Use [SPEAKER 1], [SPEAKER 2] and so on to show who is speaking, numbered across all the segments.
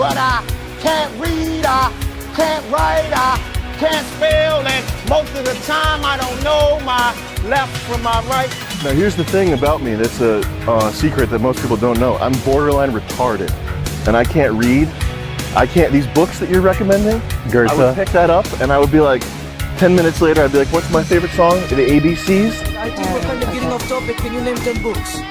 [SPEAKER 1] but I can't read, I can't write, I can't spell, and most of the time I don't know my left from my right.
[SPEAKER 2] Now here's the thing about me that's a secret that most people don't know. I'm borderline retarded, and I can't read. These books that you're recommending, Goethe, I would pick that up and I would be like, 10 minutes later, I'd be like, what's my favorite song? The ABCs?
[SPEAKER 3] I think we're kind of getting off topic. Can you name 10 books?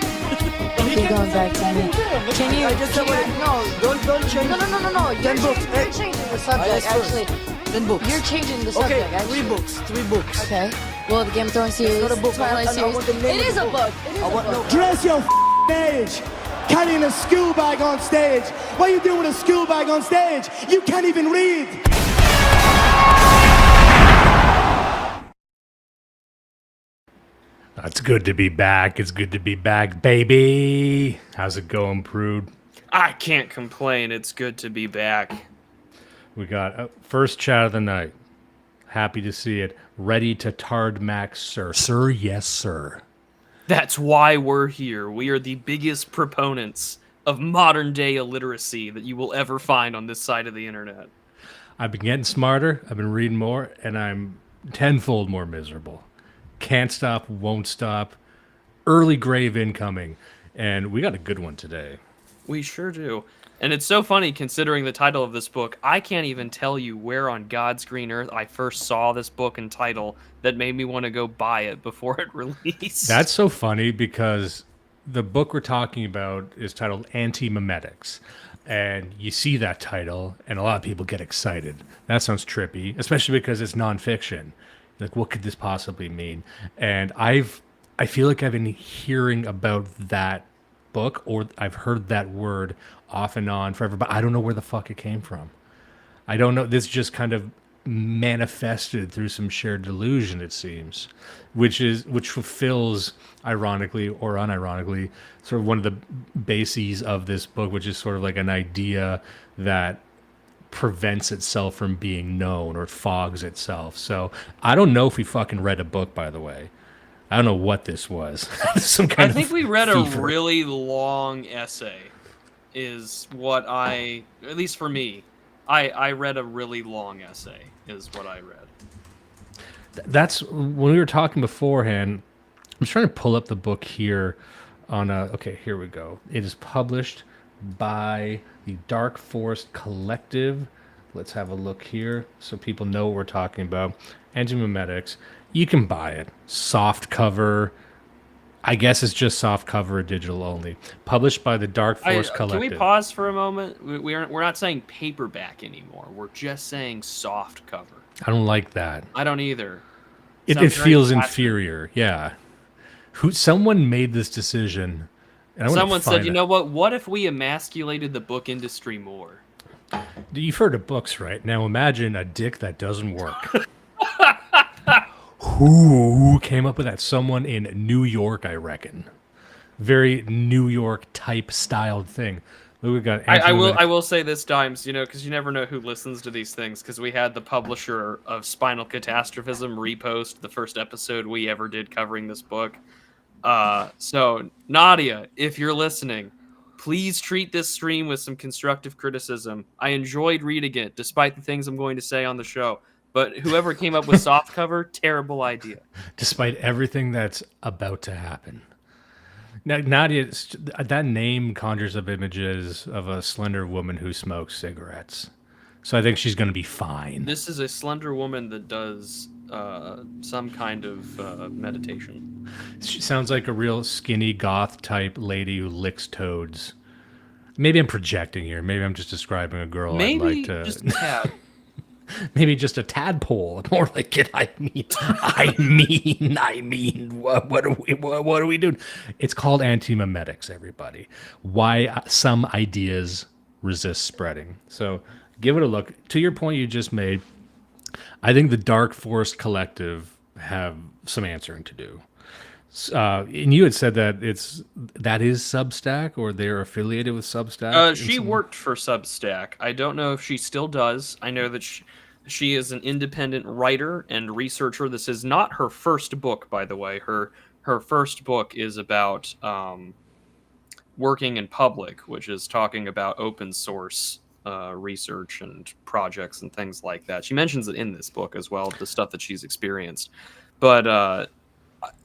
[SPEAKER 4] Keep going back to me. Can you?
[SPEAKER 3] I just said, no, don't change.
[SPEAKER 4] No.
[SPEAKER 3] 10 books.
[SPEAKER 4] You're changing the subject, actually.
[SPEAKER 3] 10 books.
[SPEAKER 4] You're changing the subject,
[SPEAKER 3] okay,
[SPEAKER 4] actually.
[SPEAKER 3] 3 books.
[SPEAKER 4] Okay. Well, the Game of Thrones series,
[SPEAKER 3] It's not a book.
[SPEAKER 4] Twilight series. It is a book. It is a book.
[SPEAKER 5] Dress your age. Carrying a school bag on stage. What are you doing with a school bag on stage? You can't even read.
[SPEAKER 6] It's good to be back. It's good to be back, baby. How's it going, Prude?
[SPEAKER 7] I can't complain. It's good to be back.
[SPEAKER 6] We got first chat of the night. Happy to see it. Ready to tard max, sir. Sir, yes, sir.
[SPEAKER 7] That's why we're here. We are the biggest proponents of modern day illiteracy that you will ever find on this side of the internet.
[SPEAKER 6] I've been getting smarter. I've been reading more, and I'm tenfold more miserable. Can't stop, won't stop. Early grave incoming. And we got a good one today.
[SPEAKER 7] We sure do. And it's so funny considering the title of this book. I can't even tell you where on God's green earth I first saw this book and title that made me want to go buy it before it released.
[SPEAKER 6] That's so funny because the book we're talking about is titled Antimemetics. And you see that title and a lot of people get excited. That sounds trippy, especially because it's nonfiction. Like, what could this possibly mean? And I feel like I've been hearing about that book, or I've heard that word off and on forever, but I don't know where the fuck it came from. I don't know. This just kind of manifested through some shared delusion, it seems, which fulfills, ironically or unironically, sort of one of the bases of this book, which is sort of like an idea that prevents itself from being known or fogs itself. So I don't know if we fucking read a book, by the way. I don't know what this was. Some kind
[SPEAKER 7] I think
[SPEAKER 6] of
[SPEAKER 7] we read
[SPEAKER 6] fever.
[SPEAKER 7] a really long essay is what at least for me, I read a really long essay is what I read.
[SPEAKER 6] That's when we were talking beforehand. I'm trying to pull up the book here okay, here we go. It is published by the Dark Forest Collective. Let's have a look here so people know what we're talking about. Antimemetics. You can buy it. Soft cover. I guess it's just soft cover, digital only. Published by the Dark Forest Collective.
[SPEAKER 7] Can we pause for a moment? We're not saying paperback anymore. We're just saying soft cover.
[SPEAKER 6] I don't like that.
[SPEAKER 7] I don't either.
[SPEAKER 6] It feels inferior. Yeah. Someone made this decision. And
[SPEAKER 7] someone said, you know what if we emasculated the book industry more?
[SPEAKER 6] You've heard of books, right? Now imagine a dick that doesn't work. Who came up with that? Someone in New York, I reckon. Very New York type styled thing. We got.
[SPEAKER 7] I will say this, Dimes, because you never know who listens to these things. Because we had the publisher of Spinal Catastrophism repost the first episode we ever did covering this book. So Nadia, if you're listening, please treat this stream with some constructive criticism. I enjoyed reading it, despite the things I'm going to say on the show. But whoever came up with soft cover, terrible idea.
[SPEAKER 6] Despite everything that's about to happen. Now, Nadia, that name conjures up images of a slender woman who smokes cigarettes. So I think she's going to be fine.
[SPEAKER 7] This is a slender woman that does some kind of meditation.
[SPEAKER 6] She sounds like a real skinny goth type lady who licks toads. Maybe I'm projecting here. Maybe I'm just describing a girl I'd like to...
[SPEAKER 7] just a tad.
[SPEAKER 6] Maybe just a tadpole. More like it. I mean, what are we doing? It's called antimemetics, everybody. Why some ideas resist spreading. So give it a look. To your point you just made, I think the Dark Forest Collective have some answering to do. And you had said that is Substack, or they're affiliated with Substack.
[SPEAKER 7] She worked for Substack. I don't know if she still does. I know that she is an independent writer and researcher. This is not her first book, by the way. Her first book is about working in public, which is talking about open source research and projects and things like that. She mentions it in this book as well, the stuff that she's experienced. But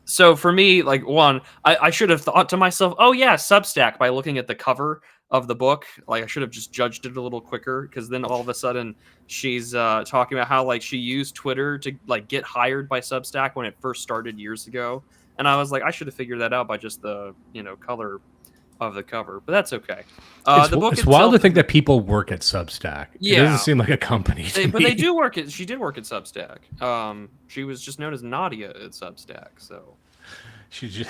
[SPEAKER 7] so for me, like, one, I should have thought to myself, oh yeah, Substack, by looking at the cover of the book. Like, I should have just judged it a little quicker, because then all of a sudden she's talking about how, like, she used Twitter to, like, get hired by Substack when it first started years ago. And I was like, I should have figured that out by just the, color of the cover, but that's okay. The book
[SPEAKER 6] it's
[SPEAKER 7] itself,
[SPEAKER 6] wild to think that people work at Substack.
[SPEAKER 7] Yeah.
[SPEAKER 6] It doesn't seem like a company to
[SPEAKER 7] but
[SPEAKER 6] me.
[SPEAKER 7] they do work at. She did work at Substack. She was just known as Nadia at Substack. So
[SPEAKER 6] She used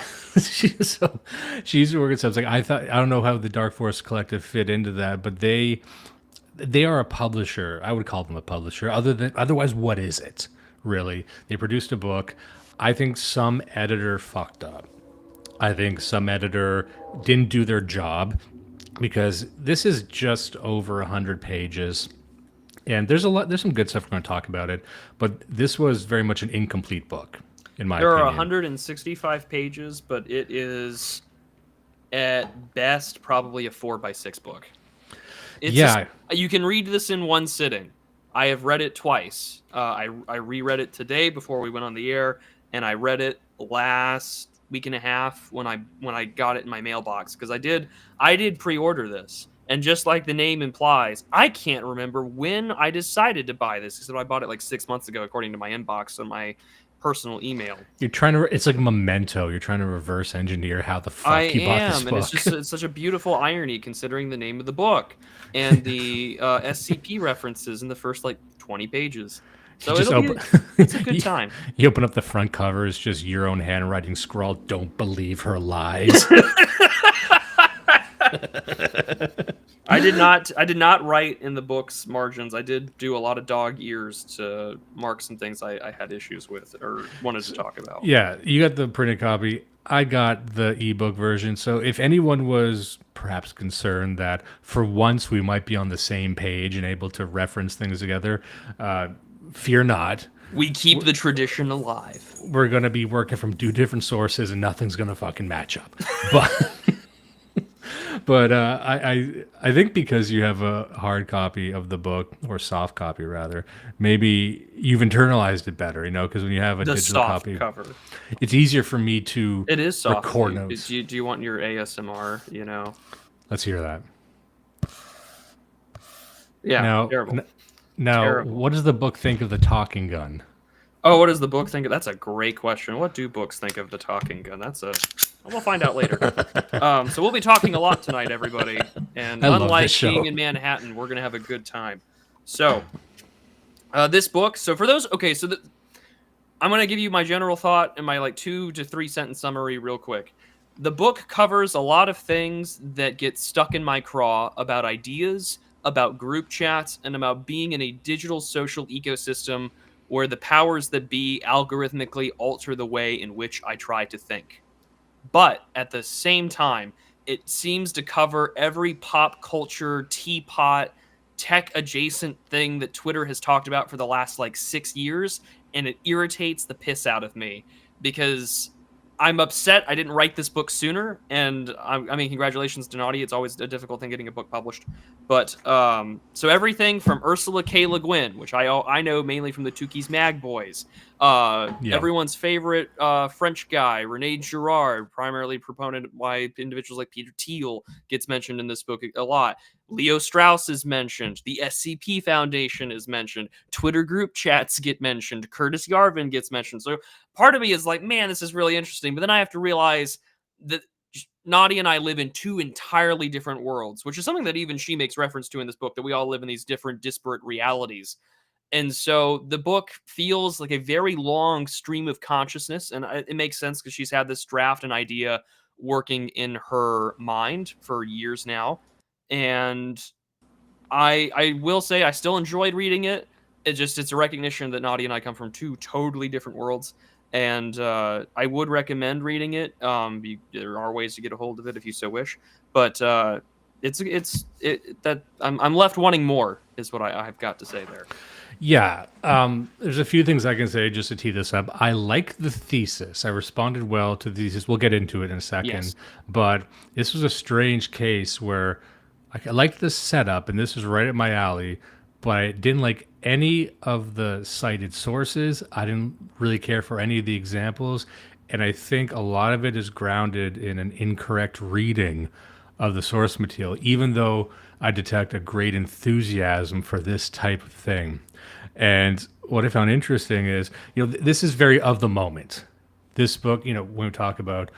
[SPEAKER 6] to work at Substack. I don't know how the Dark Forest Collective fit into that, but they are a publisher. I would call them a publisher. Otherwise, what is it really? They produced a book. I think some editor fucked up. I think some editor didn't do their job, because this is just over 100 pages. And there's some good stuff we're going to talk about it, but this was very much an incomplete book, in my opinion.
[SPEAKER 7] There are 165 pages, but it is at best probably a 4x6 book. You can read this in one sitting. I have read it twice. I reread it today before we went on the air, and I read it last week and a half when I got it in my mailbox, because I did pre-order this. And just like the name implies, I can't remember when I decided to buy this. So I bought it like 6 months ago, according to my inbox on my personal email.
[SPEAKER 6] It's like Memento. You're trying to reverse engineer how the fuck you bought this book.
[SPEAKER 7] And it's such a beautiful irony, considering the name of the book and the SCP references in the first like 20 pages. So it's a good time.
[SPEAKER 6] You open up the front cover, it's just your own handwriting scrawled, "Don't believe her lies."
[SPEAKER 7] I did not write in the book's margins. I did do a lot of dog ears to mark some things I had issues with or wanted to talk about.
[SPEAKER 6] Yeah, you got the printed copy. I got the ebook version. So if anyone was perhaps concerned that for once we might be on the same page and able to reference things together, fear not.
[SPEAKER 7] We keep the tradition alive.
[SPEAKER 6] We're going to be working from 2 different sources, and nothing's going to fucking match up. But I think because you have a hard copy of the book, or soft copy rather, maybe you've internalized it better, because when you have a digital copy,
[SPEAKER 7] cover,
[SPEAKER 6] it's easier for me to
[SPEAKER 7] it is soft.
[SPEAKER 6] Record notes.
[SPEAKER 7] Do you want your ASMR?
[SPEAKER 6] Let's hear that.
[SPEAKER 7] Yeah, terrible.
[SPEAKER 6] Now,
[SPEAKER 7] Terrible.
[SPEAKER 6] What does the book think of the talking gun?
[SPEAKER 7] Oh, what does the book think of? That's a great question. What do books think of the talking gun? We'll find out later. So we'll be talking a lot tonight, everybody. And unlike being in Manhattan, we're going to have a good time. So, this book. So for those, I'm going to give you my general thought and my 2 to 3 sentence summary real quick. The book covers a lot of things that get stuck in my craw about ideas, about group chats, and about being in a digital social ecosystem where the powers that be algorithmically alter the way in which I try to think. But at the same time, it seems to cover every pop culture, teapot, tech-adjacent thing that Twitter has talked about for the last 6 years, and it irritates the piss out of me, because I'm upset I didn't write this book sooner, and I mean, congratulations to Nadia. It's always a difficult thing getting a book published. But so everything from Ursula K. Le Guin, which I know mainly from the Tukey's Mag Boys, everyone's favorite French guy, René Girard, primarily proponent by individuals like Peter Thiel, gets mentioned in this book a lot. Leo Strauss is mentioned. The SCP Foundation is mentioned. Twitter group chats get mentioned. Curtis Yarvin gets mentioned. So part of me is like, man, this is really interesting. But then I have to realize that Nadia and I live in 2 entirely different worlds, which is something that even she makes reference to in this book, that we all live in these different disparate realities. And so the book feels like a very long stream of consciousness. And it makes sense because she's had this draft and idea working in her mind for years now. And I will say I still enjoyed reading it. It's a recognition that Nadia and I come from 2 totally different worlds. And I would recommend reading it. There are ways to get a hold of it if you so wish. But I'm left wanting more, is what I've got to say there.
[SPEAKER 6] Yeah, there's a few things I can say just to tee this up. I like the thesis. I responded well to the thesis. We'll get into it in a second. Yes. But this was a strange case where I liked the setup, and this was right at my alley, but I didn't like any of the cited sources. I didn't really care for any of the examples, and I think a lot of it is grounded in an incorrect reading of the source material, even though I detect a great enthusiasm for this type of thing. And what I found interesting is, this is very of the moment. This book, when we talk about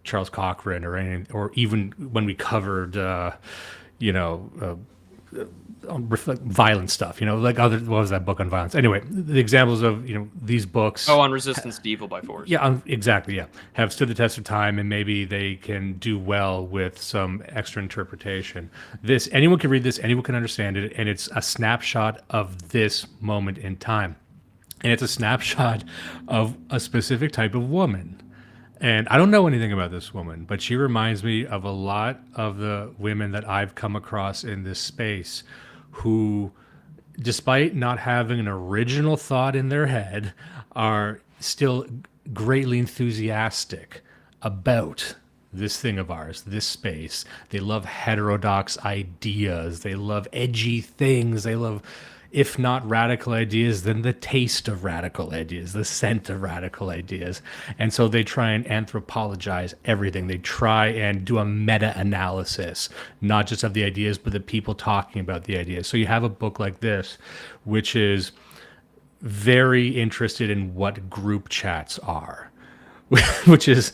[SPEAKER 6] Charles Cochran or even when we covered, violent stuff, like what was that book on violence? Anyway, the examples of, these books.
[SPEAKER 7] Oh, on Resistance to Evil by Force.
[SPEAKER 6] Yeah, exactly. Yeah. Have stood the test of time, and maybe they can do well with some extra interpretation. Anyone can read this, anyone can understand it, and it's a snapshot of this moment in time. And it's a snapshot of a specific type of woman. And I don't know anything about this woman, but she reminds me of a lot of the women that I've come across in this space who, despite not having an original thought in their head, are still greatly enthusiastic about this thing of ours, this space. They love heterodox ideas. They love edgy things. They love, if not radical ideas, then the taste of radical ideas, the scent of radical ideas. And so they try and anthropologize everything. They try and do a meta-analysis, not just of the ideas, but the people talking about the ideas. So you have a book like this, which is very interested in what group chats are, which is,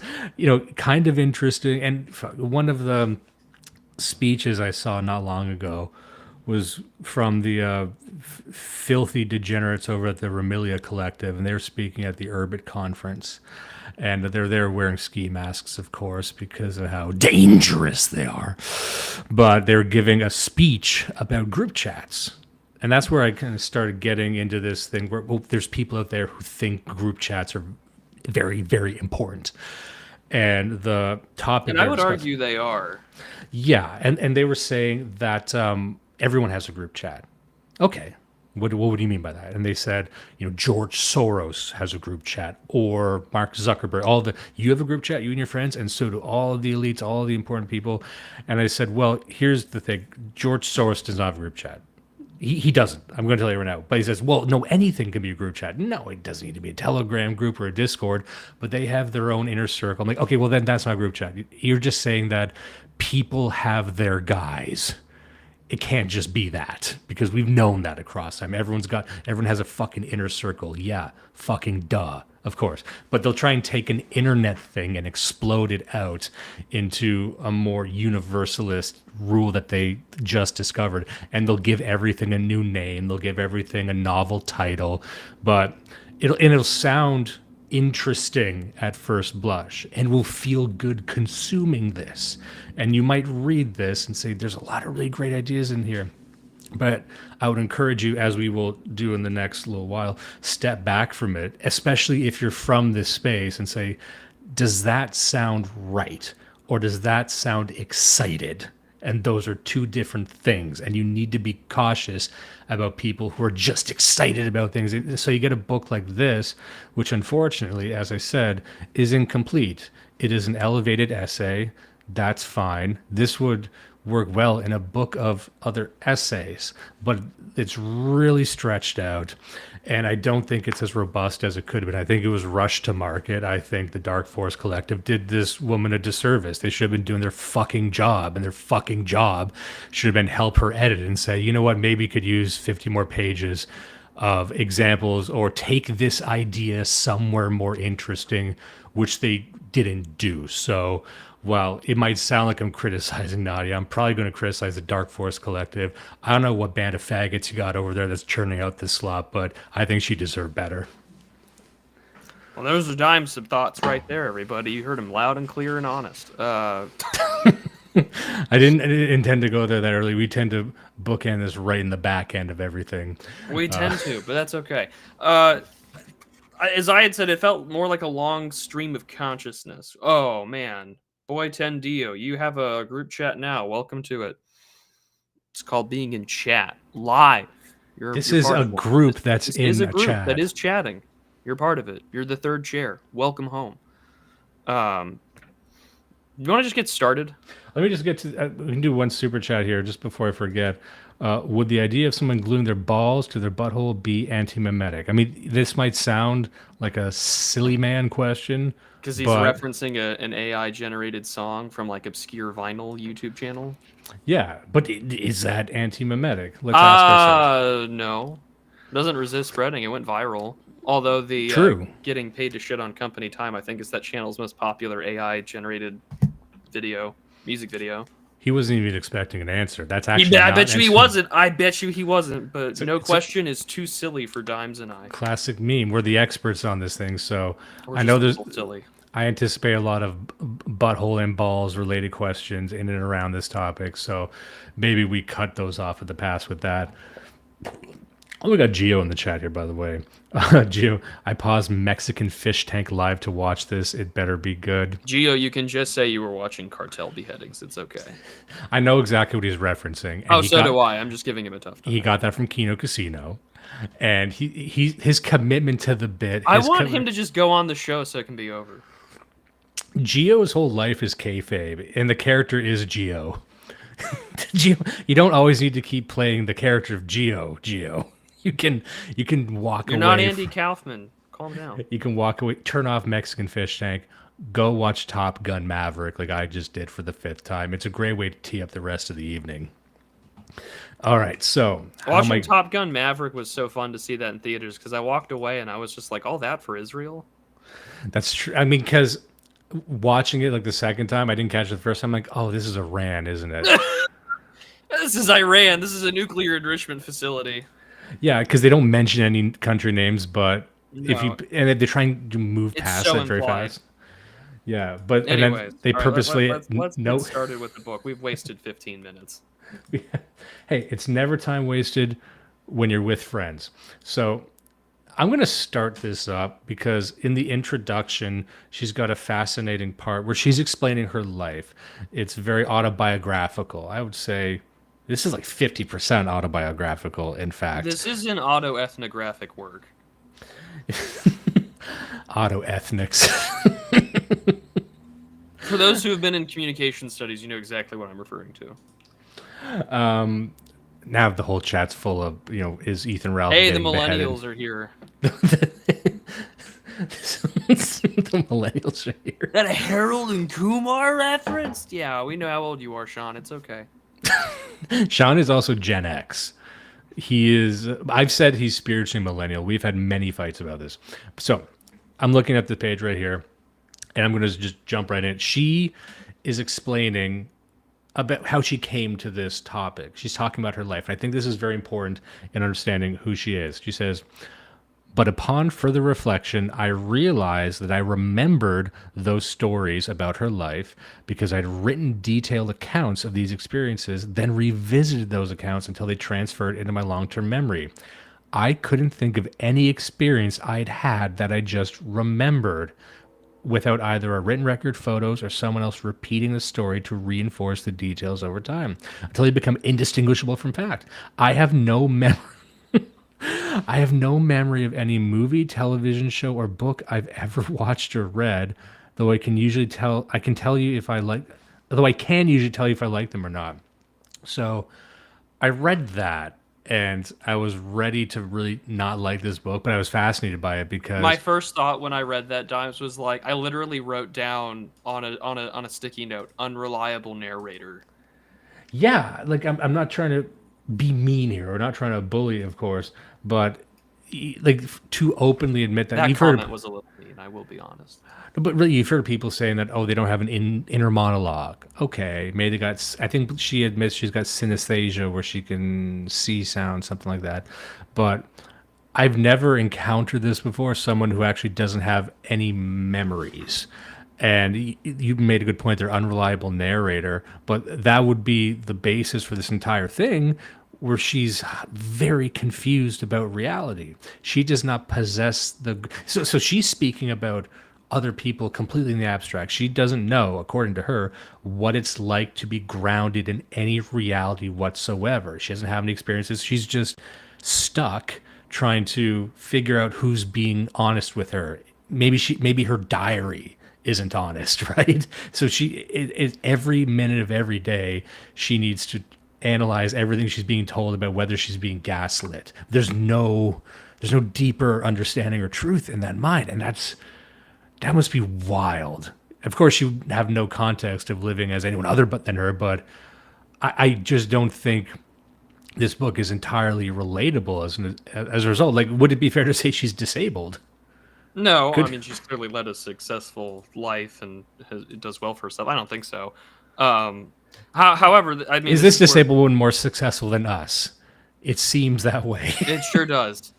[SPEAKER 6] kind of interesting. And one of the speeches I saw not long ago was from the filthy degenerates over at the Ramilia Collective, and they're speaking at the Urbit conference. And they're there wearing ski masks, of course, because of how dangerous they are. But they're giving a speech about group chats. And that's where I kind of started getting into this thing where, there's people out there who think group chats are very, very important. And the topic...
[SPEAKER 7] And I would argue they are.
[SPEAKER 6] Yeah, and they were saying that everyone has a group chat. Okay, what do you mean by that? And they said, George Soros has a group chat, or Mark Zuckerberg. You have a group chat, you and your friends, and so do all of the elites, all of the important people. And I said, well, here's the thing: George Soros does not have a group chat. He doesn't. I'm going to tell you right now. But he says, well, no, anything can be a group chat. No, it doesn't need to be a Telegram group or a Discord, but they have their own inner circle. I'm like, okay, well, then that's not a group chat. You're just saying that people have their guys. It can't just be that, because we've known that across time. Everyone has a fucking inner circle. Yeah, fucking duh, of course. But they'll try and take an internet thing and explode it out into a more universalist rule that they just discovered. And they'll give everything a new name. They'll give everything a novel title. But it'll sound interesting at first blush, and will feel good consuming this. And you might read this and say, there's a lot of really great ideas in here. But I would encourage you, as we will do in the next little while, step back from it, especially if you're from this space, and say, does that sound right? Or does that sound excited? And those are two different things. And you need to be cautious about people who are just excited about things. So you get a book like this, which unfortunately, as I said, is incomplete. It is an elevated essay. That's fine. This would work well in a book of other essays, but it's really stretched out. And I don't think it's as robust as it could have been. I think it was rushed to market. I think the Dark Force Collective did this woman a disservice. They should have been doing their fucking job, and their fucking job should have been help her edit and say, you know what, maybe you could use 50 more pages of examples, or take this idea somewhere more interesting, which they didn't do. So while it might sound like I'm criticizing Nadia, I'm probably going to criticize the Dark Force Collective. I don't know what band of faggots you got over there that's churning out this slop, but I think she deserved better.
[SPEAKER 7] Well, those are dimes of thoughts right there, everybody. You heard them loud and clear and honest.
[SPEAKER 6] I didn't intend to go there that early. We tend to bookend this right in the back end of everything.
[SPEAKER 7] We tend to, but that's okay. As I had said, it felt more like a long stream of consciousness. Oh, man. Boy Tendio, you have a group chat now. Welcome to it. It's called Being in Chat live. You're
[SPEAKER 6] is a group that's in
[SPEAKER 7] a
[SPEAKER 6] a
[SPEAKER 7] group
[SPEAKER 6] chat.
[SPEAKER 7] that is chatting. You're part of it. You're the third chair. Welcome home. You want to just get started?
[SPEAKER 6] Let me just get to. We can do one super chat here just before I forget. Would the idea of someone gluing their balls to their butthole be anti-memetic? I mean, this might sound like a silly man question,
[SPEAKER 7] Because he's referencing an AI-generated song from like obscure vinyl YouTube channel.
[SPEAKER 6] Yeah, but is that anti-memetic? Let's ask ourselves.
[SPEAKER 7] No. It doesn't resist spreading. It went viral. Although the
[SPEAKER 6] True.
[SPEAKER 7] Getting paid to shit on company time, I think, is that channel's most popular AI-generated music video.
[SPEAKER 6] He wasn't even expecting an answer. That's actually.
[SPEAKER 7] I bet you he wasn't. I bet you he wasn't. But no question is too silly for Dimes and I.
[SPEAKER 6] Classic meme. We're the experts on this thing, so
[SPEAKER 7] We're
[SPEAKER 6] I know there's.
[SPEAKER 7] silly.
[SPEAKER 6] I anticipate a lot of butthole and balls related questions in and around this topic, so maybe we cut those off at the pass with that. Oh, we got Gio in the chat here, by the way. Gio, I paused Mexican Fish Tank live to watch this. It better be good.
[SPEAKER 7] Gio, you can just say you were watching cartel beheadings. It's okay.
[SPEAKER 6] I know exactly what he's referencing.
[SPEAKER 7] And so do I. I'm just giving him a tough time.
[SPEAKER 6] He got that from Kino Casino. And his commitment to the bit.
[SPEAKER 7] I want him to just go on the show so it can be over.
[SPEAKER 6] Gio's whole life is kayfabe, and the character is Gio. Gio, you don't always need to keep playing the character of Gio. You can walk away.
[SPEAKER 7] You're not Andy Kaufman. Calm down.
[SPEAKER 6] You can walk away, turn off Mexican Fish Tank, go watch Top Gun Maverick like I just did for the 5th time. It's a great way to tee up the rest of the evening. All right, so
[SPEAKER 7] watching Top Gun Maverick was so fun to see that in theaters because I walked away and I was just like, all that for Israel?
[SPEAKER 6] That's true. I mean, because watching it like the second time, I didn't catch it the first time. I'm like, oh, this is Iran, isn't it?
[SPEAKER 7] This is Iran. This is a nuclear enrichment facility.
[SPEAKER 6] Yeah, because they don't mention any country names, but they're trying to move past it very fast. Yeah, but
[SPEAKER 7] anyways,
[SPEAKER 6] and then they purposely
[SPEAKER 7] let's get started with the book. We've wasted 15 minutes.
[SPEAKER 6] Hey, it's never time wasted when you're with friends. So I'm going to start this up because in the introduction, she's got a fascinating part where she's explaining her life. It's very autobiographical. I would say this is like 50% autobiographical, in fact.
[SPEAKER 7] This is an autoethnographic work.
[SPEAKER 6] Autoethnics.
[SPEAKER 7] For those who have been in communication studies, you know exactly what I'm referring to.
[SPEAKER 6] Now the whole chat's full of, is Ethan Ralph
[SPEAKER 7] Hey, the
[SPEAKER 6] getting
[SPEAKER 7] millennials
[SPEAKER 6] beheaded?
[SPEAKER 7] are here.
[SPEAKER 6] The millennials are here.
[SPEAKER 7] That a Harold and Kumar reference? Yeah, we know how old you are, Sean. It's okay.
[SPEAKER 6] Sean is also Gen X. I've said he's spiritually millennial. We've had many fights about this. So I'm looking at the page right here, and I'm going to just jump right in. She is explaining about how she came to this topic. She's talking about her life. And I think this is very important in understanding who she is. She says, but upon further reflection, I realized that I remembered those stories about her life because I'd written detailed accounts of these experiences, then revisited those accounts until they transferred into my long-term memory. I couldn't think of any experience I'd had that I just remembered without either a written record, photos, or someone else repeating the story to reinforce the details over time until they become indistinguishable from fact. I have no memory. I have no memory of any movie, television show, or book I've ever watched or read, though I can usually tell you if I like them or not. So I read that and I was ready to really not like this book, but I was fascinated by it because
[SPEAKER 7] my first thought when I read that, Dimes, was like I literally wrote down on a sticky note, unreliable narrator.
[SPEAKER 6] Yeah, like I'm not trying to be mean here or not trying to bully, of course, but like to openly admit that
[SPEAKER 7] you've comment was a little mean, I will be honest.
[SPEAKER 6] But really, you've heard people saying that, they don't have an inner monologue. Okay, maybe they got. I think she admits she's got synesthesia, where she can see sound, something like that. But I've never encountered this before. Someone who actually doesn't have any memories. And you made a good point. They're unreliable narrator, but that would be the basis for this entire thing, where she's very confused about reality. She does not possess so she's speaking about other people completely in the abstract. She doesn't know, according to her, what it's like to be grounded in any reality whatsoever. She doesn't have any experiences. She's just stuck trying to figure out who's being honest with her. Maybe her diary isn't honest, right? So every minute of every day, she needs to analyze everything she's being told about whether she's being gaslit. There's no deeper understanding or truth in that mind, and that must be wild. Of course, you have no context of living as anyone other than her, but I just don't think this book is entirely relatable as a result. Like, would it be fair to say she's disabled?
[SPEAKER 7] No, I mean, she's clearly led a successful life and does well for herself. I don't think so. However, I mean,
[SPEAKER 6] is this disabled woman more successful than us? It seems that way.
[SPEAKER 7] It sure does.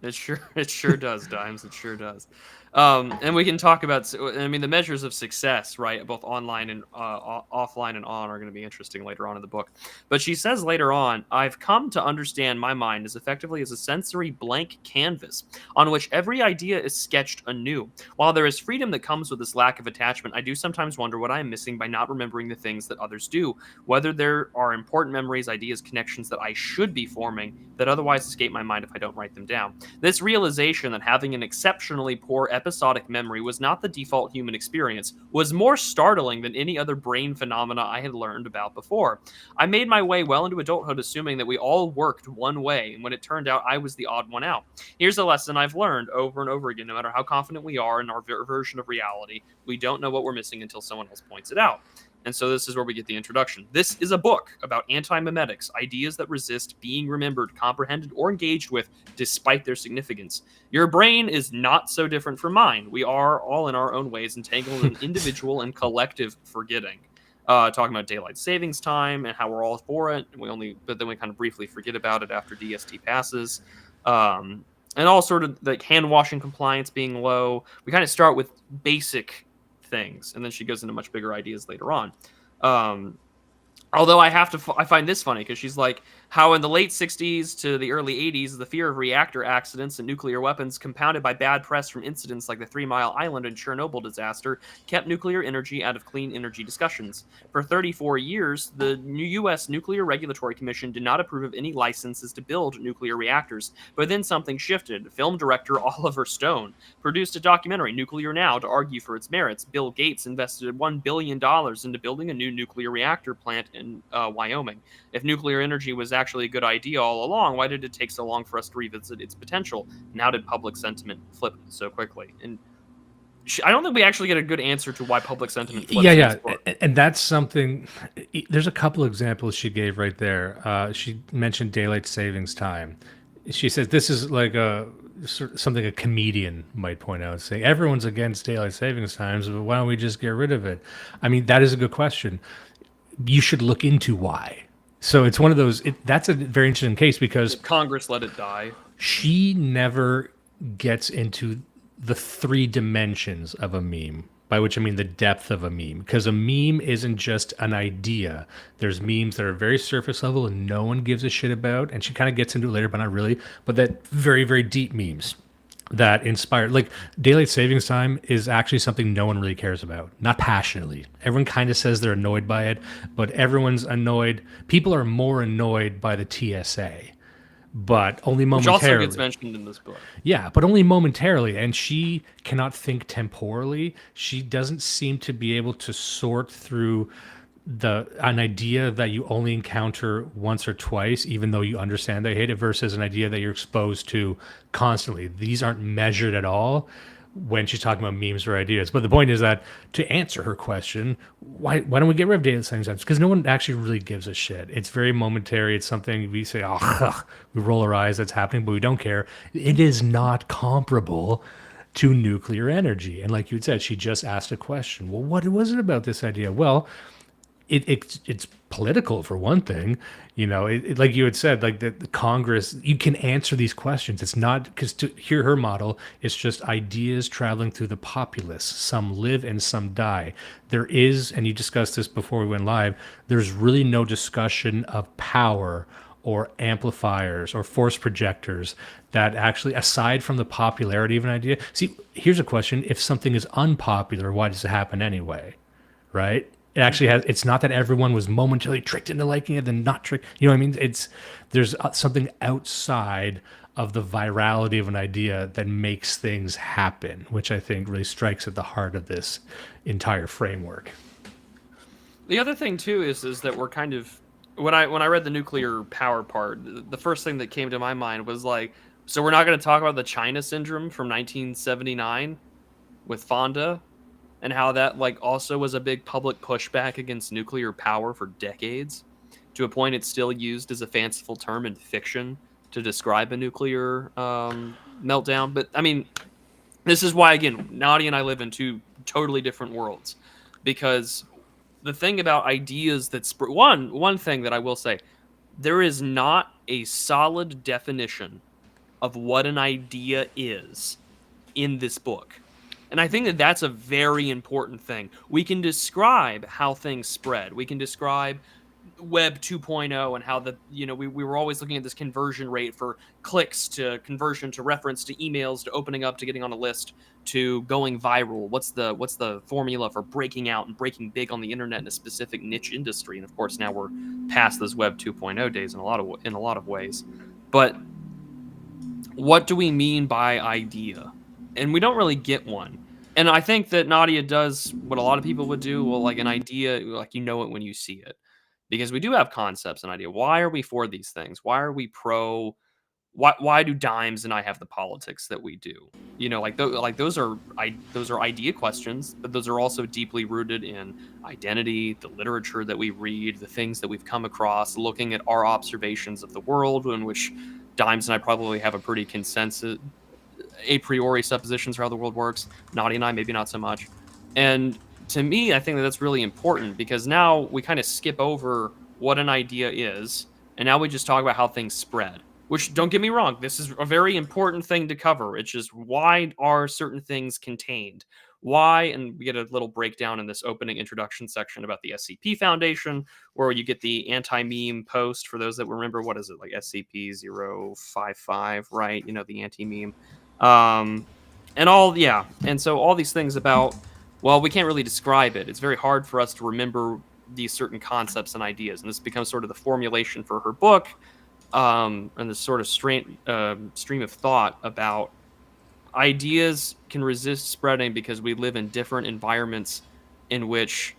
[SPEAKER 7] It sure does, Dimes. It sure does. And we can talk about, I mean, the measures of success, right? Both online and offline and on are going to be interesting later on in the book. But she says later on, I've come to understand my mind as effectively as a sensory blank canvas on which every idea is sketched anew. While there is freedom that comes with this lack of attachment, I do sometimes wonder what I am missing by not remembering the things that others do, whether there are important memories, ideas, connections that I should be forming that otherwise escape my mind if I don't write them down. This realization that having an exceptionally poor episodic memory was not the default human experience was more startling than any other brain phenomena I had learned about before. I made my way well into adulthood assuming that we all worked one way, and when it turned out I was the odd one out. Here's a lesson I've learned over and over again. No matter how confident we are in our version of reality, we don't know what we're missing until someone else points it out. And so this is where we get the introduction. This is a book about anti-memetics, ideas that resist being remembered, comprehended, or engaged with despite their significance. Your brain is not so different from mine. We are all in our own ways entangled in individual and collective forgetting. Talking about daylight savings time and how we're all for it, but then we kind of briefly forget about it after DST passes. And all sort of like hand washing compliance being low. We kind of start with basic things, and then she goes into much bigger ideas later on. Although I find this funny because she's like, how in the late 60s to the early 80s, the fear of reactor accidents and nuclear weapons, compounded by bad press from incidents like the 3 Mile Island and Chernobyl disaster, kept nuclear energy out of clean energy discussions. For 34 years, the U.S. Nuclear Regulatory Commission did not approve of any licenses to build nuclear reactors. But then something shifted. Film director Oliver Stone produced a documentary, Nuclear Now, to argue for its merits. Bill Gates invested $1 billion into building a new nuclear reactor plant in Wyoming. If nuclear energy was actually a good idea all along, why did it take so long for us to revisit its potential? And how did public sentiment flip so quickly? And I don't think we actually get a good answer to why public sentiment flips.
[SPEAKER 6] Yeah. And that's something. There's a couple examples she gave right there. She mentioned daylight savings time. She says this is like something a comedian might point out, saying everyone's against daylight savings times, but why don't we just get rid of it? I mean, that is a good question. You should look into why. So it's one of those, that's a very interesting case because
[SPEAKER 7] Congress let it die.
[SPEAKER 6] She never gets into the 3 dimensions of a meme, by which I mean the depth of a meme, because a meme isn't just an idea. There's memes that are very surface level and no one gives a shit about, and she kind of gets into it later, but not really, but that very, very deep memes that inspire, like daylight savings time is actually something no one really cares about, not passionately. Everyone kind of says they're annoyed by it, but everyone's annoyed. People are more annoyed by the TSA, but only momentarily.
[SPEAKER 7] Which also gets mentioned in this book.
[SPEAKER 6] Yeah, but only momentarily, and she cannot think temporally. She doesn't seem to be able to sort through an idea that you only encounter once or twice, even though you understand they hate it, versus an idea that you're exposed to constantly. These aren't measured at all when she's talking about memes or ideas. But the point is that to answer her question, why don't we get rid of daylight savings times? Because no one actually really gives a shit. It's very momentary. It's something we say, we roll our eyes, that's happening, but we don't care. It is not comparable to nuclear energy. And like you had said, she just asked a question. Well, what was it about this idea? Well, it's political for one thing, like you had said, like the Congress, you can answer these questions. It's not, because to hear her model, it's just ideas traveling through the populace. Some live and some die. There is, and you discussed this before we went live, there's really no discussion of power or amplifiers or force projectors that actually, aside from the popularity of an idea. See, here's a question. If something is unpopular, why does it happen anyway? Right? It actually has. It's not that everyone was momentarily tricked into liking it, then not tricked. You know what I mean? There's something outside of the virality of an idea that makes things happen, which I think really strikes at the heart of this entire framework.
[SPEAKER 7] The other thing too is that we're kind of when I read the nuclear power part, the first thing that came to my mind was like, so we're not going to talk about the China syndrome from 1979 with Fonda and how that like also was a big public pushback against nuclear power for decades, to a point it's still used as a fanciful term in fiction to describe a nuclear meltdown. But I mean, this is why, again, Nadia and I live in two totally different worlds, because the thing about ideas that's one thing that I will say, there is not a solid definition of what an idea is in this book. And I think that that's a very important thing. We can describe how things spread. We can describe Web 2.0 and how we were always looking at this conversion rate for clicks to conversion to reference to emails to opening up to getting on a list to going viral. What's the formula for breaking out and breaking big on the internet in a specific niche industry? And of course, now we're past those Web 2.0 days in a lot of ways. But what do we mean by idea? And we don't really get one. And I think that Nadia does what a lot of people would do. Well, like an idea, like you know it when you see it. Because we do have concepts and idea. Why are we for these things? Why are we pro? Why do Dimes and I have the politics that we do? You know, those are idea questions, but those are also deeply rooted in identity, the literature that we read, the things that we've come across, looking at our observations of the world, in which Dimes and I probably have a pretty consensus, a priori suppositions for how the world works. Nadia and I maybe not so much. And to me, I think that that's really important, because now we kind of skip over what an idea is, and now we just talk about how things spread. Which, don't get me wrong, this is a very important thing to cover. It's just, why are certain things contained? Why? And we get a little breakdown in this opening introduction section about the SCP Foundation, where you get the anti-meme post, for those that remember, what is it, like SCP-055, right? You know, the anti-meme. And so all these things about, well, we can't really describe it. It's very hard for us to remember these certain concepts and ideas. And this becomes sort of the formulation for her book, and this sort of stream of thought about ideas can resist spreading because we live in different environments in which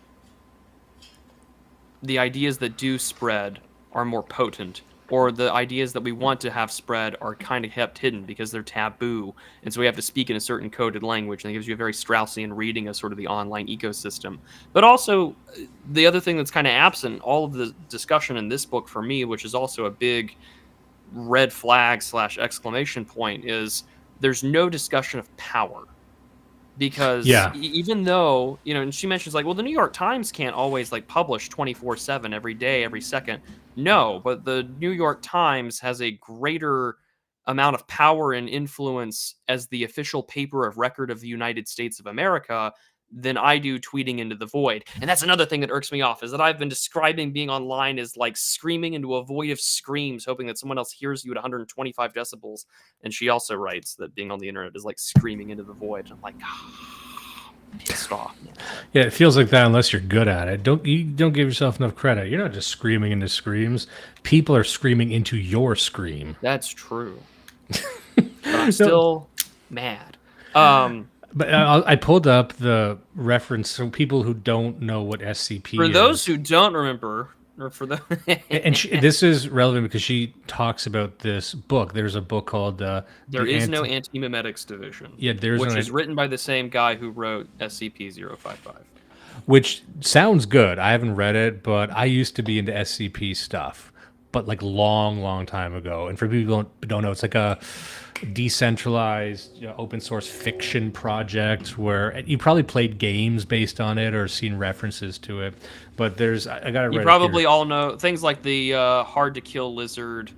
[SPEAKER 7] the ideas that do spread are more potent, or the ideas that we want to have spread are kind of kept hidden because they're taboo. And so we have to speak in a certain coded language, and it gives you a very Straussian reading of sort of the online ecosystem. But also, the other thing that's kind of absent, all of the discussion in this book for me, which is also a big red flag / exclamation point, is there's no discussion of power. Because even though, you know, and she mentions like, well, the New York Times can't always like publish 24/7 every day, every second. No, but the New York Times has a greater amount of power and influence as the official paper of record of the United States of America than I do tweeting into the void. And that's another thing that irks me off, is that I've been describing being online as like screaming into a void of screams, hoping that someone else hears you at 125 decibels. And she also writes that being on the internet is like screaming into the void. And I'm like, pissed off.
[SPEAKER 6] Yeah, it feels like that unless you're good at it. You don't give yourself enough credit. You're not just screaming into screams. People are screaming into your scream.
[SPEAKER 7] That's true. But I'm still mad.
[SPEAKER 6] But I pulled up the reference, so people who don't know what SCP is.
[SPEAKER 7] For those who don't remember, or for the
[SPEAKER 6] and this is relevant because she talks about this book. There's a book called
[SPEAKER 7] There is no anti-memetics division.
[SPEAKER 6] Yeah,
[SPEAKER 7] which is written by the same guy who wrote SCP-055.
[SPEAKER 6] Which sounds good. I haven't read it, but I used to be into SCP stuff, but like long time ago. And for people who don't know, it's like a decentralized, you know, open source fiction project where you probably played games based on it or seen references to it. But I got to.
[SPEAKER 7] You probably all know things like the hard to kill lizard,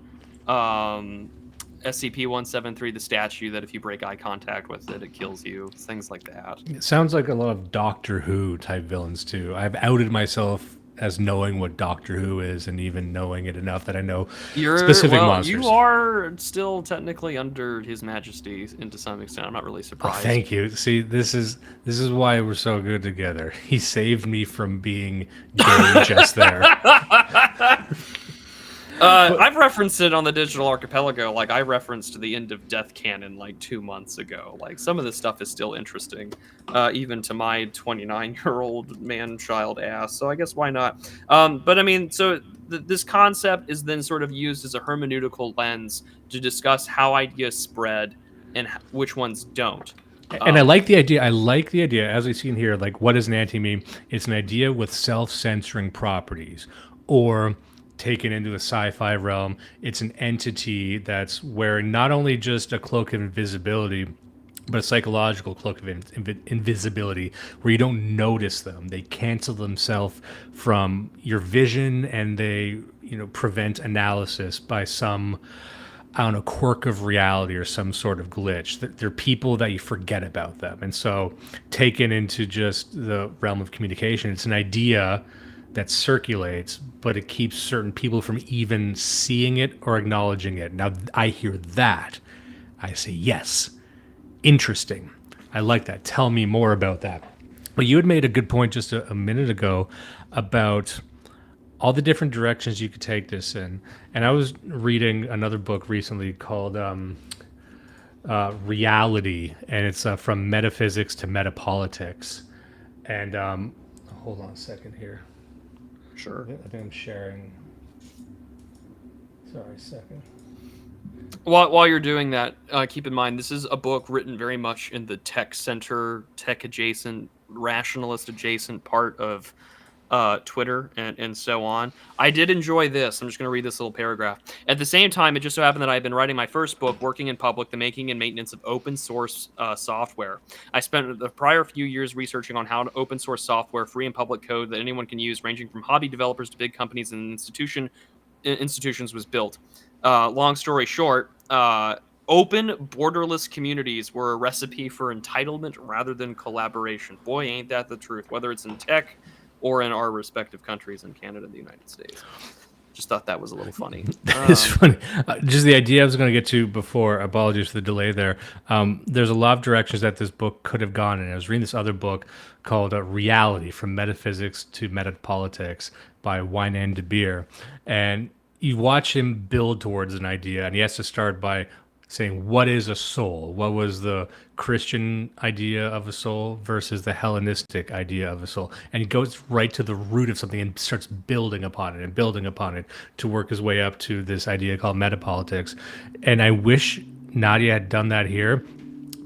[SPEAKER 7] SCP-173, the statue that if you break eye contact with it, it kills you. Things like that.
[SPEAKER 6] It sounds like a lot of Doctor Who type villains too. I've outed myself as knowing what Doctor Who is, and even knowing it enough that I know specific monsters.
[SPEAKER 7] You are still technically under His Majesty, and to some extent, I'm not really surprised.
[SPEAKER 6] Thank you. See, this is why we're so good together. He saved me from being gay just there.
[SPEAKER 7] I've referenced it on the Digital Archipelago. Like, I referenced the end of Death Canon like 2 months ago. Like, some of this stuff is still interesting, even to my 29-year-old man-child ass. So I guess why not? But I mean, so this concept is then sort of used as a hermeneutical lens to discuss how ideas spread and which ones don't.
[SPEAKER 6] And I like the idea. As we've seen here, like, what is an anti-meme? It's an idea with self-censoring properties, or taken into a sci-fi realm, it's an entity that's wearing not only just a cloak of invisibility, but a psychological cloak of invisibility, where you don't notice them. They cancel themselves from your vision, and they, prevent analysis by some, quirk of reality or some sort of glitch. They're people that you forget about them. And so, taken into just the realm of communication, it's an idea that circulates, but it keeps certain people from even seeing it or acknowledging it. Now, I hear that. I say, yes, interesting. I like that. Tell me more about that. But you had made a good point just a minute ago about all the different directions you could take this in. And I was reading another book recently called Reality, and it's From Metaphysics to Metapolitics. And hold on a second here.
[SPEAKER 7] Sure.
[SPEAKER 6] I think I'm sharing. Sorry, a second.
[SPEAKER 7] While you're doing that, keep in mind, this is a book written very much in the tech center, tech adjacent, rationalist adjacent part of Twitter and so on. I did enjoy this. I'm just going to read this little paragraph. At the same time, it just so happened that I've been writing my first book, Working in Public, the Making and Maintenance of Open Source Software. I spent the prior few years researching on how to open source software, free and public code that anyone can use, ranging from hobby developers to big companies and institutions was built. Long story short, open, borderless communities were a recipe for entitlement rather than collaboration. Boy, ain't that the truth, whether it's in tech or in our respective countries in Canada and the United States. Just thought that was a little funny.
[SPEAKER 6] It's funny. Just the idea I was going to get to before, apologies for the delay there. There's a lot of directions that this book could have gone in. I was reading this other book called Reality, From Metaphysics to Metapolitics by Wynand de Beer. And you watch him build towards an idea, and he has to start by saying, what is a soul? What was the Christian idea of a soul versus the Hellenistic idea of a soul? And he goes right to the root of something and starts building upon it to work his way up to this idea called metapolitics. And I wish Nadia had done that here,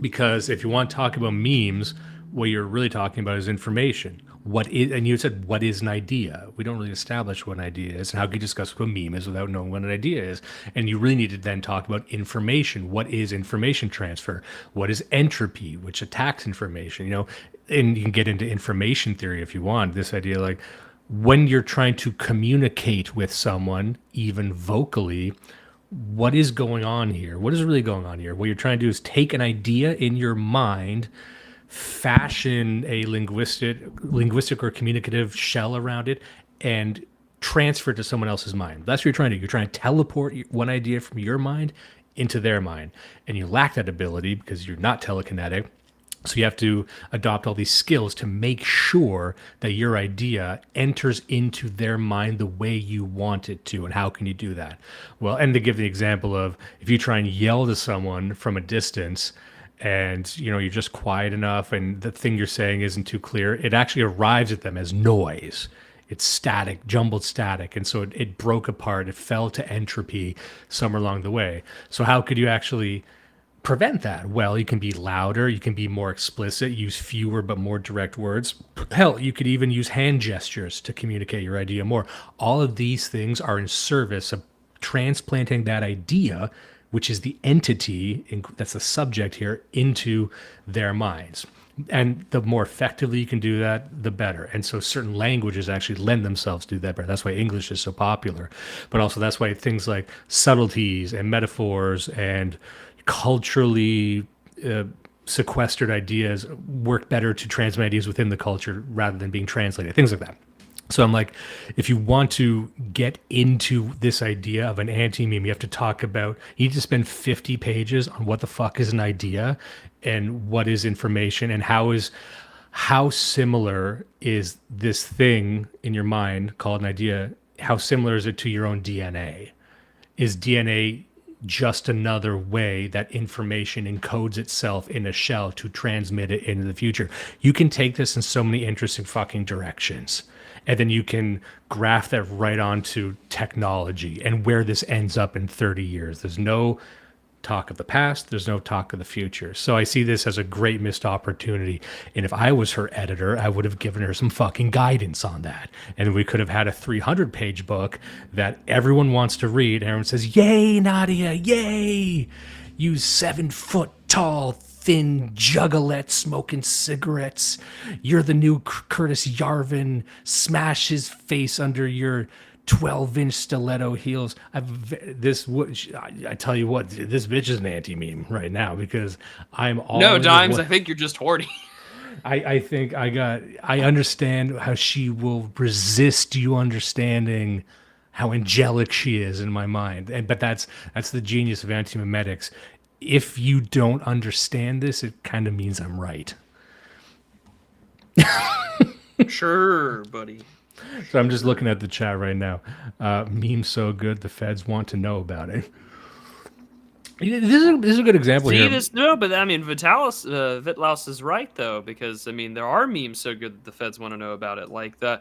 [SPEAKER 6] because if you want to talk about memes, what you're really talking about is information. And you said, what is an idea? We don't really establish what an idea is, and how can you discuss what a meme is without knowing what an idea is? And you really need to then talk about information. What is information transfer? What is entropy, which attacks information? And you can get into information theory if you want. This idea, like, when you're trying to communicate with someone, even vocally, what is going on here? What is really going on here? What you're trying to do is take an idea in your mind, fashion a linguistic or communicative shell around it, and transfer it to someone else's mind. That's what you're trying to do. You're trying to teleport one idea from your mind into their mind. And you lack that ability because you're not telekinetic. So you have to adopt all these skills to make sure that your idea enters into their mind the way you want it to. And how can you do that? Well, and to give the example of, if you try and yell to someone from a distance, and you're just quiet enough and the thing you're saying isn't too clear, it actually arrives at them as noise. It's static, jumbled static. And so it broke apart. It fell to entropy somewhere along the way. So how could you actually prevent that? Well, you can be louder, you can be more explicit, use fewer but more direct words. Hell, you could even use hand gestures to communicate your idea more. All of these things are in service of transplanting that idea, which is the entity, that's the subject here, into their minds. And the more effectively you can do that, the better. And so certain languages actually lend themselves to do that better. That's why English is so popular. But also that's why things like subtleties and metaphors and culturally sequestered ideas work better to transmit ideas within the culture rather than being translated, things like that. So I'm like, if you want to get into this idea of an anti-meme, you have to talk about, you need to spend 50 pages on what the fuck is an idea and what is information and how similar is this thing in your mind called an idea? How similar is it to your own DNA? Is DNA just another way that information encodes itself in a shell to transmit it into the future? You can take this in so many interesting fucking directions. And then you can graph that right onto technology and where this ends up in 30 years. There's no talk of the past. There's no talk of the future. So I see this as a great missed opportunity. And if I was her editor, I would have given her some fucking guidance on that. And we could have had a 300-page book that everyone wants to read. And everyone says, yay, Nadia, yay. You 7-foot tall, thin juggalette smoking cigarettes. You're the new Curtis Yarvin. Smash his face under your 12-inch stiletto heels. I tell you what, this bitch is an anti-meme right now because I'm all
[SPEAKER 7] no dimes. I think you're just horny.
[SPEAKER 6] I think I understand how she will resist you understanding how angelic she is in my mind. But that's the genius of antimemetics. If you don't understand this, it kind of means I'm right.
[SPEAKER 7] Sure, buddy.
[SPEAKER 6] So I'm just looking at the chat right now. Meme so good, the feds want to know about it. This is a good example here.
[SPEAKER 7] But I mean, Vitlaus is right though, because I mean, there are memes so good that the feds want to know about it. Like the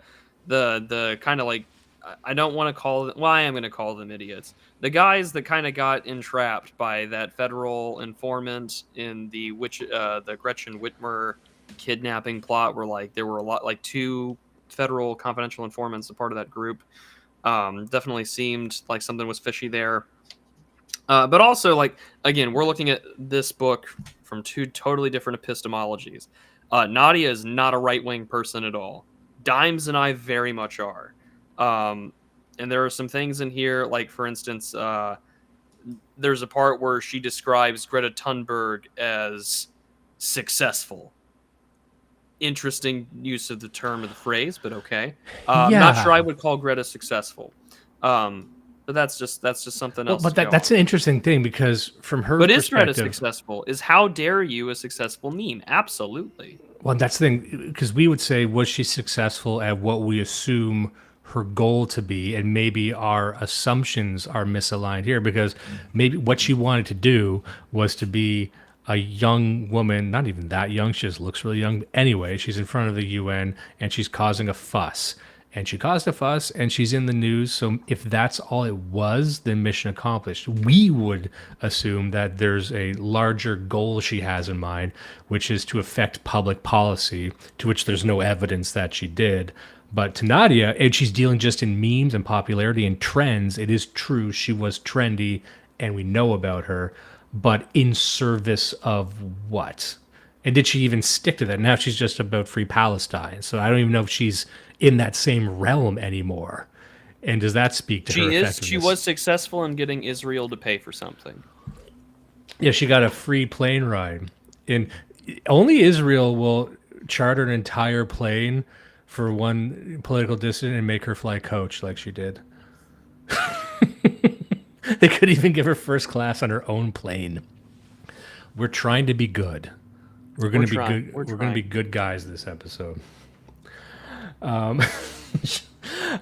[SPEAKER 7] kind of like, I don't want to call them. Well, I am going to call them idiots. The guys that kind of got entrapped by that federal informant in the Gretchen Whitmer kidnapping plot, where like there were like 2 federal confidential informants a part of that group. Definitely seemed like something was fishy there. But also, like, again, we're looking at this book from 2 totally different epistemologies. Nadia is not a right-wing person at all. Dimes and I very much are. And there are some things in here, like, for instance, there's a part where she describes Greta Thunberg as successful. Interesting use of the term or the phrase, but okay. I'm not sure I would call Greta successful. But that's just something else.
[SPEAKER 6] But that's an interesting thing, because from her perspective...
[SPEAKER 7] But is Greta successful? Is how dare you a successful meme? Absolutely.
[SPEAKER 6] Well, that's the thing, because we would say, was she successful at what we assume her goal to be? And maybe our assumptions are misaligned here, because maybe what she wanted to do was to be a young woman, not even that young, she just looks really young. Anyway, she's in front of the UN and she's causing a fuss. And she caused a fuss and she's in the news. So if that's all it was, then mission accomplished. We would assume that there's a larger goal she has in mind, which is to affect public policy, to which there's no evidence that she did. But to Nadia, and she's dealing just in memes and popularity and trends. It is true, she was trendy and we know about her, but in service of what? And did she even stick to that? Now she's just about free Palestine. So I don't even know if she's in that same realm anymore. And does that speak to her effectiveness?
[SPEAKER 7] She was successful in getting Israel to pay for something.
[SPEAKER 6] Yeah, she got a free plane ride. And only Israel will charter an entire plane for one political dissident and make her fly coach like she did. They could even give her first class on her own plane. We're trying to be good. We're going to be good. We're going to be good guys this episode. All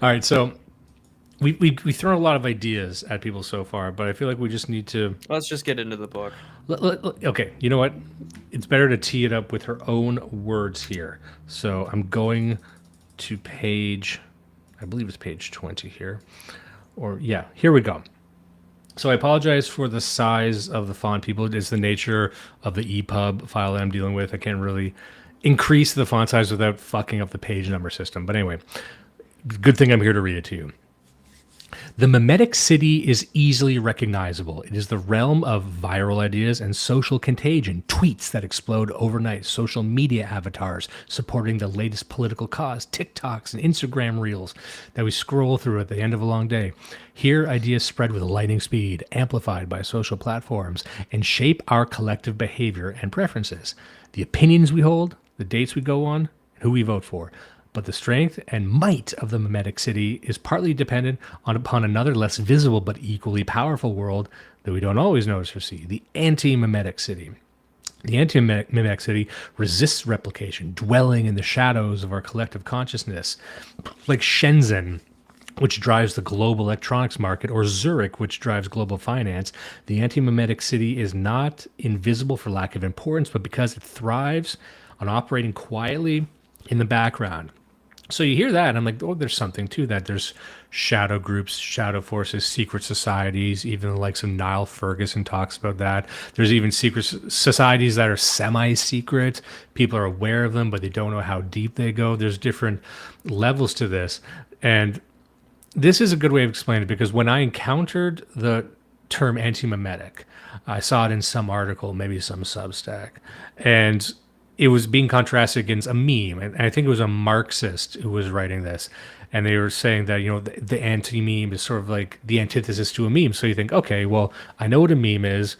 [SPEAKER 6] right, so we've thrown a lot of ideas at people so far, but I feel like we just need to...
[SPEAKER 7] Let's just get into the book.
[SPEAKER 6] Okay, you know what? It's better to tee it up with her own words here. So I'm going to page... I believe it's page 20 here. Or, yeah, here we go. So I apologize for the size of the font, people. It's the nature of the EPUB file that I'm dealing with. I can't really increase the font size without fucking up the page number system. But anyway, good thing I'm here to read it to you. The memetic city is easily recognizable. It is the realm of viral ideas and social contagion, tweets that explode overnight, social media avatars supporting the latest political cause, TikToks and Instagram reels that we scroll through at the end of a long day. Here, ideas spread with lightning speed, amplified by social platforms, and shape our collective behavior and preferences. The opinions we hold, the dates we go on, and who we vote for. But the strength and might of the memetic city is partly dependent upon another less visible but equally powerful world that we don't always notice or see, the anti-memetic city. The anti-memetic city resists replication, dwelling in the shadows of our collective consciousness, like Shenzhen, which drives the global electronics market, or Zurich, which drives global finance. The anti-memetic city is not invisible for lack of importance, but because it thrives on operating quietly in the background. So you hear that, and I'm like, oh, there's something to that. There's shadow groups, shadow forces, secret societies, even the likes of Niall Ferguson talks about that. There's even secret societies that are semi-secret. People are aware of them, but they don't know how deep they go. There's different levels to this. And this is a good way of explaining it, because when I encountered the term anti-memetic, I saw it in some article, maybe some Substack, and it was being contrasted against a meme. And I think it was a Marxist who was writing this. And they were saying that, the anti-meme is sort of like the antithesis to a meme. So you think, okay, well, I know what a meme is.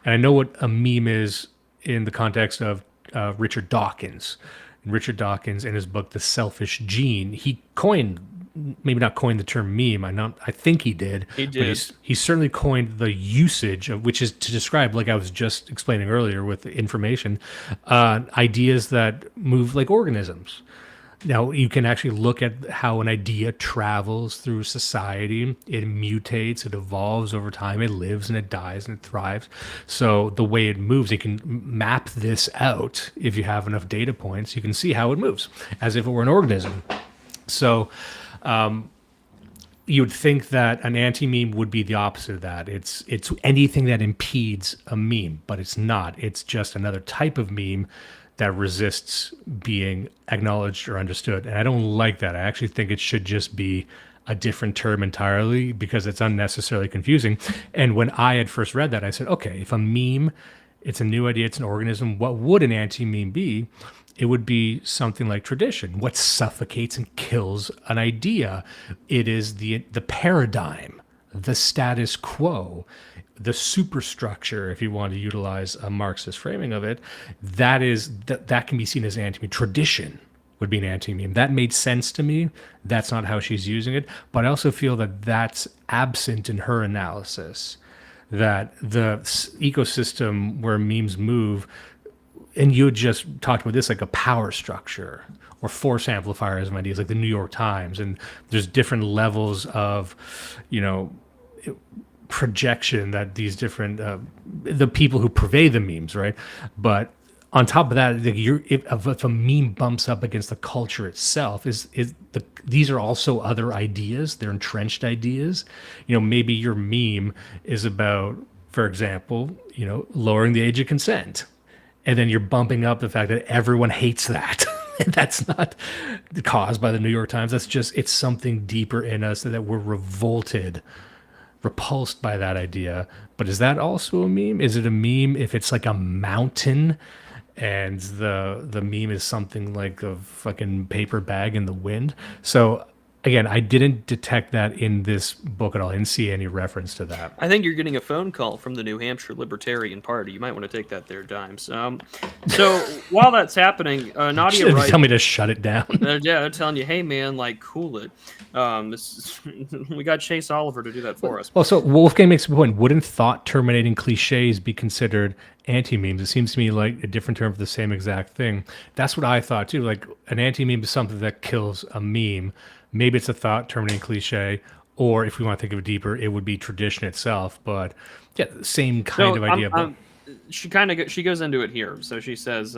[SPEAKER 6] And I know what a meme is in the context of Richard Dawkins. And Richard Dawkins, in his book, The Selfish Gene, he maybe not coined the term meme. I think he did.
[SPEAKER 7] He did.
[SPEAKER 6] But he certainly coined the usage of, which is to describe, like I was just explaining earlier with the information, ideas that move like organisms. Now, you can actually look at how an idea travels through society. It mutates, it evolves over time, it lives and it dies and it thrives. So the way it moves, you can map this out. If you have enough data points, you can see how it moves as if it were an organism. So you would think that an anti-meme would be the opposite of that. It's anything that impedes a meme, but it's not. It's just another type of meme that resists being acknowledged or understood. And I don't like that. I actually think it should just be a different term entirely, because it's unnecessarily confusing. And when I had first read that, I said, okay, if a meme, it's a new idea, it's an organism, what would an anti-meme be? It would be something like tradition. What suffocates and kills an idea? It is the paradigm, the status quo, the superstructure, if you want to utilize a Marxist framing of it. That can be seen as anti-meme. Tradition would be an anti-meme. That made sense to me. That's not how she's using it. But I also feel that that's absent in her analysis, that the ecosystem where memes move, and you just talked about this, like a power structure or force amplifiers of ideas, like the New York Times, and there's different levels of, projection that these different the people who purvey the memes, right? But on top of that, if a meme bumps up against the culture itself, these are also other ideas. They're entrenched ideas. Maybe your meme is about, for example, lowering the age of consent. And then you're bumping up the fact that everyone hates that. That's not caused by the New York Times. That's just, it's something deeper in us that we're repulsed by that idea. But is that also a meme? Is it a meme if it's like a mountain and the meme is something like a fucking paper bag in the wind? So again, I didn't detect that in this book at all. I didn't see any reference to that.
[SPEAKER 7] I think you're getting a phone call from the New Hampshire Libertarian Party. You might want to take that there, Dimes. So while that's happening, Nadia writes...
[SPEAKER 6] Tell me to shut it down.
[SPEAKER 7] They're telling you, hey, man, cool it. We got Chase Oliver to do that for us.
[SPEAKER 6] Well, so Wolfgang makes a point. Wouldn't thought-terminating cliches be considered anti-memes? It seems to me like a different term for the same exact thing. That's what I thought, too. Like, an anti-meme is something that kills a meme. Maybe it's a thought-terminating cliche, or if we want to think of it deeper, it would be tradition itself. But yeah, same kind of idea.
[SPEAKER 7] She goes into it here. So she says,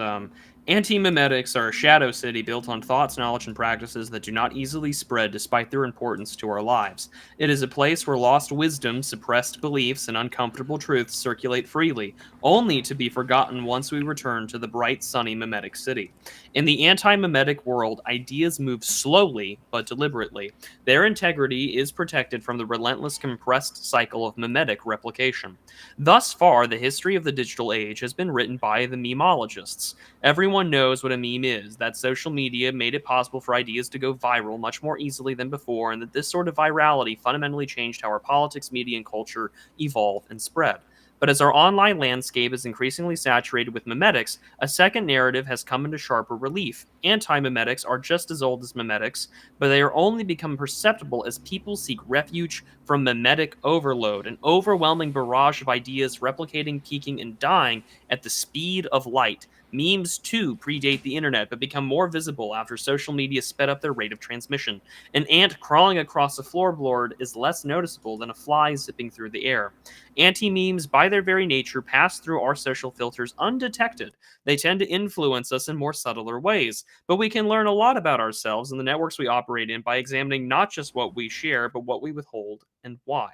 [SPEAKER 7] anti-memetics are a shadow city built on thoughts, knowledge, and practices that do not easily spread despite their importance to our lives. It is a place where lost wisdom, suppressed beliefs, and uncomfortable truths circulate freely, only to be forgotten once we return to the bright, sunny memetic city. In the anti-memetic world, ideas move slowly but deliberately. Their integrity is protected from the relentless compressed cycle of memetic replication. Thus far, the history of the digital age has been written by the memologists. Everyone knows what a meme is, that social media made it possible for ideas to go viral much more easily than before, and that this sort of virality fundamentally changed how our politics, media, and culture evolve and spread. But as our online landscape is increasingly saturated with memetics, a second narrative has come into sharper relief. anti-memetics are just as old as memetics, but they are only become perceptible as people seek refuge from memetic overload, an overwhelming barrage of ideas replicating, peaking, and dying at the speed of light. Memes, too, predate the internet, but become more visible after social media sped up their rate of transmission. An ant crawling across a floorboard is less noticeable than a fly zipping through the air. Anti-memes, by their very nature, pass through our social filters undetected. They tend to influence us in more subtler ways, but we can learn a lot about ourselves and the networks we operate in by examining not just what we share, but what we withhold and why.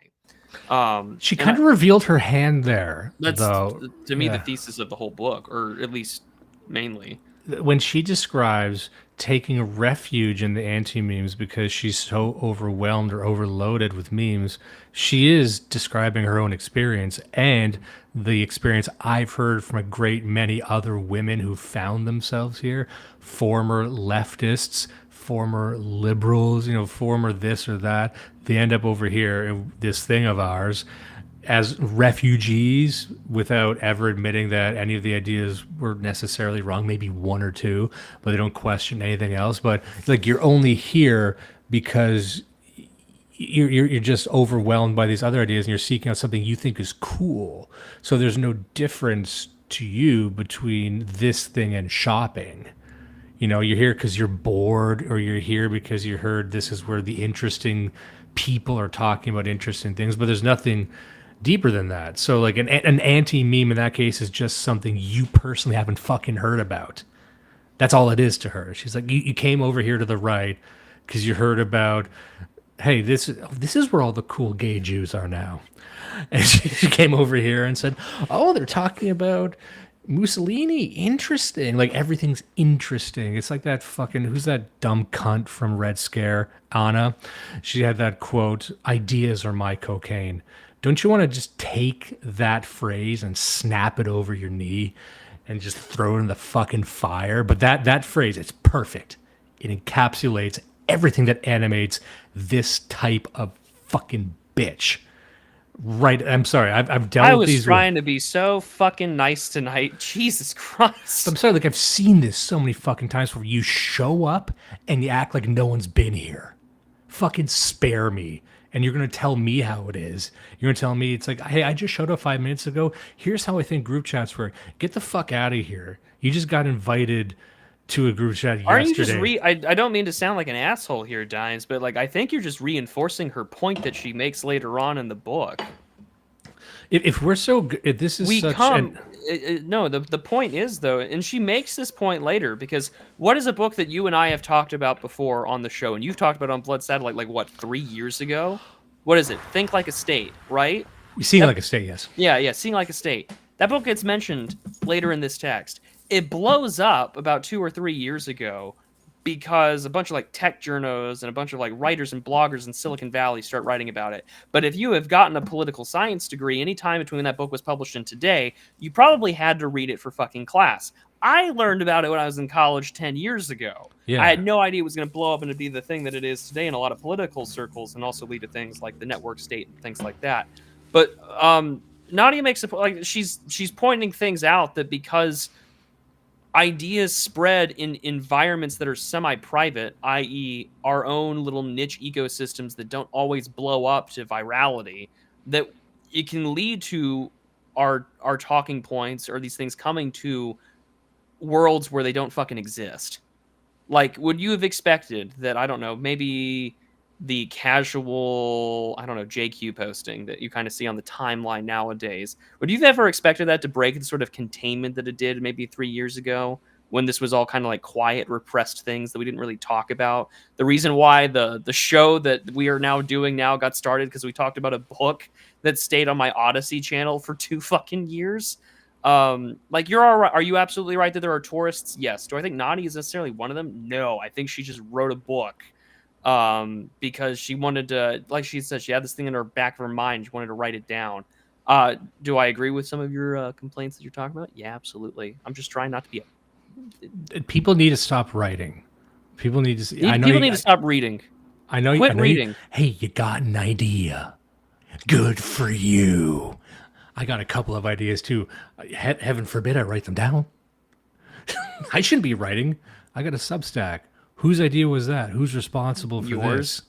[SPEAKER 6] She kind of revealed her hand there.
[SPEAKER 7] That's,
[SPEAKER 6] though.
[SPEAKER 7] to me, the thesis of the whole book, or at least mainly.
[SPEAKER 6] When she describes taking refuge in the anti-memes because she's so overwhelmed or overloaded with memes, she is describing her own experience and the experience I've heard from a great many other women who found themselves here, former leftists, former liberals, former this or that. They end up over here in this thing of ours as refugees without ever admitting that any of the ideas were necessarily wrong, maybe one or two, but they don't question anything else. But like, you're only here because you're just overwhelmed by these other ideas and you're seeking out something you think is cool. So there's no difference to you between this thing and shopping. You're here because you're bored, or you're here because you heard this is where the interesting people are talking about interesting things, but there's nothing deeper than that. So like an anti-meme in that case is just something you personally haven't fucking heard about. That's all it is to her. She's like, you came over here to the right because you heard about, hey, this is where all the cool gay Jews are now. And she came over here and said, oh, they're talking about Mussolini. Interesting. Like, everything's interesting. It's like that fucking, who's that dumb cunt from Red Scare? Anna. She had that quote, ideas are my cocaine. Don't you want to just take that phrase and snap it over your knee and just throw it in the fucking fire? But that phrase, it's perfect. It encapsulates everything that animates this type of fucking bitch. Right. I'm sorry. I've dealt with these.
[SPEAKER 7] I was trying to be so fucking nice tonight. Jesus Christ.
[SPEAKER 6] I'm sorry. Like, I've seen this so many fucking times where you show up and you act like no one's been here. Fucking spare me. And you're going to tell me how it is. You're going to tell me it's like, hey, I just showed up 5 minutes ago. Here's how I think group chats work. Get the fuck out of here. You just got invited to a group chat yesterday.
[SPEAKER 7] Aren't you just I don't mean to sound like an asshole here, Dimes, but like, I think you're just reinforcing her point that she makes later on in the book.
[SPEAKER 6] If we're so good, this is
[SPEAKER 7] no, the point is, though, and she makes this point later, because what is a book that you and I have talked about before on the show, and you've talked about on Blood Satellite, like, what, 3 years ago? What is it? Think Like a State, right?
[SPEAKER 6] Seeing Like a State, yes.
[SPEAKER 7] Yeah, Seeing Like a State. That book gets mentioned later in this text. It blows up about 2 or 3 years ago because a bunch of like tech journos and a bunch of like writers and bloggers in Silicon Valley start writing about it. But if you have gotten a political science degree any time between that book was published and today, you probably had to read it for fucking class. I learned about it when I was in college 10 years ago. Yeah. I had no idea it was going to blow up and to be the thing that it is today in a lot of political circles, and also lead to things like the network state and things like that. But Nadia makes a, like, she's pointing things out that because ideas spread in environments that are semi-private, i.e. our own little niche ecosystems that don't always blow up to virality, that it can lead to our talking points or these things coming to worlds where they don't fucking exist. Like, would you have expected that, I don't know, maybe the casual, I don't know, JQ posting that you kind of see on the timeline nowadays, would you have ever expected that to break the sort of containment that it did maybe 3 years ago, when this was all kind of like quiet, repressed things that we didn't really talk about? The reason why the show that we are now doing now got started because we talked about a book that stayed on my Odyssey channel for 2 fucking years. Like, you're all right. Are you absolutely right that there are tourists? Yes. Do I think Nadia is necessarily one of them? No. I think she just wrote a book because she wanted to, like she said, she had this thing in her back of her mind. She wanted to write it down. Do I agree with some of your complaints that you're talking about? Yeah, absolutely. I'm just trying not to be
[SPEAKER 6] People need to stop writing. People need to.
[SPEAKER 7] People need to stop reading.
[SPEAKER 6] I know.
[SPEAKER 7] Quit reading.
[SPEAKER 6] Hey, you got an idea? Good for you. I got a couple of ideas too. Heaven forbid I write them down. I shouldn't be writing. I got a Substack. Whose idea was that? Who's responsible for
[SPEAKER 7] Yours?
[SPEAKER 6] this?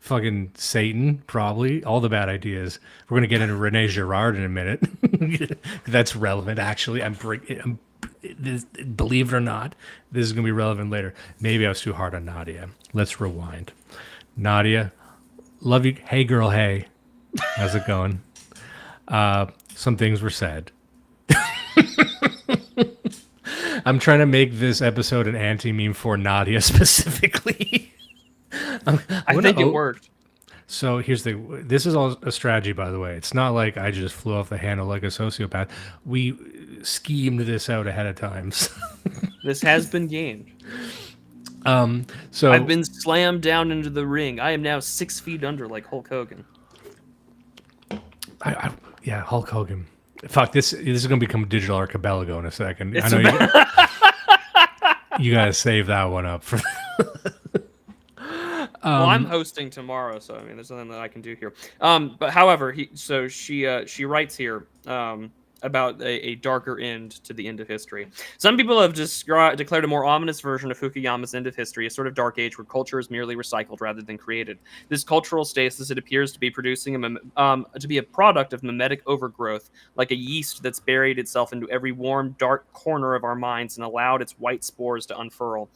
[SPEAKER 6] Fucking Satan, probably. All the bad ideas. We're gonna get into Rene Girard in a minute. That's relevant, actually. Believe it or not, this is gonna be relevant later. Maybe I was too hard on Nadia. Let's rewind. Nadia, love you. Hey, girl. Hey, how's it going? Some things were said. I'm trying to make this episode an anti-meme for Nadia specifically.
[SPEAKER 7] I think it worked.
[SPEAKER 6] So here's this is all a strategy, by the way. It's not like I just flew off the handle like a sociopath. We schemed this out ahead of time.
[SPEAKER 7] This has been gamed.
[SPEAKER 6] So
[SPEAKER 7] I've been slammed down into the ring. I am now 6 feet under like Hulk Hogan.
[SPEAKER 6] Yeah, Hulk Hogan. Fuck, this is going to become Digital Archipelago in a second.
[SPEAKER 7] It's
[SPEAKER 6] I know you got to save that one up for.
[SPEAKER 7] Well, I'm hosting tomorrow, so I mean, there's nothing that I can do here. But however, she writes here about a darker end to the end of history. Some people have declared a more ominous version of Fukuyama's end of history, a sort of dark age where culture is merely recycled rather than created. This cultural stasis, it appears to be producing to be a product of mimetic overgrowth, like a yeast that's buried itself into every warm, dark corner of our minds and allowed its white spores to unfurl.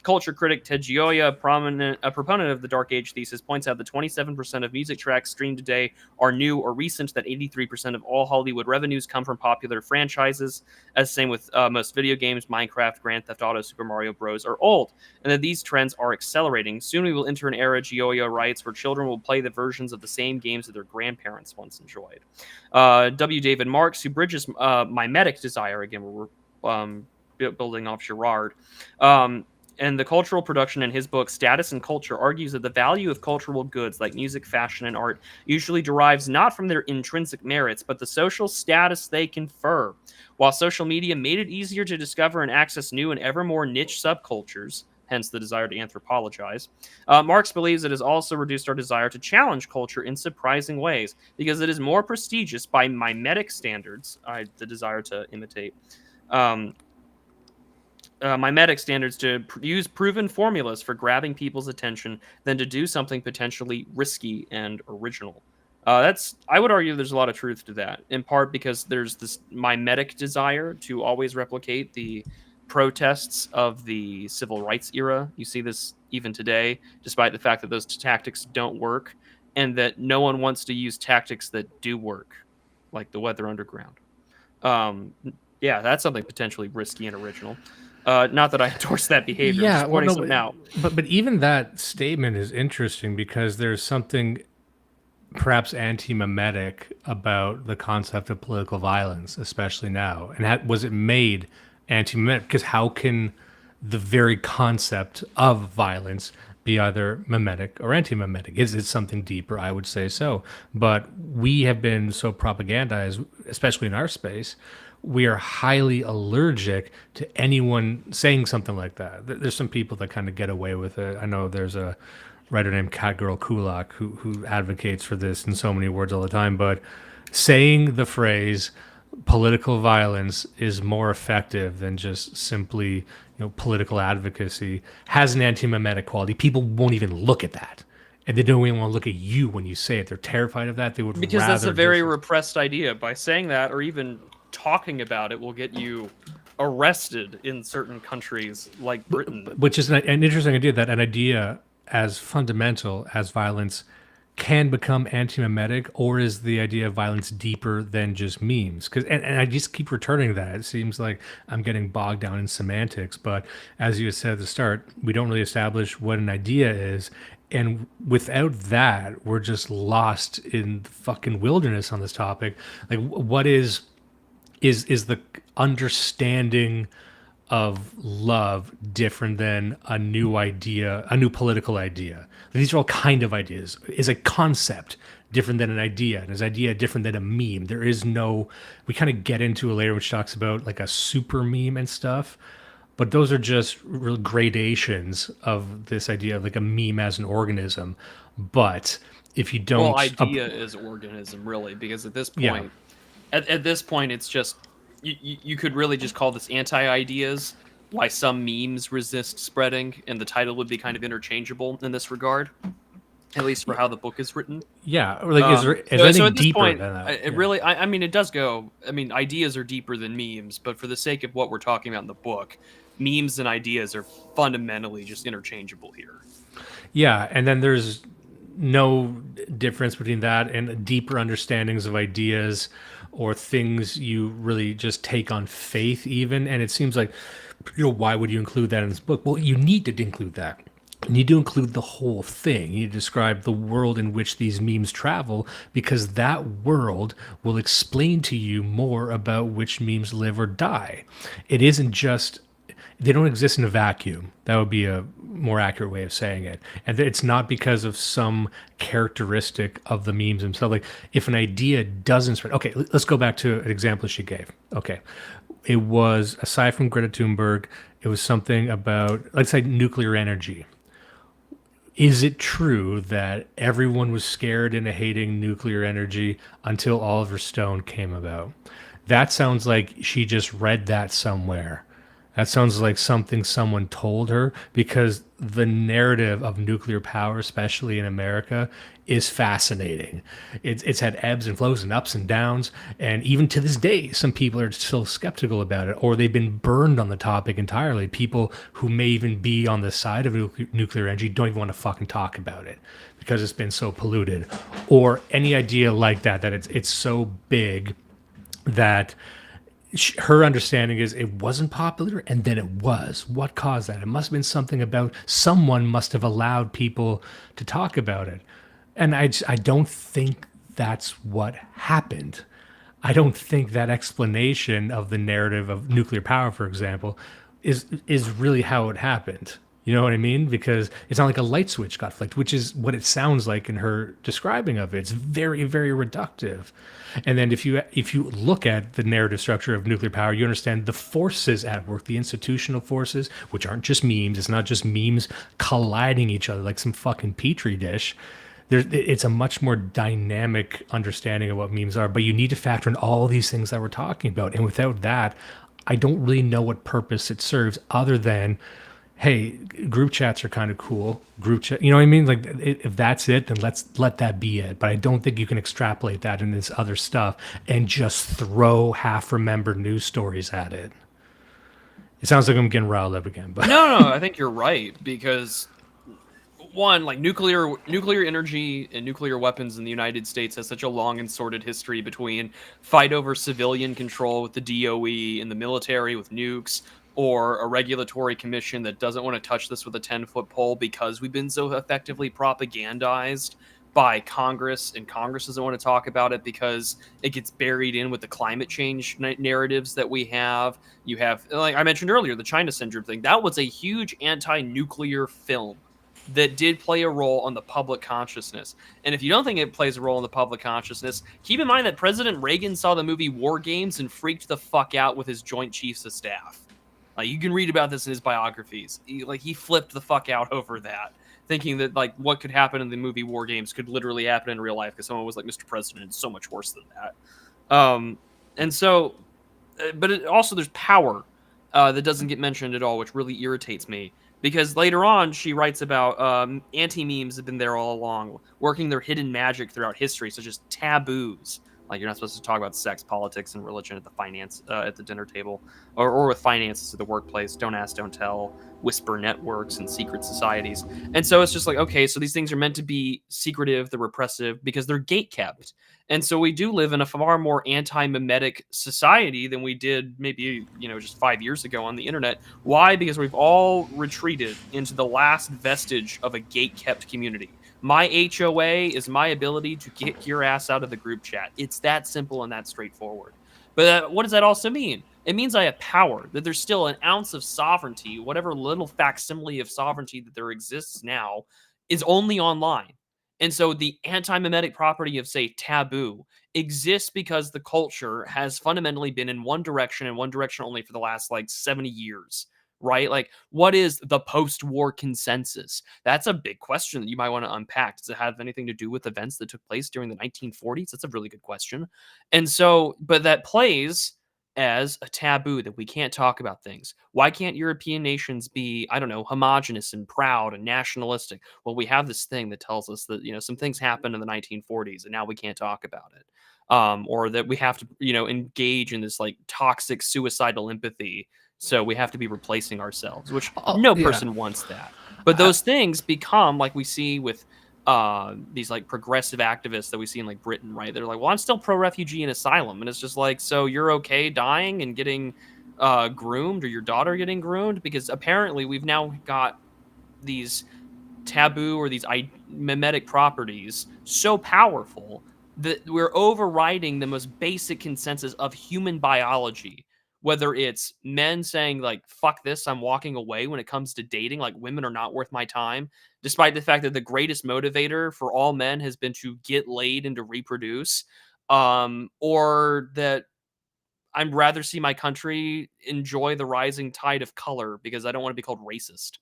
[SPEAKER 7] Culture critic Ted Gioia, a proponent of the Dark Age thesis, points out that 27% of music tracks streamed today are new or recent, that 83% of all Hollywood revenues come from popular franchises, as same with most video games, Minecraft, Grand Theft Auto, Super Mario Bros. Are old, and that these trends are accelerating. Soon we will enter an era, Gioia writes, where children will play the versions of the same games that their grandparents once enjoyed. W. David Marks, who bridges mimetic desire, again, we're building off Girard, and the cultural production in his book Status and Culture, argues that the value of cultural goods like music, fashion, and art usually derives not from their intrinsic merits, but the social status they confer. While social media made it easier to discover and access new and ever more niche subcultures, hence the desire to anthropologize, Marx believes it has also reduced our desire to challenge culture in surprising ways, because it is more prestigious by mimetic standards, the desire to imitate, mimetic standards, to use proven formulas for grabbing people's attention than to do something potentially risky and original. I would argue there's a lot of truth to that, in part because there's this mimetic desire to always replicate the protests of the civil rights era. You see this even today, despite the fact that those tactics don't work, and that no one wants to use tactics that do work, like the Weather Underground. Yeah, that's something potentially risky and original. Not that I endorse that behavior.
[SPEAKER 6] Yeah,
[SPEAKER 7] just pointing something out.
[SPEAKER 6] But even that statement is interesting because there's something perhaps anti-memetic about the concept of political violence, especially now. And was it made anti-memetic? Because how can the very concept of violence be either memetic or anti-memetic? Is it something deeper? I would say so. But we have been so propagandized, especially in our space, we are highly allergic to anyone saying something like that. There's some people that kind of get away with it. I know there's a writer named Catgirl Kulak who advocates for this in so many words all the time, but saying the phrase political violence is more effective than just simply political advocacy has an anti-memetic quality. People won't even look at that. And they don't even want to look at you when you say it. They're terrified of that. They would
[SPEAKER 7] because that's a very repressed idea. By saying that, or even talking about it, will get you arrested in certain countries like Britain.
[SPEAKER 6] Which is an interesting idea, that an idea as fundamental as violence can become anti-memetic, or is the idea of violence deeper than just memes? And I just keep returning to that. It seems like I'm getting bogged down in semantics, but as you said at the start, we don't really establish what an idea is. And without that, we're just lost in the fucking wilderness on this topic. Like, what is the understanding of love different than a new idea, a new political idea? These are all kind of ideas. Is a concept different than an idea? And is idea different than a meme? There is no, we kind of get into a layer which talks about like a super meme and stuff, but those are just real gradations of this idea of like a meme as an organism. But if you don't...
[SPEAKER 7] Well, idea is organism, really, because at this point... Yeah. At this point, it's just you could really just call this anti-ideas, why some memes resist spreading, and the title would be kind of interchangeable in this regard, at least for how the book is written.
[SPEAKER 6] Yeah, or like is there
[SPEAKER 7] so
[SPEAKER 6] anything
[SPEAKER 7] at this
[SPEAKER 6] deeper
[SPEAKER 7] point,
[SPEAKER 6] than that?
[SPEAKER 7] it really, I mean, it does go. I mean, ideas are deeper than memes, but for the sake of what we're talking about in the book, memes and ideas are fundamentally just interchangeable here.
[SPEAKER 6] Yeah, and then there's no difference between that and deeper understandings of ideas or things you really just take on faith even. And it seems like, why would you include that in this book? Well, you need to include that. You need to include the whole thing. You need to describe the world in which these memes travel, because that world will explain to you more about which memes live or die. It isn't just, they don't exist in a vacuum. That would be a more accurate way of saying it. And it's not because of some characteristic of the memes themselves. Like if an idea doesn't spread, okay, let's go back to an example she gave. Okay. It was, aside from Greta Thunberg, it was something about, let's say, nuclear energy. Is it true that everyone was scared into hating nuclear energy until Oliver Stone came about? That sounds like she just read that somewhere. That sounds like something someone told her, because the narrative of nuclear power, especially in America, is fascinating. It's had ebbs and flows and ups and downs. And even to this day, some people are still skeptical about it, or they've been burned on the topic entirely. People who may even be on the side of nuclear energy don't even want to fucking talk about it because it's been so polluted. Or any idea like that, that it's so big that her understanding is it wasn't popular, and then it was. What caused that? It must have been something about someone must have allowed people to talk about it. And I don't think that's what happened. I don't think that explanation of the narrative of nuclear power, for example, is really how it happened. You know what I mean? Because it's not like a light switch got flicked, which is what it sounds like in her describing of it. It's very, very reductive. And then if you look at the narrative structure of nuclear power, you understand the forces at work, the institutional forces, which aren't just memes. It's not just memes colliding each other like some fucking petri dish. It's a much more dynamic understanding of what memes are, but you need to factor in all these things that we're talking about. And without that, I don't really know what purpose it serves other than, hey, group chats are kind of cool. Group chat, you know what I mean? Like, if that's it, then let's let that be it. But I don't think you can extrapolate that in this other stuff and just throw half-remembered news stories at it. It sounds like I'm getting riled up again, but
[SPEAKER 7] no, I think you're right, because one, like nuclear energy and nuclear weapons in the United States has such a long and sordid history between fight over civilian control with the DOE and the military with nukes, or a regulatory commission that doesn't want to touch this with a 10-foot pole because we've been so effectively propagandized by Congress, and Congress doesn't want to talk about it because it gets buried in with the climate change narratives that we have. You have, like I mentioned earlier, the China syndrome thing. That was a huge anti-nuclear film that did play a role on the public consciousness. And if you don't think it plays a role in the public consciousness, keep in mind that President Reagan saw the movie War Games and freaked the fuck out with his Joint Chiefs of Staff. Like, you can read about this in his biographies. He flipped the fuck out over that, thinking that like what could happen in the movie War Games could literally happen in real life because someone was like, Mr. President, it's so much worse than that. And so, but also there's power that doesn't get mentioned at all, which really irritates me. Because later on, she writes about anti-memes have been there all along, working their hidden magic throughout history, such as taboos. Like, you're not supposed to talk about sex, politics, and religion at the dinner table, or with finances at the workplace. Don't ask, don't tell, whisper networks, and secret societies. And so it's just like, okay, so these things are meant to be secretive, they're repressive, because they're gatekept. And so we do live in a far more anti-memetic society than we did maybe, just 5 years ago on the internet. Why? Because we've all retreated into the last vestige of a gate-kept community. My HOA is my ability to get your ass out of the group chat. It's that simple and that straightforward. But what does that also mean? It means I have power, that there's still an ounce of sovereignty, whatever little facsimile of sovereignty that there exists now is only online. And so the anti-memetic property of, say, taboo exists because the culture has fundamentally been in one direction and one direction only for the last 70 years. Right? Like, what is the post-war consensus? That's a big question that you might want to unpack. Does it have anything to do with events that took place during the 1940s? That's a really good question. And so, but that plays as a taboo that we can't talk about things. Why can't European nations be, I don't know, homogenous and proud and nationalistic? Well, we have this thing that tells us that, some things happened in the 1940s and now we can't talk about it. Or that we have to, engage in this like toxic suicidal empathy. So we have to be replacing ourselves, which no person wants that. But those things become, like we see with these like progressive activists that we see in like Britain, right? They're like, well, I'm still pro-refugee and asylum. And it's just like, so you're okay dying and getting groomed, or your daughter getting groomed? Because apparently we've now got these taboo or these mimetic properties so powerful that we're overriding the most basic consensus of human biology. Whether it's men saying like, fuck this, I'm walking away when it comes to dating, like women are not worth my time, despite the fact that the greatest motivator for all men has been to get laid and to reproduce, or that I'd rather see my country enjoy the rising tide of color because I don't want to be called racist.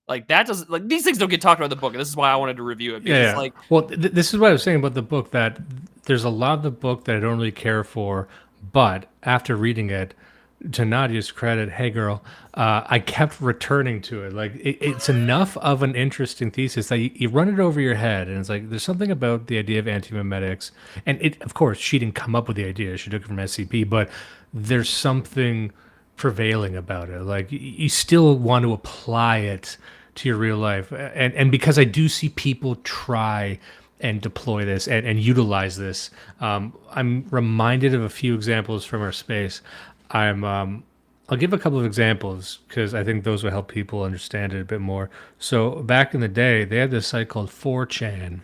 [SPEAKER 7] Like that doesn't, like, these things don't get talked about in the book, and this is why I wanted to review it. Because like,
[SPEAKER 6] well, this is what I was saying about the book, that there's a lot of the book that I don't really care for, but after reading it, to Nadia's credit, hey girl, I kept returning to it. Like it's enough of an interesting thesis that you run it over your head, and it's like there's something about the idea of anti-memetics, and it, of course, she didn't come up with the idea; she took it from SCP, but there's something prevailing about it. Like you still want to apply it to your real life, and because I do see people try and deploy this and utilize this. I'm reminded of a few examples from our space. I'll give a couple of examples because I think those will help people understand it a bit more. So back in the day, they had this site called 4chan,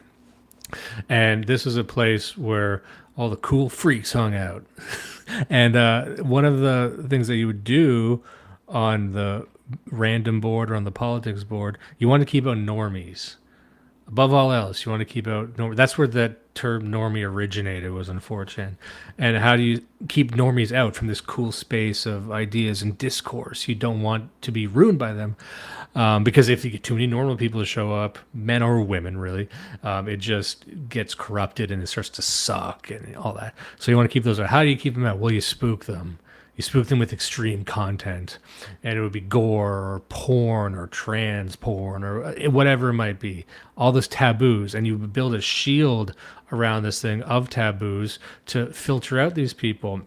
[SPEAKER 6] and this was a place where all the cool freaks hung out. And one of the things that you would do on the random board or on the politics board, you want to keep out normies. Above all else, you want to keep out that's where that term normie originated, was on 4chan. And how do you keep normies out from this cool space of ideas and discourse? You don't want to be ruined by them, because if you get too many normal people to show up, men or women really, it just gets corrupted and it starts to suck and all that. So you want to keep those out. How do you keep them out? Well, you spook them. You spook them with extreme content, and it would be gore or porn or trans porn or whatever it might be. All those taboos, and you would build a shield around this thing of taboos to filter out these people.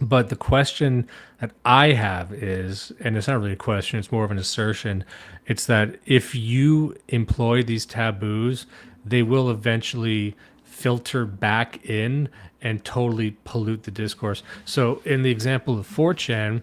[SPEAKER 6] But the question that I have is, and it's not really a question, it's more of an assertion, it's that if you employ these taboos, they will eventually filter back in and totally pollute the discourse. So in the example of 4chan,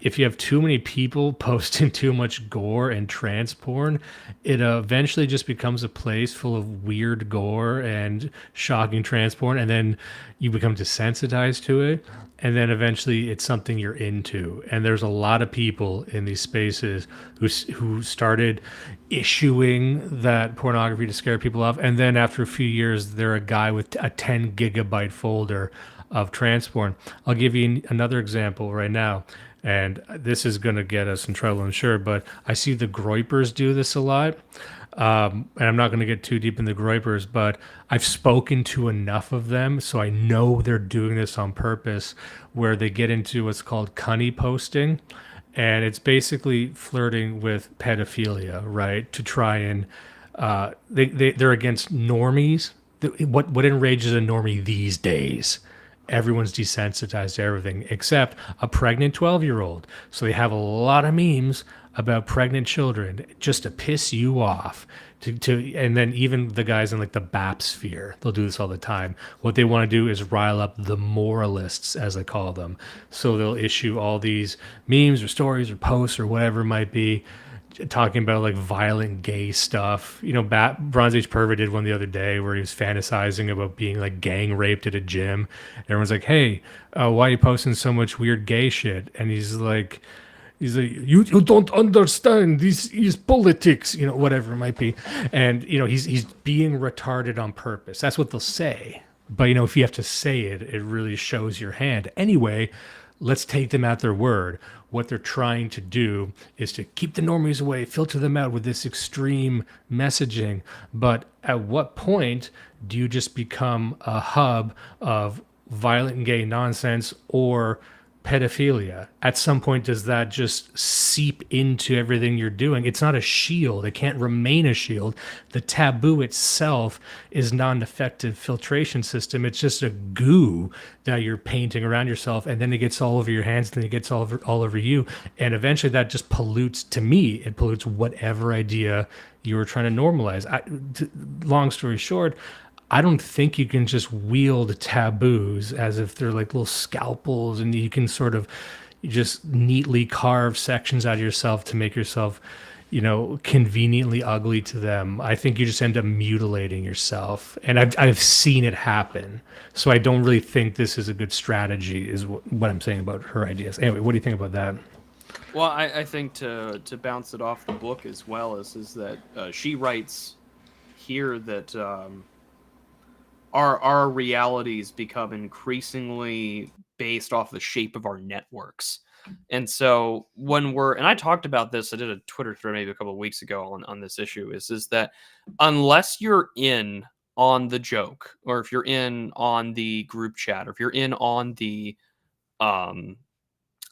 [SPEAKER 6] if you have too many people posting too much gore and trans porn, it eventually just becomes a place full of weird gore and shocking trans porn, and then you become desensitized to it, and then eventually it's something you're into. And there's a lot of people in these spaces who started issuing that pornography to scare people off, and then after a few years, they're a guy with a 10 gigabyte folder of trans porn. I'll give you another example right now. And this is going to get us in trouble, I'm sure, but I see the Groypers do this a lot. And I'm not going to get too deep in the Groypers, but I've spoken to enough of them, so I know they're doing this on purpose, where they get into what's called cunny posting. And it's basically flirting with pedophilia, right? To try and, they're against normies. What enrages a normie these days? Everyone's desensitized to everything except a pregnant 12-year-old. So they have a lot of memes about pregnant children just to piss you off. And then even the guys in like the BAP sphere, they'll do this all the time. What they want to do is rile up the moralists, as I call them. So they'll issue all these memes or stories or posts or whatever it might be, talking about like violent gay stuff. You know, Bronze Age Pervert did one the other day where he was fantasizing about being like gang raped at a gym. Everyone's like, hey, why are you posting so much weird gay shit? And he's like, you don't understand, this is politics, you know, whatever it might be. And, you know, he's being retarded on purpose. That's what they'll say. But, you know, if you have to say it, it really shows your hand. Anyway, let's take them at their word. What they're trying to do is to keep the normies away, filter them out with this extreme messaging. But at what point do you just become a hub of violent gay nonsense or pedophilia, at some point does that just seep into everything you're doing? It's not a shield. It can't remain a shield. The taboo itself is not an effective filtration system. It's just a goo that you're painting around yourself, and then it gets all over your hands, and then it gets all over you, and eventually that just pollutes, to me, it pollutes whatever idea you were trying to normalize. Long story short, I don't think you can just wield taboos as if they're like little scalpels and you can sort of just neatly carve sections out of yourself to make yourself, conveniently ugly to them. I think you just end up mutilating yourself. And I've seen it happen. So I don't really think this is a good strategy, is what I'm saying about her ideas. Anyway, what do you think about that?
[SPEAKER 7] Well, I think to bounce it off the book as well is that she writes here that our realities become increasingly based off the shape of our networks. And so and I talked about this, I did a Twitter thread maybe a couple of weeks ago on this issue, is that unless you're in on the joke, or if you're in on the group chat, or if you're in on the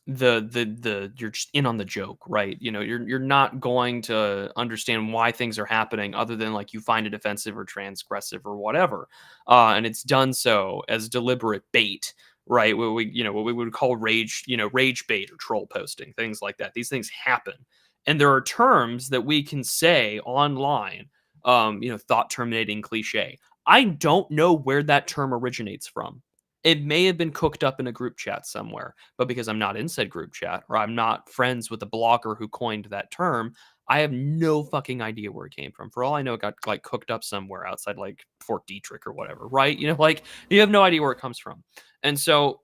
[SPEAKER 7] you're just in on the joke, right? You're not going to understand why things are happening other than like you find it offensive or transgressive or whatever, and it's done so as deliberate bait, right? What we would call rage bait or troll posting, things like that. These things happen, and there are terms that we can say online, thought-terminating cliche. I don't know where that term originates from. It may have been cooked up in a group chat somewhere, but because I'm not in said group chat, or I'm not friends with the blogger who coined that term, I have no fucking idea where it came from. For all I know, it got like cooked up somewhere outside like Fort Detrick or whatever, right? Like you have no idea where it comes from. And so,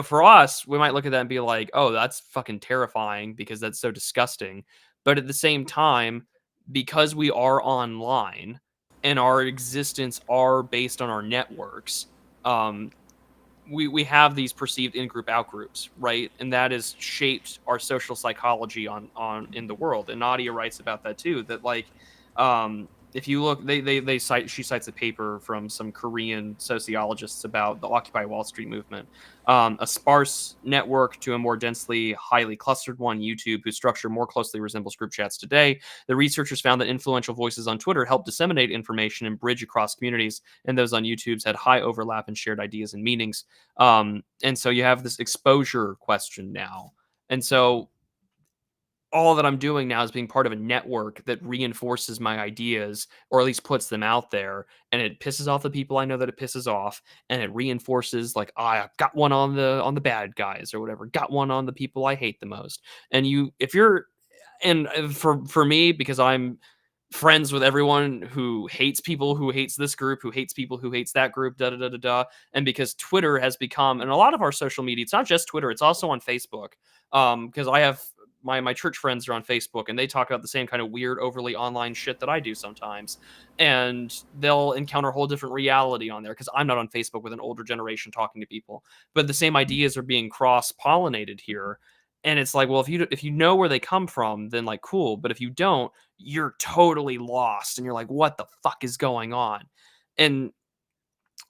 [SPEAKER 7] for us, we might look at that and be like, oh, that's fucking terrifying because that's so disgusting. But at the same time, because we are online and our existence are based on our networks, we have these perceived in-group out-groups, right? And that has shaped our social psychology on in the world. And Nadia writes about that too, that like if you look, she cites a paper from some Korean sociologists about the Occupy Wall Street movement. A sparse network to a more densely, highly clustered one, YouTube, whose structure more closely resembles group chats today. The researchers found that influential voices on Twitter helped disseminate information and bridge across communities, and those on YouTube's had high overlap in shared ideas and meanings. And so you have this exposure question now. And so all that I'm doing now is being part of a network that reinforces my ideas, or at least puts them out there, and it pisses off the people I know that it pisses off, and it reinforces like, I got one on the bad guys or whatever, got one on the people I hate the most. And for me, because I'm friends with everyone who hates people who hates this group, who hates people who hates that group, da da da da da, and because Twitter has become, and a lot of our social media, it's not just Twitter, it's also on Facebook, because I have my church friends are on Facebook, and they talk about the same kind of weird, overly online shit that I do sometimes. And they'll encounter a whole different reality on there because I'm not on Facebook with an older generation talking to people. But the same ideas are being cross-pollinated here. And it's like, well, if you know where they come from, then like, cool. But if you don't, you're totally lost. And you're like, what the fuck is going on? And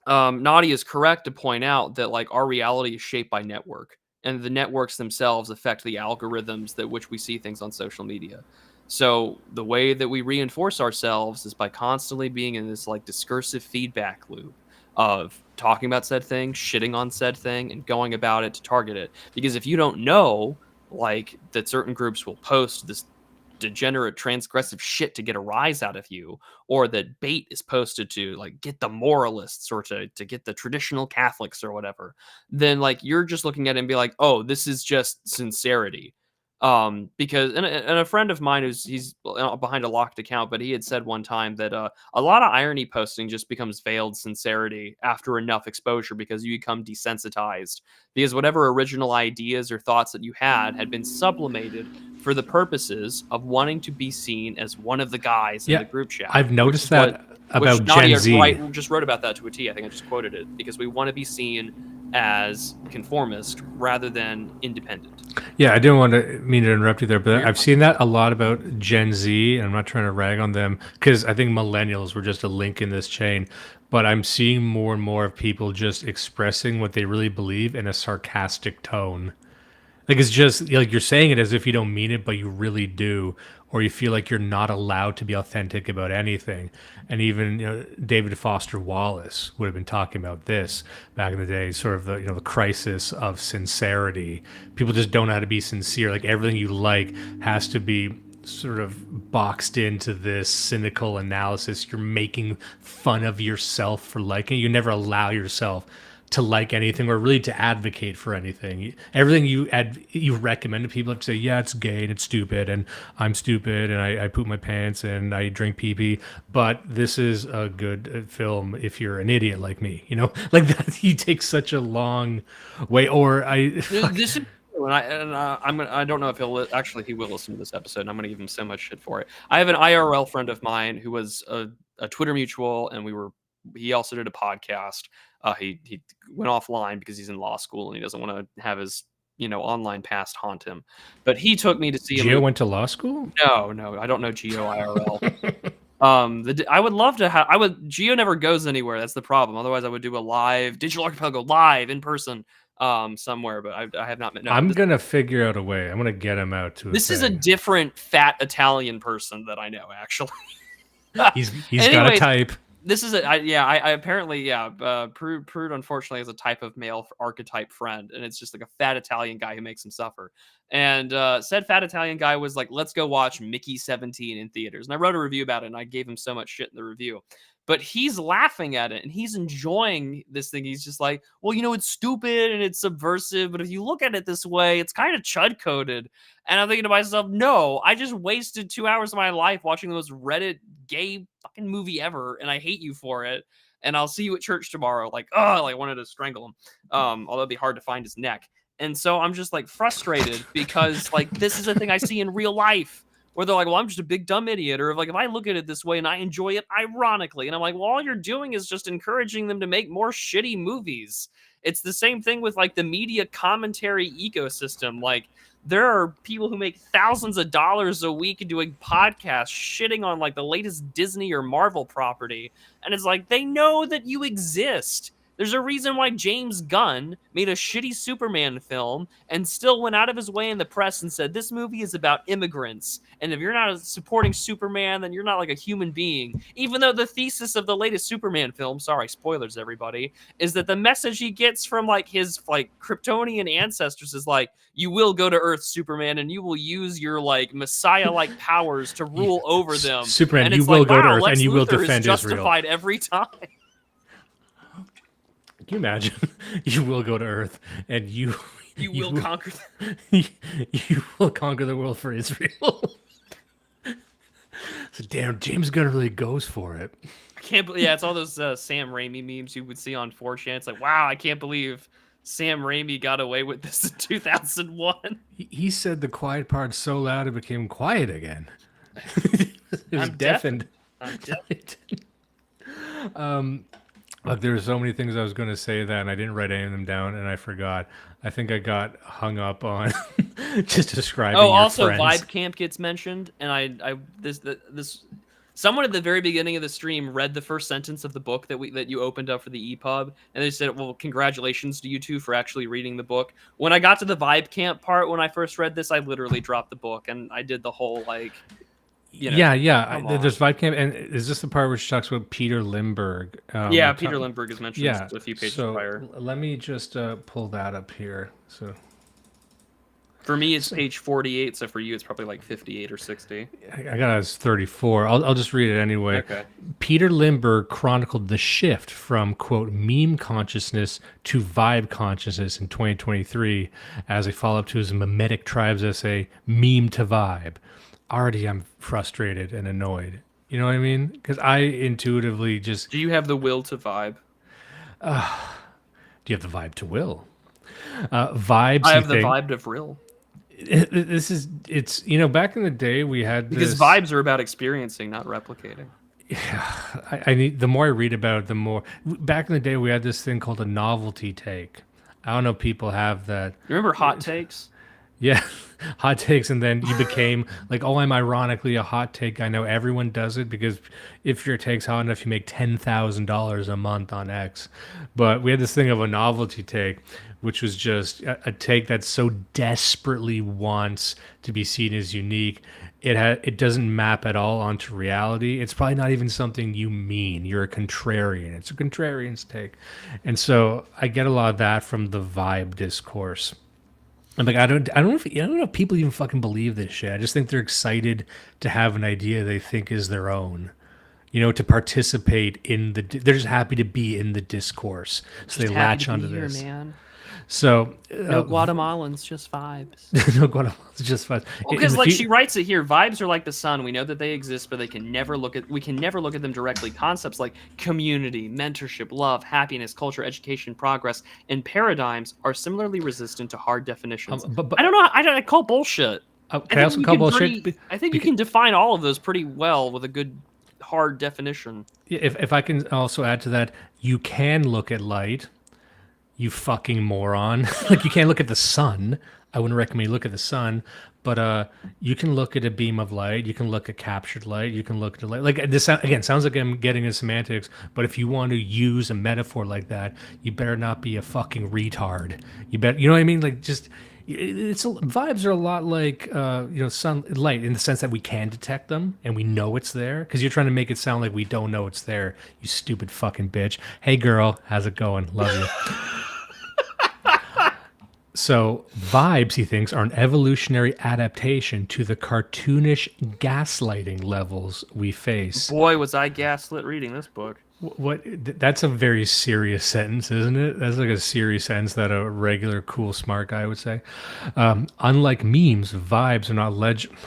[SPEAKER 7] Nadia is correct to point out that like our reality is shaped by network. And the networks themselves affect the algorithms that which we see things on social media. So the way that we reinforce ourselves is by constantly being in this like discursive feedback loop of talking about said thing, shitting on said thing, and going about it to target it. Because if you don't know, like, that certain groups will post this degenerate transgressive shit to get a rise out of you, or that bait is posted to like get the moralists or to get the traditional Catholics or whatever, then like you're just looking at it and be like, oh, this is just sincerity. Because and a friend of mine he's behind a locked account, but he had said one time that a lot of irony posting just becomes veiled sincerity after enough exposure, because you become desensitized, because whatever original ideas or thoughts that you had been sublimated for the purposes of wanting to be seen as one of the guys in the group chat.
[SPEAKER 6] I've noticed that about Gen Z.
[SPEAKER 7] Just wrote about that to a T. I think I just quoted it, because we want to be seen as conformist rather than independent.
[SPEAKER 6] Yeah, I didn't want to mean to interrupt you there, but I've seen that a lot about Gen Z, and I'm not trying to rag on them because I think millennials were just a link in this chain. But I'm seeing more and more of people just expressing what they really believe in a sarcastic tone. Like it's just like you're saying it as if you don't mean it, but you really do, or you feel like you're not allowed to be authentic about anything. And even David Foster Wallace would have been talking about this back in the day, sort of the crisis of sincerity. People just don't know how to be sincere. Like everything you like has to be sort of boxed into this cynical analysis. You're making fun of yourself for liking it. You never allow yourself to like anything or really to advocate for anything. Everything you recommend to people have to say, yeah, it's gay and it's stupid and I'm stupid and I poop my pants and I drink pee-pee, but this is a good film if you're an idiot like me, like that. You take such a long way. Or
[SPEAKER 7] this is, I don't know if he will listen to this episode, and I'm going to give him so much shit for it. I have an IRL friend of mine who was a Twitter mutual, and he also did a podcast. He went offline because he's in law school and he doesn't want to have his online past haunt him. But he took me to see him.
[SPEAKER 6] Gio went to law school?
[SPEAKER 7] No, I don't know Gio IRL. I would love to have. Gio never goes anywhere. That's the problem. Otherwise, I would do a live Digital Archipelago live in person somewhere. But I have not met. No,
[SPEAKER 6] I'm gonna figure out a way. I'm gonna get him out to.
[SPEAKER 7] This is a different fat Italian person that I know. Actually,
[SPEAKER 6] he's got a type.
[SPEAKER 7] This is I apparently Prude unfortunately has a type of male archetype friend, and it's just like a fat Italian guy who makes him suffer. And said fat Italian guy was like, let's go watch Mickey 17 in theaters. And I wrote a review about it, and I gave him so much shit in the review. But he's laughing at it, and he's enjoying this thing. He's just like, well, it's stupid and it's subversive, but if you look at it this way, it's kind of chud-coded. And I'm thinking to myself, no, I just wasted 2 hours of my life watching the most Reddit gay fucking movie ever, and I hate you for it. And I'll see you at church tomorrow. Like, I wanted to strangle him. Although it'd be hard to find his neck. And so I'm just like frustrated because like this is a thing I see in real life where they're like, well, I'm just a big dumb idiot. Or like, if I look at it this way and I enjoy it ironically, and I'm like, well, all you're doing is just encouraging them to make more shitty movies. It's the same thing with like the media commentary ecosystem. Like there are people who make thousands of dollars a week doing podcasts shitting on like the latest Disney or Marvel property. And it's like, they know that you exist. There's a reason why James Gunn made a shitty Superman film and still went out of his way in the press and said, this movie is about immigrants. And if you're not supporting Superman, then you're not like a human being. Even though the thesis of the latest Superman film, sorry, spoilers, everybody, is that the message he gets from like his like Kryptonian ancestors is like, you will go to Earth, Superman, and you will use your like Messiah-like powers to rule over them.
[SPEAKER 6] Superman,
[SPEAKER 7] and
[SPEAKER 6] you will go to Earth and you will defend Israel.
[SPEAKER 7] Justified every time.
[SPEAKER 6] Can you imagine? You will go to Earth, and you
[SPEAKER 7] will conquer.
[SPEAKER 6] You will conquer the world for Israel. So damn, James Gunn really goes for it.
[SPEAKER 7] I can't believe. Yeah, it's all those Sam Raimi memes you would see on 4chan. It's like, wow, I can't believe Sam Raimi got away with this in 2001.
[SPEAKER 6] He said the quiet part so loud it became quiet again. It was deafened.
[SPEAKER 7] I'm deafened.
[SPEAKER 6] Look, there were so many things I was going to say that, and I didn't write any of them down, and I forgot. I think I got hung up on just describing.
[SPEAKER 7] Oh,
[SPEAKER 6] your
[SPEAKER 7] also,
[SPEAKER 6] friends.
[SPEAKER 7] Vibe Camp gets mentioned, and this someone at the very beginning of the stream read the first sentence of the book that you opened up for the EPUB, and they said, "Well, congratulations to you two for actually reading the book." When I got to the Vibe Camp part, when I first read this, I literally dropped the book, and I did the whole like. There's Vibe Camp, and is this the part where she talks about Peter Lindbergh? Peter Lindbergh is mentioned a few pages prior.
[SPEAKER 6] Let me just pull that up here. So,
[SPEAKER 7] for me, it's page 48. So for you, it's probably like 58 or 60.
[SPEAKER 6] I got it as 34. I'll just read it anyway.
[SPEAKER 7] Okay.
[SPEAKER 6] Peter Lindbergh chronicled the shift from quote meme consciousness to vibe consciousness in 2023 as a follow-up to his memetic tribes essay, "Meme to Vibe." Already I'm frustrated and annoyed. You know what I mean? Because I intuitively just...
[SPEAKER 7] Do you have the will to vibe?
[SPEAKER 6] Do you have the vibe to will? Vibes.
[SPEAKER 7] I have the vibe to vrill.
[SPEAKER 6] It's back in the day we had
[SPEAKER 7] because vibes are about experiencing, not replicating.
[SPEAKER 6] Yeah, the more I read about it, the more... Back in the day we had this thing called a novelty take. I don't know if people have that.
[SPEAKER 7] Remember hot takes?
[SPEAKER 6] Yeah, hot takes, and then you became like, oh, I'm ironically a hot take. I know everyone does it because if your take's hot enough, you make $10,000 a month on X. But we had this thing of a novelty take, which was just a take that so desperately wants to be seen as unique. It doesn't map at all onto reality. It's probably not even something you mean. You're a contrarian. It's a contrarian's take, and so I get a lot of that from the vibe discourse. I'm like, I don't know if people even fucking believe this shit. I just think they're excited to have an idea they think is their own, to participate in they're just happy to be in the discourse. So they latch onto this.
[SPEAKER 7] Man.
[SPEAKER 6] So
[SPEAKER 7] No Guatemalans, just vibes.
[SPEAKER 6] No Guatemalans, just vibes.
[SPEAKER 7] Well, because she writes it here, vibes are like the sun. We know that they exist, but we can never look at them directly. Concepts like community, mentorship, love, happiness, culture, education, progress, and paradigms are similarly resistant to hard definitions. But I don't know. I call bullshit.
[SPEAKER 6] Can I also call bullshit?
[SPEAKER 7] I think you can define all of those pretty well with a good hard definition.
[SPEAKER 6] If I can also add to that, you can look at light. You fucking moron. Like, you can't look at the sun. I wouldn't recommend you look at the sun, but you can look at a beam of light. You can look at captured light. You can look at light. Like, this, again, sounds like I'm getting into semantics, but if you want to use a metaphor like that, you better not be a fucking retard. You know what I mean? Like, just... vibes are a lot like sunlight in the sense that we can detect them and we know it's there, because you're trying to make it sound like we don't know it's there, you stupid fucking bitch. Hey girl, how's it going? Love you. So vibes, he thinks, are an evolutionary adaptation to the cartoonish gaslighting levels we face.
[SPEAKER 7] Boy, was I gaslit reading this book.
[SPEAKER 6] What? That's a very serious sentence, isn't it? That's like a serious sentence that a regular, cool, smart guy would say. Unlike memes, vibes are not legible.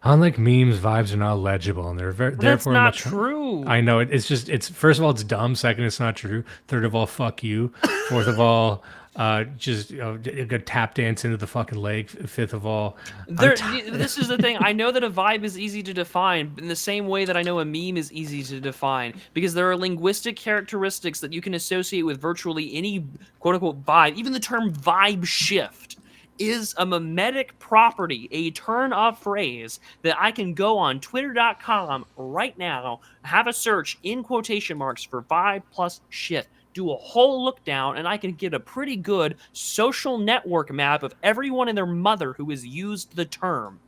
[SPEAKER 6] Unlike memes, vibes are not legible, and they're therefore
[SPEAKER 7] not
[SPEAKER 6] much.
[SPEAKER 7] True.
[SPEAKER 6] I know it. It's first of all, it's dumb. Second, it's not true. Third of all, fuck you. Fourth of all, just a good tap dance into the fucking lake. Fifth of all,
[SPEAKER 7] this is the thing. I know that a vibe is easy to define in the same way that I know a meme is easy to define, because there are linguistic characteristics that you can associate with virtually any quote-unquote vibe. Even the term vibe shift is a memetic property, a turn of phrase that I can go on twitter.com right now, have a search in quotation marks for vibe plus shift, do a whole look down, and I can get a pretty good social network map of everyone and their mother who has used the term.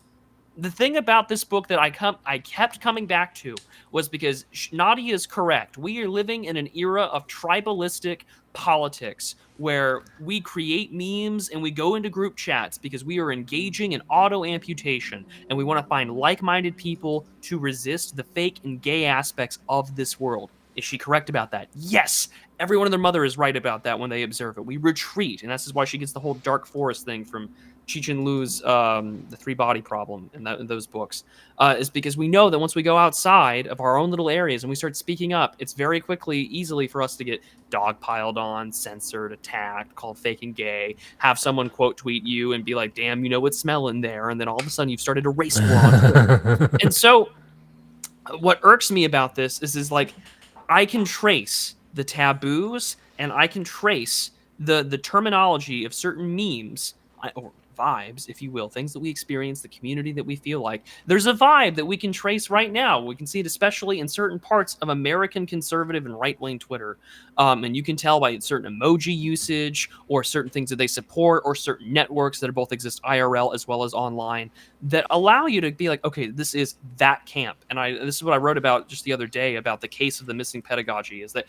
[SPEAKER 7] The thing about this book that I kept coming back to was because Nadia is correct. We are living in an era of tribalistic politics where we create memes and we go into group chats because we are engaging in auto amputation and we want to find like-minded people to resist the fake and gay aspects of this world. Is she correct about that? Yes. Everyone and their mother is right about that when they observe it. We retreat, and this is why she gets the whole dark forest thing from Cheech and Lu's The Three Body Problem in those books, is because we know that once we go outside of our own little areas and we start speaking up, it's very easily for us to get dogpiled on, censored, attacked, called fake and gay, have someone quote tweet you and be like, damn, you know what's smelling there, and then all of a sudden you've started a race war on Twitter. And so what irks me about this is like, I can trace the taboos and I can trace the terminology of certain memes or vibes, if you will, things that we experience, the community that we feel like. There's a vibe that we can trace right now. We can see it especially in certain parts of American conservative and right-wing Twitter. And you can tell by certain emoji usage or certain things that they support or certain networks that both exist IRL as well as online that allow you to be like, okay, this is that camp. And this is what I wrote about just the other day about the case of the missing pedagogy, is that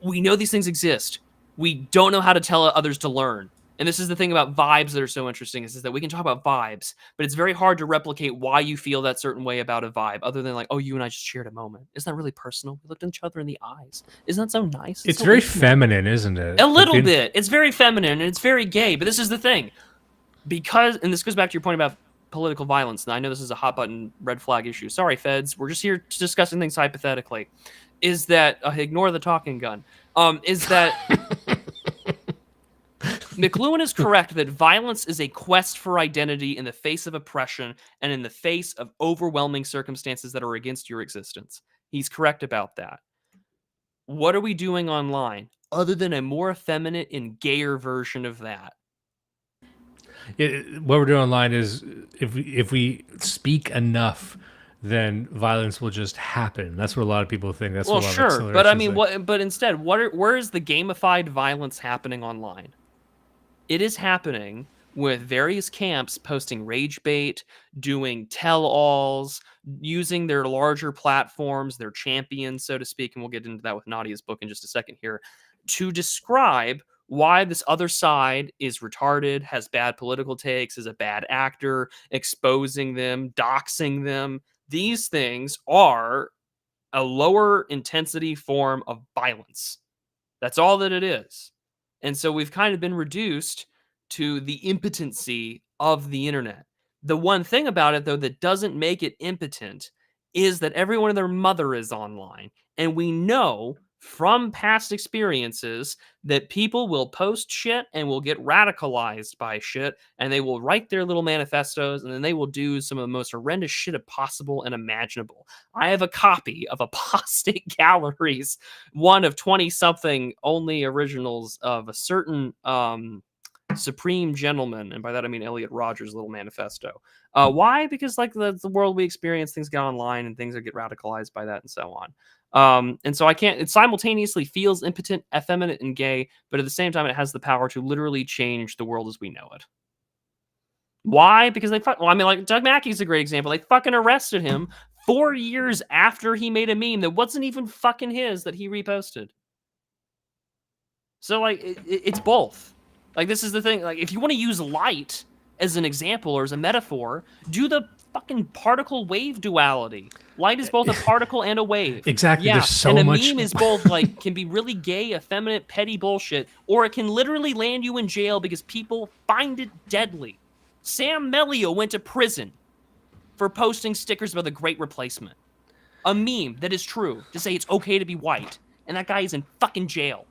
[SPEAKER 7] we know these things exist. We don't know how to tell others to learn. And this is the thing about vibes that are so interesting, is that we can talk about vibes, but it's very hard to replicate why you feel that certain way about a vibe, other than like, oh, you and I just shared a moment. Isn't that really personal? We looked at each other in the eyes. Isn't that so nice?
[SPEAKER 6] It's
[SPEAKER 7] so
[SPEAKER 6] very
[SPEAKER 7] intimate.
[SPEAKER 6] feminine, isn't it?
[SPEAKER 7] A little bit. It's very feminine and it's very gay, but this is the thing. Because, and this goes back to your point about political violence, and I know this is a hot button red flag issue. Sorry, feds. We're just here discussing things hypothetically. Is that, ignore the talking gun, is that... McLuhan is correct that violence is a quest for identity in the face of oppression and in the face of overwhelming circumstances that are against your existence. He's correct about that. What are we doing online? other than a more effeminate and gayer version of that.
[SPEAKER 6] What we're doing online is if we speak enough, then violence will just happen. That's what a lot of people think. That's
[SPEAKER 7] Well,
[SPEAKER 6] what a lot
[SPEAKER 7] sure,
[SPEAKER 6] of
[SPEAKER 7] but I
[SPEAKER 6] accelerations
[SPEAKER 7] mean,
[SPEAKER 6] like.
[SPEAKER 7] where is the gamified violence happening online? It is happening with various camps posting rage bait, doing tell-alls, using their larger platforms, their champions, so to speak, and we'll get into that with Nadia's book in just a second here, to describe why this other side is retarded, has bad political takes, is a bad actor, exposing them, doxing them. These things are a lower intensity form of violence. That's all that it is. And so we've kind of been reduced to the impotency of the internet. The one thing about it, though, that doesn't make it impotent is that everyone and their mother is online. And we know from past experiences that people will post shit and will get radicalized by shit, and they will write their little manifestos, and then they will do some of the most horrendous shit possible and imaginable. I have a copy of Apostate Galleries, one of 20-something only originals of a certain supreme gentleman, and by that I mean Elliot Rodgers' little manifesto. Why? Because like the world we experience, things get online and things get radicalized by that and so on. And so it simultaneously feels impotent, effeminate, and gay, but at the same time, it has the power to literally change the world as we know it. Why? Because like Doug Mackey's a great example. They fucking arrested him 4 years after he made a meme that wasn't even fucking his that he reposted. So like, it's both. Like, this is the thing. Like, if you want to use light as an example or as a metaphor, do the fucking particle wave duality. Light is both a particle and a wave.
[SPEAKER 6] Exactly.
[SPEAKER 7] Yeah.
[SPEAKER 6] There's so
[SPEAKER 7] and a
[SPEAKER 6] much.
[SPEAKER 7] meme is both like can be really gay, effeminate, petty bullshit, or it can literally land you in jail because people find it deadly. Sam Melio went to prison for posting stickers about the Great Replacement. A meme that is true to say it's okay to be white, and that guy is in fucking jail.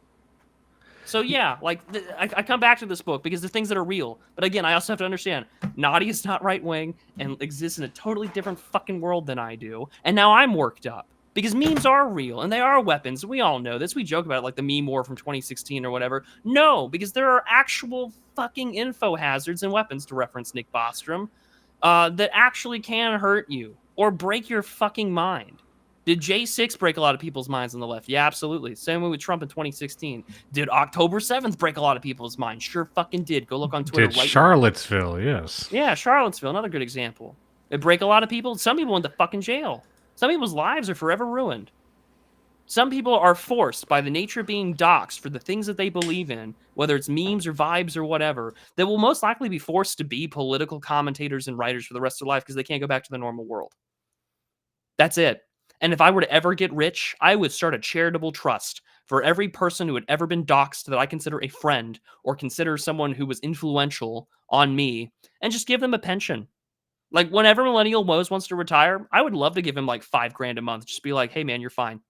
[SPEAKER 7] So yeah, like I come back to this book because the things that are real. But again, I also have to understand Nadia's not right wing and exists in a totally different fucking world than I do. And now I'm worked up because memes are real and they are weapons. We all know this. We joke about it like the meme war from 2016 or whatever. No, because there are actual fucking info hazards and weapons, to reference Nick Bostrom, that actually can hurt you or break your fucking mind. Did J6 break a lot of people's minds on the left? Yeah, absolutely. Same way with Trump in 2016. Did October 7th break a lot of people's minds? Sure fucking did. Go look on Twitter
[SPEAKER 6] Did
[SPEAKER 7] right
[SPEAKER 6] Charlottesville, now. Yes.
[SPEAKER 7] Yeah, Charlottesville, another good example. It break a lot of people. Some people went to fucking jail. Some people's lives are forever ruined. Some people are forced by the nature of being doxxed for the things that they believe in, whether it's memes or vibes or whatever, that will most likely be forced to be political commentators and writers for the rest of their life because they can't go back to the normal world. That's it. And if I were to ever get rich, I would start a charitable trust for every person who had ever been doxxed that I consider a friend or consider someone who was influential on me, and just give them a pension. Like, whenever Millennial Woes wants to retire, I would love to give him like $5,000 a month. Just be like, hey man, you're fine.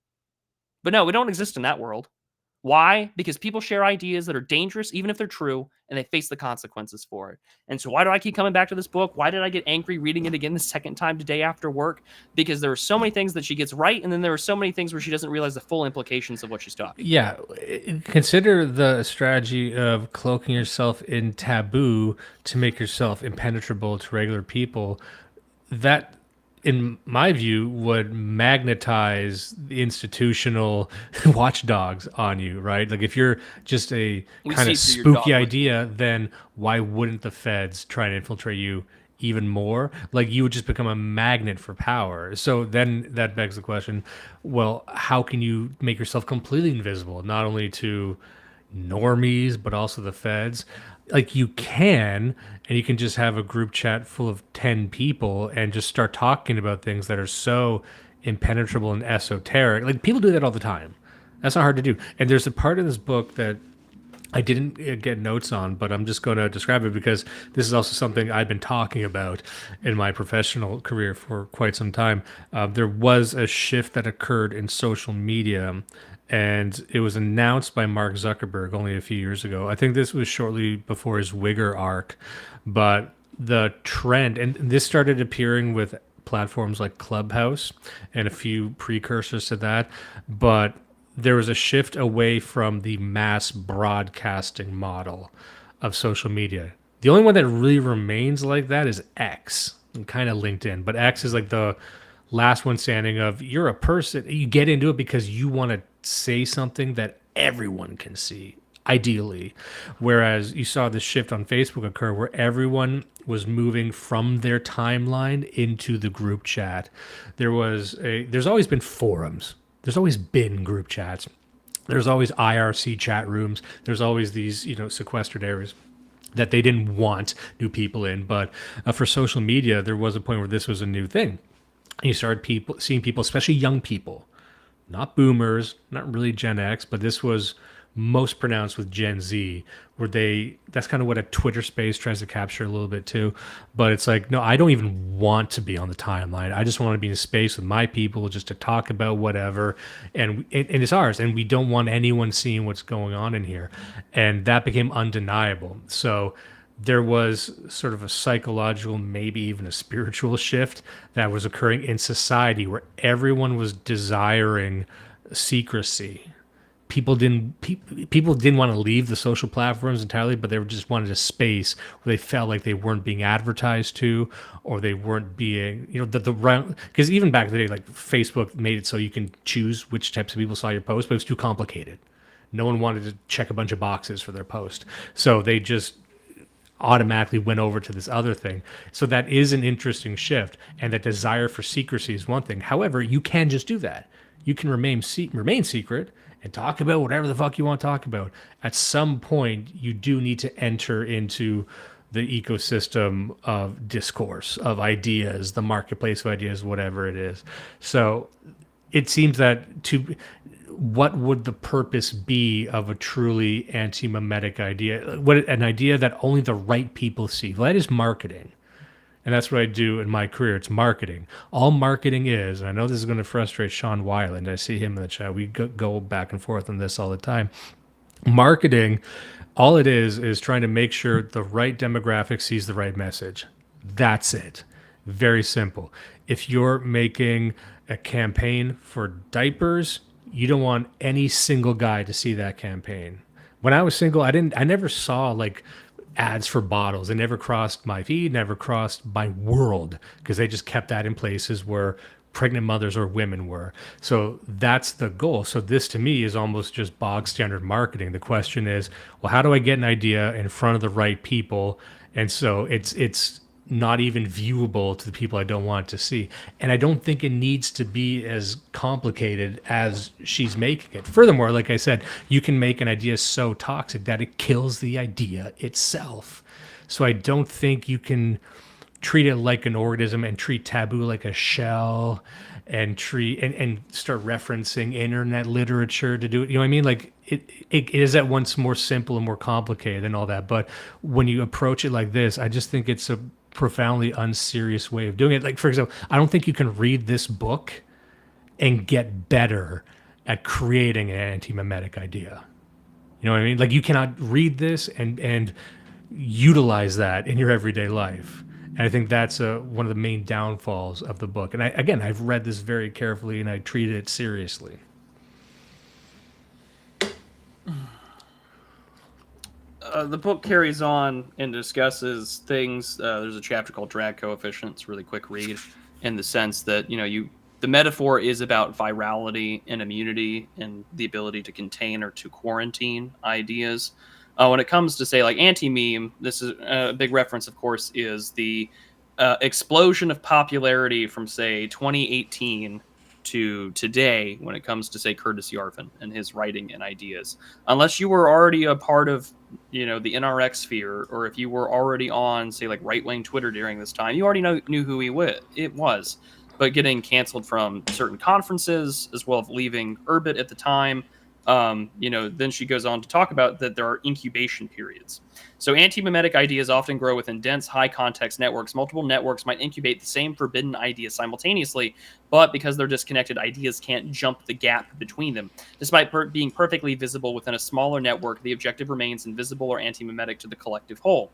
[SPEAKER 7] But no, we don't exist in that world. Why? Because people share ideas that are dangerous, even if they're true, and they face the consequences for it. And so why do I keep coming back to this book? Why did I get angry reading it again the second time today after work? Because there are so many things that she gets right, and then there are so many things where she doesn't realize the full implications of what she's talking.
[SPEAKER 6] Yeah. Consider the strategy of cloaking yourself in taboo to make yourself impenetrable to regular people. That, in my view, would magnetize the institutional watchdogs on you, right? Like, if you're just a kind of spooky idea, then why wouldn't the feds try and infiltrate you even more? Like, you would just become a magnet for power. So then that begs the question, well, how can you make yourself completely invisible, not only to normies, but also the feds? Like, you can, and you can just have a group chat full of 10 people and just start talking about things that are so impenetrable and esoteric. Like, people do that all the time. That's not hard to do. And there's a part of this book that I didn't get notes on, but I'm just going to describe it because this is also something I've been talking about in my professional career for quite some time. There was a shift that occurred in social media, and it was announced by Mark Zuckerberg only a few years ago. I think this was shortly before his Wigger arc, but the trend, and this started appearing with platforms like Clubhouse and a few precursors to that, but there was a shift away from the mass broadcasting model of social media. The only one that really remains like that is X, and kind of LinkedIn, but X is like the last one standing of you're a person. You get into it because you want to say something that everyone can see, ideally. Whereas you saw this shift on Facebook occur where everyone was moving from their timeline into the group chat. There's always been forums. There's always been group chats. There's always IRC chat rooms. There's always these, sequestered areas that they didn't want new people in. But for social media, there was a point where this was a new thing. You started seeing people, especially young people, not boomers, not really Gen X, but this was most pronounced with Gen Z, where that's kind of what a Twitter space tries to capture a little bit too. But it's like, no, I don't even want to be on the timeline. I just want to be in a space with my people just to talk about whatever. And it's ours. And we don't want anyone seeing what's going on in here. And that became undeniable. So there was sort of a psychological, maybe even a spiritual shift that was occurring in society where everyone was desiring secrecy. People didn't want to leave the social platforms entirely, but they just wanted a space where they felt like they weren't being advertised to, or they weren't being, because even back in the day, like Facebook made it so you can choose which types of people saw your post, but it was too complicated. No one wanted to check a bunch of boxes for their post. So they just automatically went over to this other thing. So that is an interesting shift. And that desire for secrecy is one thing. However, you can just do that. You can remain secret and talk about whatever the fuck you want to talk about. At some point, you do need to enter into the ecosystem of discourse, of ideas, the marketplace of ideas, whatever it is. So it seems that what would the purpose be of a truly anti-memetic idea? An idea that only the right people see. Well, that is marketing. And that's what I do in my career. It's marketing. All marketing is, and I know this is going to frustrate Sean Weiland. I see him in the chat. We go back and forth on this all the time. Marketing, all it is trying to make sure the right demographic sees the right message. That's it. Very simple. If you're making a campaign for diapers, you don't want any single guy to see that campaign. When I was single, I never saw like ads for bottles. It never crossed my feed, never crossed my world, because they just kept that in places where pregnant mothers or women were. So that's the goal. So this to me is almost just bog standard marketing. The question is, well, how do I get an idea in front of the right people? And so it's not even viewable to the people I don't want to see. And I don't think it needs to be as complicated as she's making it. Furthermore, like I said, you can make an idea so toxic that it kills the idea itself. So I don't think you can treat it like an organism and treat taboo like a shell and start referencing internet literature to do it. You know what I mean? Like it is at once more simple and more complicated and all that. But when you approach it like this, I just think it's a profoundly unserious way of doing it. Like, for example, I don't think you can read this book and get better at creating an anti-memetic idea. You know what I mean? Like, you cannot read this and utilize that in your everyday life. And I think that's one of the main downfalls of the book. And I've read this very carefully and I treated it seriously.
[SPEAKER 7] The book carries on and discusses things. There's a chapter called Drag Coefficient. It's a really quick read in the sense that, the metaphor is about virality and immunity and the ability to contain or to quarantine ideas. When it comes to, say, like anti-meme, this is a big reference, of course, is the explosion of popularity from, say, 2018 to today when it comes to, say, Curtis Yarvin and his writing and ideas. Unless you were already a part of, the NRX sphere, or if you were already on, say, like right-wing Twitter during this time, you already knew who it was. But getting canceled from certain conferences, as well as leaving Urbit at the time, then she goes on to talk about that there are incubation periods. So anti-memetic ideas often grow within dense, high-context networks. Multiple networks might incubate the same forbidden idea simultaneously, but because they're disconnected, ideas can't jump the gap between them. Despite being perfectly visible within a smaller network, the objective remains invisible or anti-memetic to the collective whole.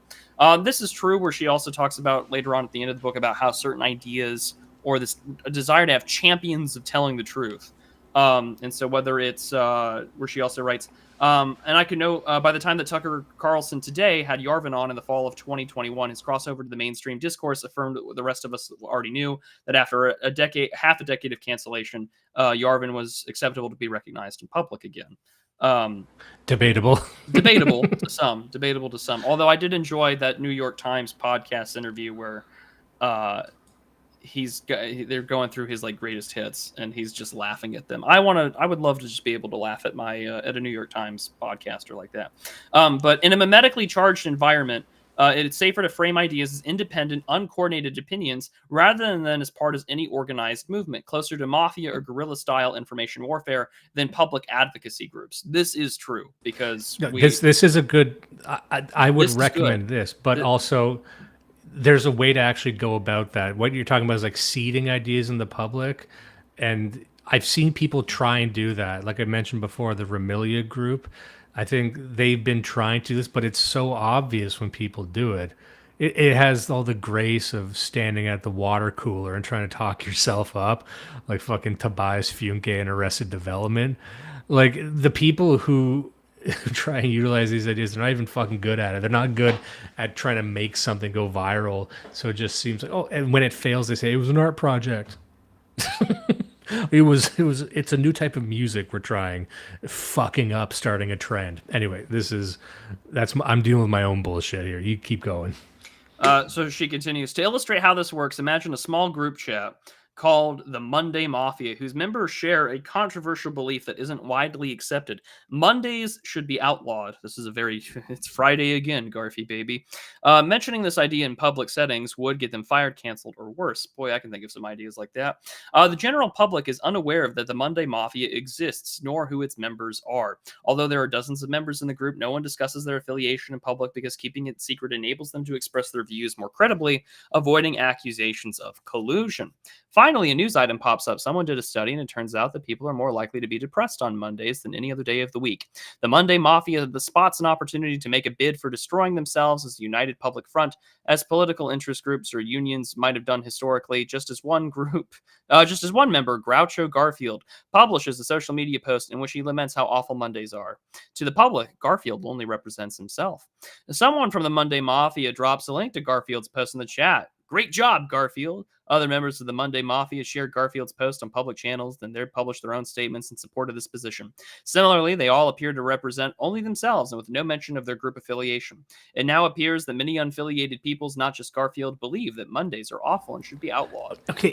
[SPEAKER 7] This is true where she also talks about later on at the end of the book about how certain ideas or this desire to have champions of telling the truth And so whether it's where she also writes, and I can know by the time that Tucker Carlson today had Yarvin on in the fall of 2021, his crossover to the mainstream discourse affirmed what the rest of us already knew, that after half a decade of cancellation, Yarvin was acceptable to be recognized in public again.
[SPEAKER 6] Debatable.
[SPEAKER 7] Debatable to some. Although I did enjoy that New York Times podcast interview where they're going through his like greatest hits and he's just laughing at them. I would love to just be able to laugh at my at a New York Times podcaster like that. But in a memetically charged environment, it's safer to frame ideas as independent, uncoordinated opinions rather than as part of any organized movement, closer to mafia or guerrilla-style information warfare than public advocacy groups. This is true because
[SPEAKER 6] this is a good. I would recommend this, but also there's a way to actually go about that. What you're talking about is like seeding ideas in the public, and I've seen people try and do that. Like I mentioned before, the Remilia group. I think they've been trying to do this, but it's so obvious when people do it. It has all the grace of standing at the water cooler and trying to talk yourself up, like fucking Tobias Funke in Arrested Development. Like the people who try and utilize these ideas, they're not even fucking good at it. They're not good at trying to make something go viral. So it just seems like, oh, and when it fails, they say it was an art project. It's a new type of music we're trying, fucking up, starting a trend. Anyway, I'm dealing with my own bullshit here. You keep going.
[SPEAKER 7] So she continues, to illustrate how this works, imagine a small group chat called the Monday Mafia, whose members share a controversial belief that isn't widely accepted. Mondays should be outlawed. This is it's Friday again, Garfy baby. Mentioning this idea in public settings would get them fired, canceled, or worse. Boy, I can think of some ideas like that. The general public is unaware of that the Monday Mafia exists, nor who its members are. Although there are dozens of members in the group, no one discusses their affiliation in public because keeping it secret enables them to express their views more credibly, avoiding accusations of collusion. Finally, a news item pops up. Someone did a study, and it turns out that people are more likely to be depressed on Mondays than any other day of the week. The Monday Mafia spots an opportunity to make a bid for destroying themselves as a united public front, as political interest groups or unions might have done historically. Just as one member, Groucho Garfield, publishes a social media post in which he laments how awful Mondays are. To the public, Garfield only represents himself. Someone from the Monday Mafia drops a link to Garfield's post in the chat. Great job, Garfield. Other members of the Monday Mafia shared Garfield's post on public channels, then they published their own statements in support of this position. Similarly, they all appear to represent only themselves and with no mention of their group affiliation. It now appears that many unaffiliated peoples, not just Garfield, believe that Mondays are awful and should be outlawed.
[SPEAKER 6] Okay.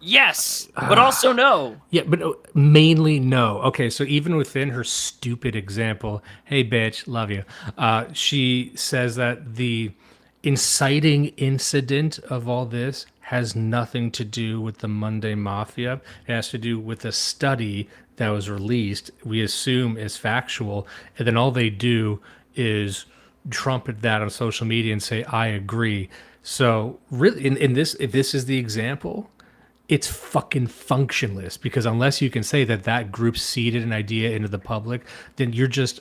[SPEAKER 7] Yes, but also no.
[SPEAKER 6] Yeah, but mainly no. Okay, so even within her stupid example, hey, bitch, love you, she says that the inciting incident of all this has nothing to do with the Monday Mafia. It has to do with a study that was released, we assume is factual, and then all they do is trumpet that on social media and say, I agree. So really, in this, if this is the example, it's fucking functionless, because unless you can say that group seeded an idea into the public, then you're just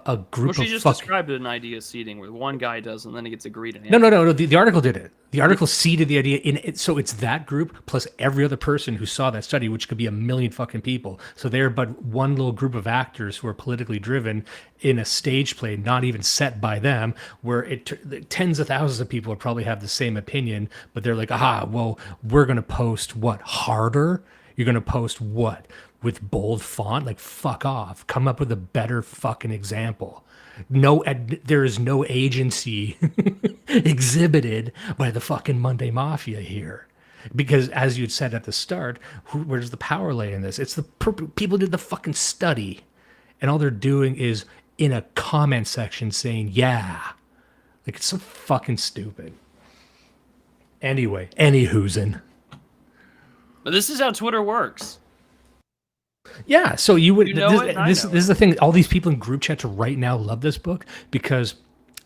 [SPEAKER 6] a group of
[SPEAKER 7] she just described an idea seeding where one guy does and then he gets agreed.
[SPEAKER 6] No. The article did it. The article seeded the idea in it. So it's that group plus every other person who saw that study, which could be a million fucking people. So they're but one little group of actors who are politically driven in a stage play, not even set by them, where tens of thousands of people would probably have the same opinion, but they're like, well, we're going to post what? Harder? You're going to post what? With bold font? Like, fuck off. Come up with a better fucking example. There is no agency exhibited by the fucking Monday Mafia here. Because as you'd said at the start, where's the power lay in this? It's the people did the fucking study, and all they're doing is in a comment section saying, yeah. Like, it's so fucking stupid. Anyway, anywhoozin'.
[SPEAKER 7] But this is how Twitter works.
[SPEAKER 6] Yeah, so you would.
[SPEAKER 7] You know
[SPEAKER 6] This is the thing. All these people in group chats right now love this book because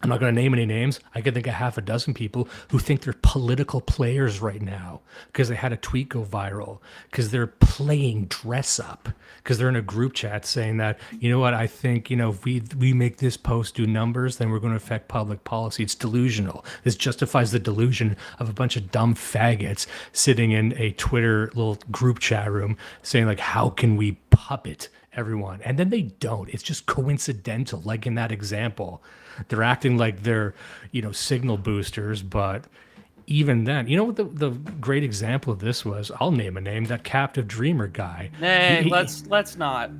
[SPEAKER 6] I'm not going to name any names. I can think of half a dozen people who think they're political players right now because they had a tweet go viral, because they're playing dress up, because they're in a group chat saying that, you know what, I think, if we make this post do numbers, then we're going to affect public policy. It's delusional. This justifies the delusion of a bunch of dumb faggots sitting in a Twitter little group chat room saying, like, how can we puppet everyone? And then they don't. It's just coincidental, like in that example. They're acting like they're, signal boosters, but even then, you know what the great example of this was? I'll name a name, that captive dreamer guy.
[SPEAKER 8] Hey, let's not.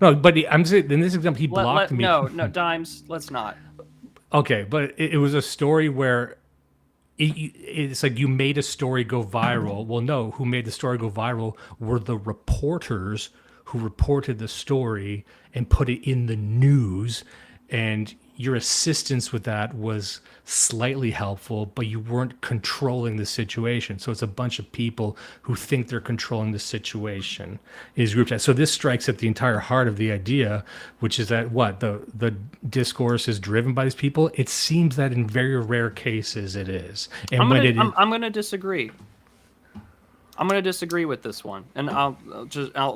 [SPEAKER 6] No, but I'm saying in this example, he blocked me.
[SPEAKER 8] No, Dimes, let's not.
[SPEAKER 6] Okay, but it was a story where it's like you made a story go viral. Well, no, who made the story go viral were the reporters who reported the story and put it in the news, and your assistance with that was slightly helpful, but you weren't controlling the situation. So it's a bunch of people who think they're controlling the situation is group chat. So this strikes at the entire heart of the idea, which is that the discourse is driven by these people. It seems that in very rare cases it is. And
[SPEAKER 8] I'm going to disagree. I'm going to disagree with this one, and I'll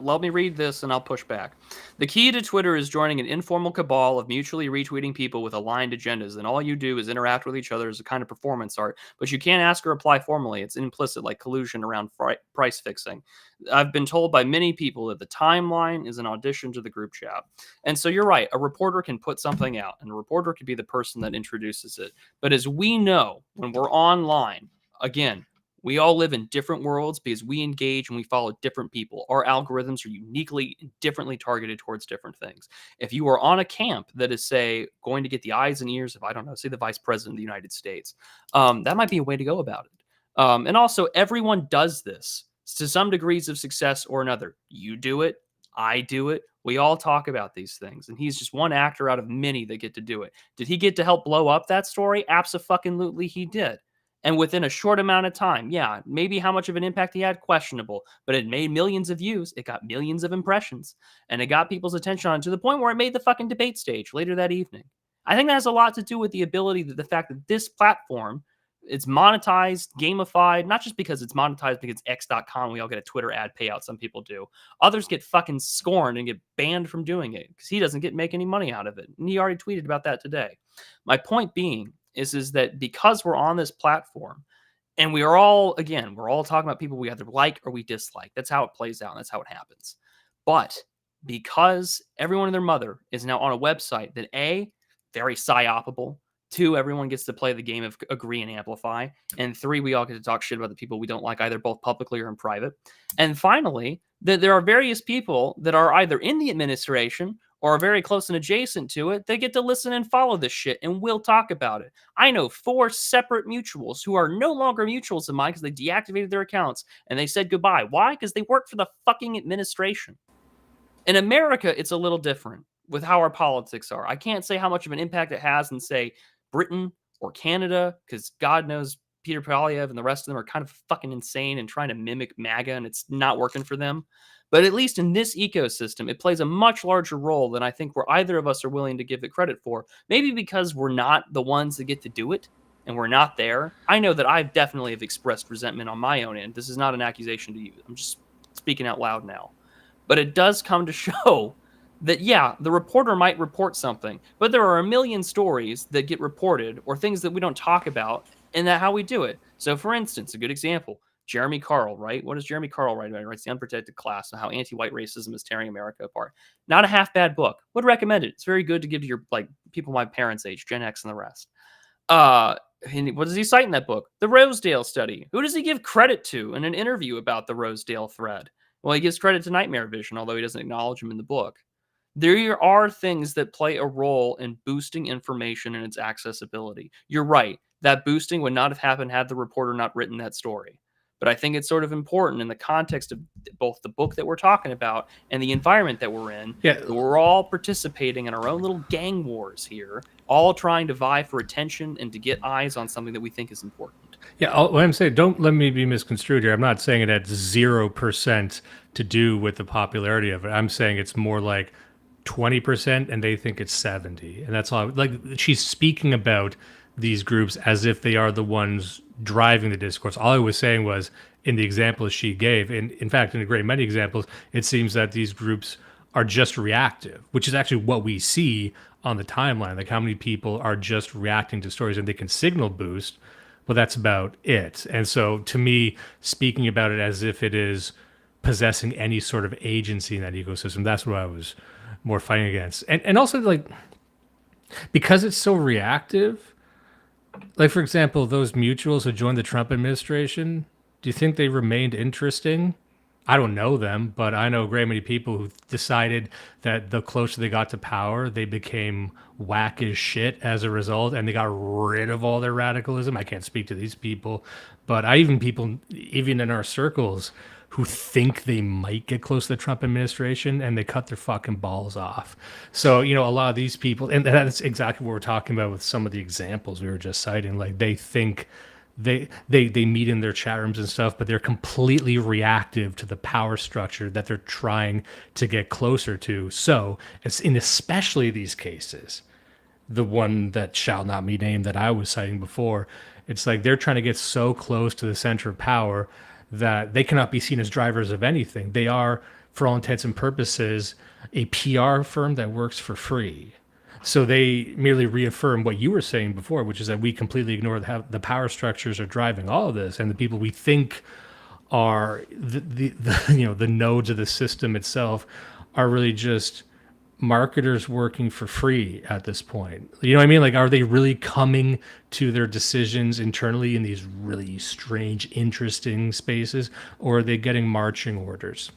[SPEAKER 8] let me read this, and I'll push back. The key to Twitter is joining an informal cabal of mutually retweeting people with aligned agendas, and all you do is interact with each other as a kind of performance art, but you can't ask or reply formally. It's implicit, like collusion around price fixing. I've been told by many people that the timeline is an audition to the group chat. And so you're right, a reporter can put something out, and a reporter could be the person that introduces it. But as we know, when we're online, again, we all live in different worlds because we engage and we follow different people. Our algorithms are uniquely and differently targeted towards different things. If you are on a camp that is, say, going to get the eyes and ears of, I don't know, say the Vice President of the United States, that might be a way to go about it. And also, everyone does this to some degrees of success or another. You do it. I do it. We all talk about these things. And he's just one actor out of many that get to do it. Did he get to help blow up that story? Abso-fucking-lutely he did. And within a short amount of time, yeah, maybe how much of an impact he had, questionable. But it made millions of views. It got millions of impressions. And it got people's attention on it to the point where it made the fucking debate stage later that evening. I think that has a lot to do with the ability, the fact that this platform, it's monetized, gamified, not just because it's monetized because it's X.com, we all get a Twitter ad payout, some people do. Others get fucking scorned and get banned from doing it because he doesn't make any money out of it. And he already tweeted about that today. My point being, is that because we're on this platform and we're all talking about people we either like or we dislike. That's how it plays out. And that's how it happens. But because everyone and their mother is now on a website that A, very psyopable, 2, everyone gets to play the game of agree and amplify, and 3, we all get to talk shit about the people we don't like, either both publicly or in private. And finally, that there are various people that are either in the administration or are very close and adjacent to it, they get to listen and follow this shit, and we'll talk about it. I know 4 separate mutuals who are no longer mutuals of mine because they deactivated their accounts, and they said goodbye. Why? Because they work for the fucking administration. In America, it's a little different with how our politics are. I can't say how much of an impact it has in, say, Britain or Canada, because God knows Peter Polyev and the rest of them are kind of fucking insane and trying to mimic MAGA, and it's not working for them. But at least in this ecosystem, it plays a much larger role than I think either of us are willing to give it credit for. Maybe because we're not the ones that get to do it, and we're not there. I know that I definitely have expressed resentment on my own end. This is not an accusation to you. I'm just speaking out loud now. But it does come to show that, yeah, the reporter might report something, but there are a million stories that get reported or things that we don't talk about, and that's how we do it. So, for instance, a good example, Jeremy Carl, right? What does Jeremy Carl write about? He writes The Unprotected Class and how anti-white racism is tearing America apart. Not a half bad book. Would recommend it. It's very good to give to your people my parents' age, Gen X and the rest. And what does he cite in that book? The Rosedale study. Who does he give credit to in an interview about the Rosedale thread? Well, he gives credit to Nightmare Vision, although he doesn't acknowledge him in the book. There are things that play a role in boosting information and its accessibility. You're right. That boosting would not have happened had the reporter not written that story. But I think it's sort of important in the context of both the book that we're talking about and the environment that we're in. Yeah. We're all participating in our own little gang wars here, all trying to vie for attention and to get eyes on something that we think is important.
[SPEAKER 6] Yeah, what I'm saying, don't let me be misconstrued here. I'm not saying it had 0% to do with the popularity of it. I'm saying it's more like 20% and they think it's 70. And that's all. Like, she's speaking about these groups as if they are the ones driving the discourse. All I was saying was, in the examples she gave, and in fact, in a great many examples, it seems that these groups are just reactive, which is actually what we see on the timeline. Like, how many people are just reacting to stories, and they can signal boost, but that's about it. And so, to me, speaking about it as if it is possessing any sort of agency in that ecosystem, that's what I was more fighting against. And also, like, because it's so reactive, like, for example, those mutuals who joined the Trump administration, do you think they remained interesting? I don't know them, but I know a great many people who decided that the closer they got to power, they became whack as shit as a result, and they got rid of all their radicalism. I can't speak to these people, but people, even in our circles, who think they might get close to the Trump administration, and they cut their fucking balls off. So, a lot of these people, and that's exactly what we're talking about with some of the examples we were just citing. Like, they think they meet in their chat rooms and stuff, but they're completely reactive to the power structure that they're trying to get closer to. So it's in especially these cases, the one that shall not be named that I was citing before, it's like they're trying to get so close to the center of power that they cannot be seen as drivers of anything. They are, for all intents and purposes, a PR firm that works for free. So they merely reaffirm what you were saying before, which is that we completely ignore how the power structures are driving all of this, and the people we think are the nodes of the system itself are really just marketers working for free at this point. You know what I mean? Like, are they really coming to their decisions internally in these really strange, interesting spaces, or are they getting marching orders?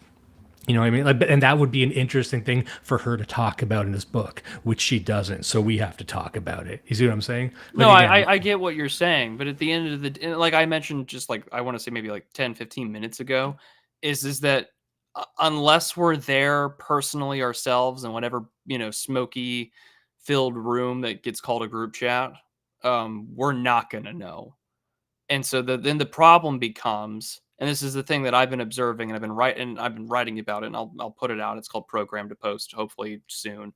[SPEAKER 6] You know what I mean? Like, and that would be an interesting thing for her to talk about in this book, which she doesn't. So we have to talk about it. You see what I'm saying?
[SPEAKER 8] No, I get what you're saying, but at the end of the day, like I mentioned, just like I want to say maybe like 10, 15 minutes ago, is that unless we're there personally ourselves in whatever, smoky filled room that gets called a group chat, we're not going to know. And so then the problem becomes, and this is the thing that I've been observing, and I've been writing about it, and I'll put it out. It's called Program to Post, hopefully soon.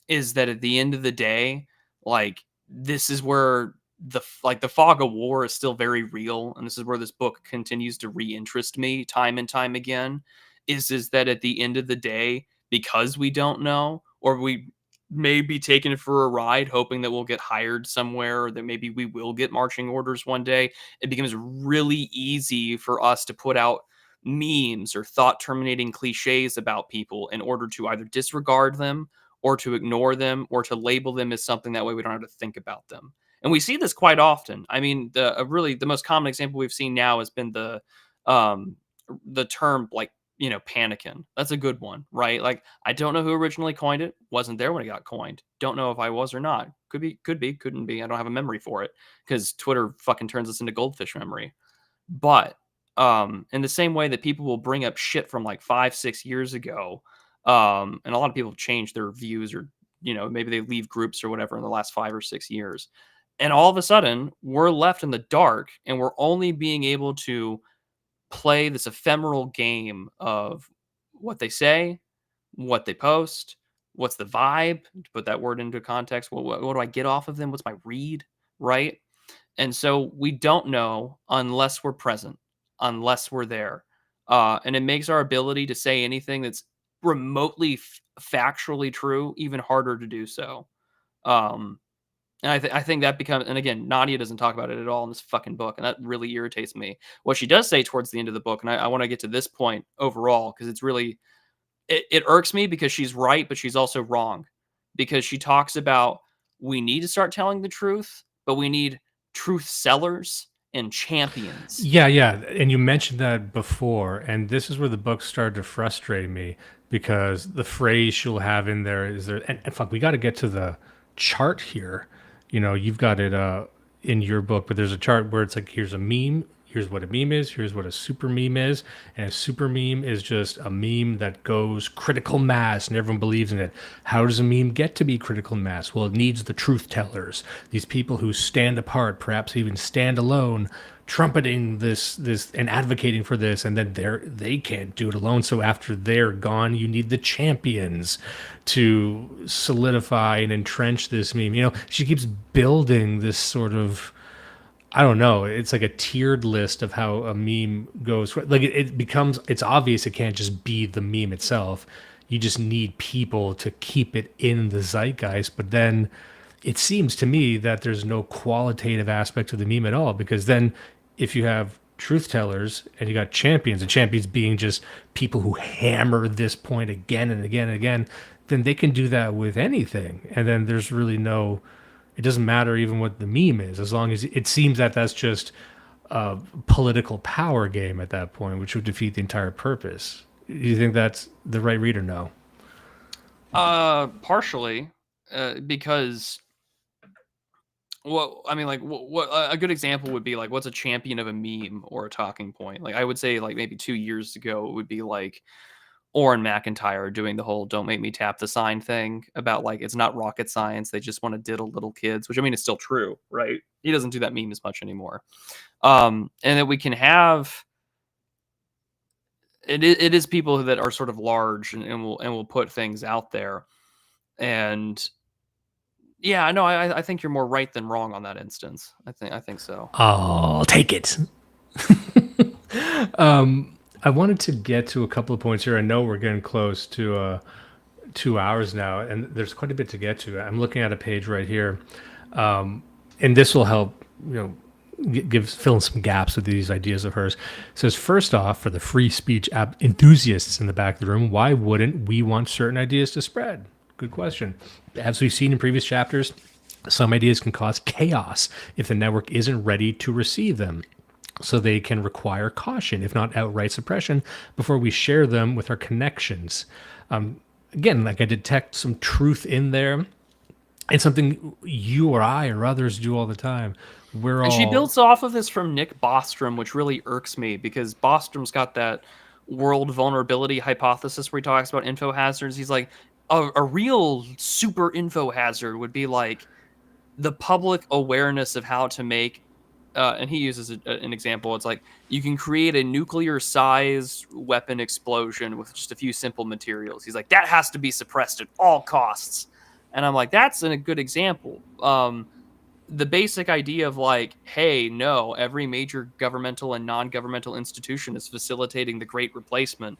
[SPEAKER 8] Is that at the end of the day, like, this is where the fog of war is still very real, and this is where this book continues to reinterest me time and time again. Is that at the end of the day, because we don't know, or we may be taken for a ride hoping that we'll get hired somewhere, or that maybe we will get marching orders one day, it becomes really easy for us to put out memes or thought-terminating cliches about people in order to either disregard them or to ignore them or to label them as something, that way we don't have to think about them. And we see this quite often. I mean, the most common example we've seen now has been the term, like, panicking. That's a good one, right? Like, I don't know who originally coined it. Wasn't there when it got coined. Don't know if I was or not. Could be, couldn't be. I don't have a memory for it, because Twitter fucking turns us into goldfish memory. But in the same way that people will bring up shit from like 5-6 years ago, and a lot of people have changed their views, or maybe they leave groups or whatever in the last 5 or 6 years, and all of a sudden we're left in the dark, and we're only being able to play this ephemeral game of what they say, what they post, what's the vibe, to put that word into context. What do I get off of them? What's my read, right? And so we don't know unless we're present, unless we're there. And it makes our ability to say anything that's remotely factually true even harder to do so. And I think that becomes, and again, Nadia doesn't talk about it at all in this fucking book, and that really irritates me. What she does say towards the end of the book, and I want to get to this point overall, because it's really, it irks me, because she's right, but she's also wrong. Because she talks about, we need to start telling the truth, but we need truth sellers and champions.
[SPEAKER 6] Yeah. And you mentioned that before, and this is where the book started to frustrate me, because the phrase she'll have in there is there, and fuck, we got to get to the chart here. You've got it in your book, but there's a chart where it's like, here's a meme here's what a meme is, here's what a super meme is, and a super meme is just a meme that goes critical mass and everyone believes in it. How does a meme get to be critical mass? Well, it needs the truth tellers, these people who stand apart, perhaps even stand alone, trumpeting this and advocating for this, and then they can't do it alone. So after they're gone, you need the champions to solidify and entrench this meme. You know, she keeps building this sort of, I don't know, it's like a tiered list of how a meme goes. Like it becomes, it's obvious it can't just be the meme itself. You just need people to keep it in the zeitgeist. But then it seems to me that there's no qualitative aspect to the meme at all, because then if you have truth tellers and you got champions, and champions being just people who hammer this point again and again and again, then they can do that with anything. And then there's really no, it doesn't matter even what the meme is, as long as it seems that that's just a political power game at that point, which would defeat the entire purpose. Do you think that's the right read or no?
[SPEAKER 8] Partially, because, well, I mean, like, what a good example would be like, what's a champion of a meme or a talking point? Like, I would say, like, maybe 2 years ago, it would be like Orrin McIntyre doing the whole "Don't make me tap the sign" thing about, like, it's not rocket science. They just want to diddle little kids, which, I mean, is still true, right? He doesn't do that meme as much anymore. And that we can have, it is people that are sort of large and will put things out there. And yeah, no, I think you're more right than wrong on that instance. I think so.
[SPEAKER 6] I'll take it. I wanted to get to a couple of points here. I know we're getting close to 2 hours now, and there's quite a bit to get to. I'm looking at a page right here, and this will help, you know, fill in some gaps with these ideas of hers. It says, first off, for the free speech enthusiasts in the back of the room, why wouldn't we want certain ideas to spread? Good question. As we've seen in previous chapters, some ideas can cause chaos if the network isn't ready to receive them. So they can require caution, if not outright suppression, before we share them with our connections. Again, like, I detect some truth in there. It's something you or I or others do all the time.
[SPEAKER 8] And she builds off of this from Nick Bostrom, which really irks me, because Bostrom's got that world vulnerability hypothesis where he talks about info hazards. He's like, a real super info hazard would be like the public awareness of how to make, and he uses an example. It's like, you can create a nuclear-sized weapon explosion with just a few simple materials. He's like, that has to be suppressed at all costs. And I'm like, that's a good example. The basic idea of like, hey, no, every major governmental and non-governmental institution is facilitating the great replacement.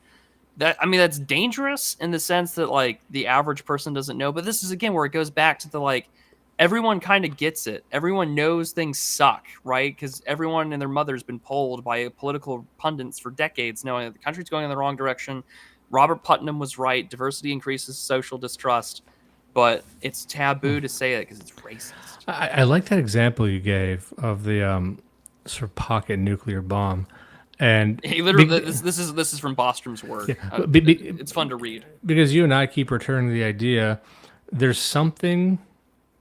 [SPEAKER 8] That's dangerous in the sense that, like, the average person doesn't know. But this is, again, where it goes back to the, like, everyone kind of gets it. Everyone knows things suck, right? Because everyone and their mother's been polled by political pundits for decades, knowing that the country's going in the wrong direction. Robert Putnam was right. Diversity increases social distrust. But it's taboo to say it because it's racist.
[SPEAKER 6] I like that example you gave of the sort of pocket nuclear bomb. And
[SPEAKER 8] he literally, this is from Bostrom's work.
[SPEAKER 6] Yeah,
[SPEAKER 8] it's fun to read
[SPEAKER 6] because you and I keep returning to the idea. There's something,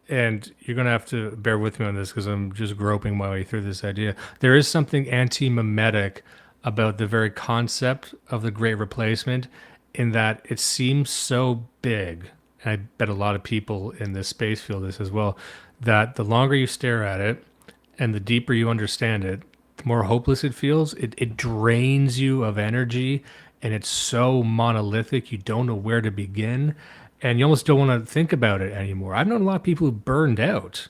[SPEAKER 6] and you're going to have to bear with me on this because I'm just groping my way through this idea. There is something anti-memetic about the very concept of the Great Replacement, in that it seems so big, and I bet a lot of people in this space feel this as well, that the longer you stare at it and the deeper you understand it, the more hopeless it feels. It drains you of energy, and it's so monolithic you don't know where to begin, and you almost don't want to think about it anymore. I've known a lot of people who burned out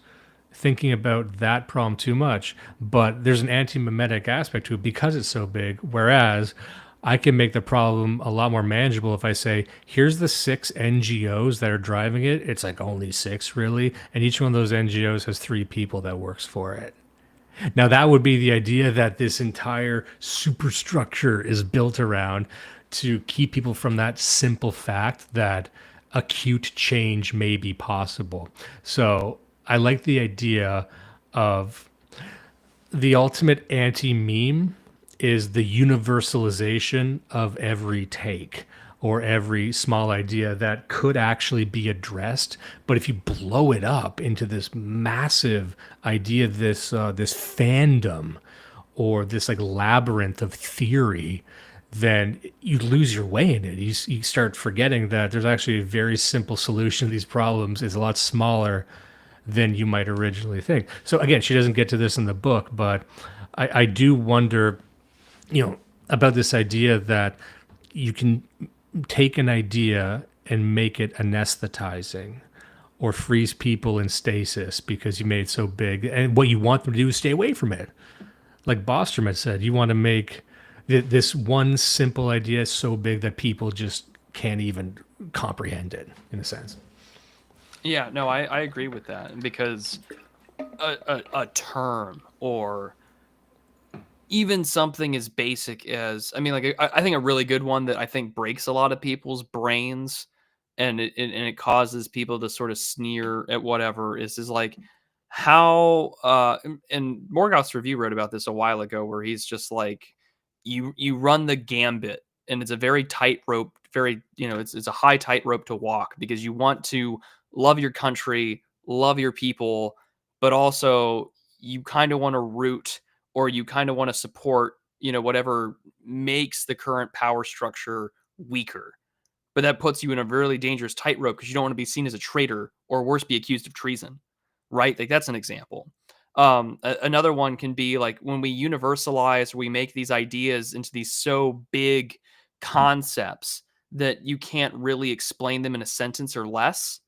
[SPEAKER 6] thinking about that problem too much, but there's an anti-memetic aspect to it because it's so big, whereas I can make the problem a lot more manageable if I say, here's the 6 NGOs that are driving it. It's like only 6 really, and each one of those NGOs has 3 people that works for it. Now, that would be the idea that this entire superstructure is built around, to keep people from that simple fact that acute change may be possible. So I like the idea of the ultimate anti-meme is the universalization of every take or every small idea that could actually be addressed. But if you blow it up into this massive idea, this fandom, or this like labyrinth of theory, then you lose your way in it. You start forgetting that there's actually a very simple solution to these problems. Is a lot smaller than you might originally think. So again, she doesn't get to this in the book, but I do wonder, about this idea that you can take an idea and make it anesthetizing or freeze people in stasis because you made it so big. And what you want them to do is stay away from it. Like Bostrom had said, you want to make this one simple idea so big that people just can't even comprehend it, in a sense.
[SPEAKER 8] Yeah, no, I agree with that, because a term, or even something as basic as, I mean, like, I think a really good one that I think breaks a lot of people's brains, and it causes people to sort of sneer at whatever is like how and Morgoth's review wrote about this a while ago, where he's just like, you run the gambit, and it's a very tightrope, very, it's a high tightrope to walk, because you want to love your country, love your people, but also you kind of want to root, or you kind of want to support, whatever makes the current power structure weaker. But that puts you in a really dangerous tightrope, because you don't want to be seen as a traitor, or worse, be accused of treason, right? Like, that's an example. Another one can be like when we universalize, we make these ideas into these so big concepts that you can't really explain them in a sentence or less.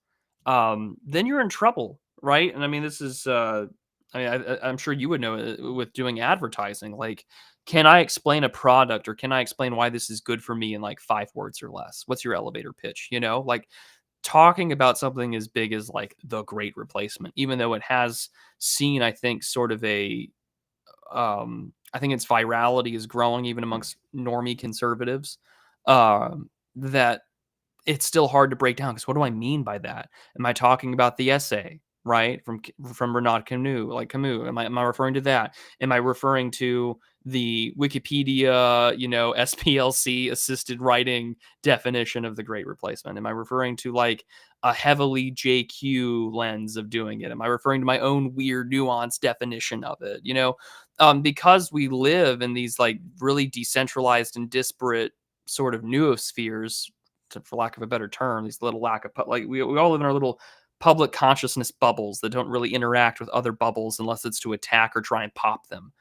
[SPEAKER 8] Then you're in trouble, right? And I mean, this is, I'm sure you would know with doing advertising. Like, can I explain a product, or can I explain why this is good for me in like 5 words or less? What's your elevator pitch? Like, talking about something as big as like the Great Replacement, even though it has seen, I think, sort of I think its virality is growing even amongst normie conservatives, that it's still hard to break down, because what do I mean by that? Am I talking about the essay, right, from Bernard Camus, like Camus? Am I referring to that? Am I referring to the Wikipedia, SPLC assisted writing definition of the Great Replacement? Am I referring to like a heavily JQ lens of doing it? Am I referring to my own weird nuanced definition of it? Because we live in these like really decentralized and disparate sort of noospheres, for lack of a better term, these little we all live in our little public consciousness bubbles that don't really interact with other bubbles unless it's to attack or try and pop them.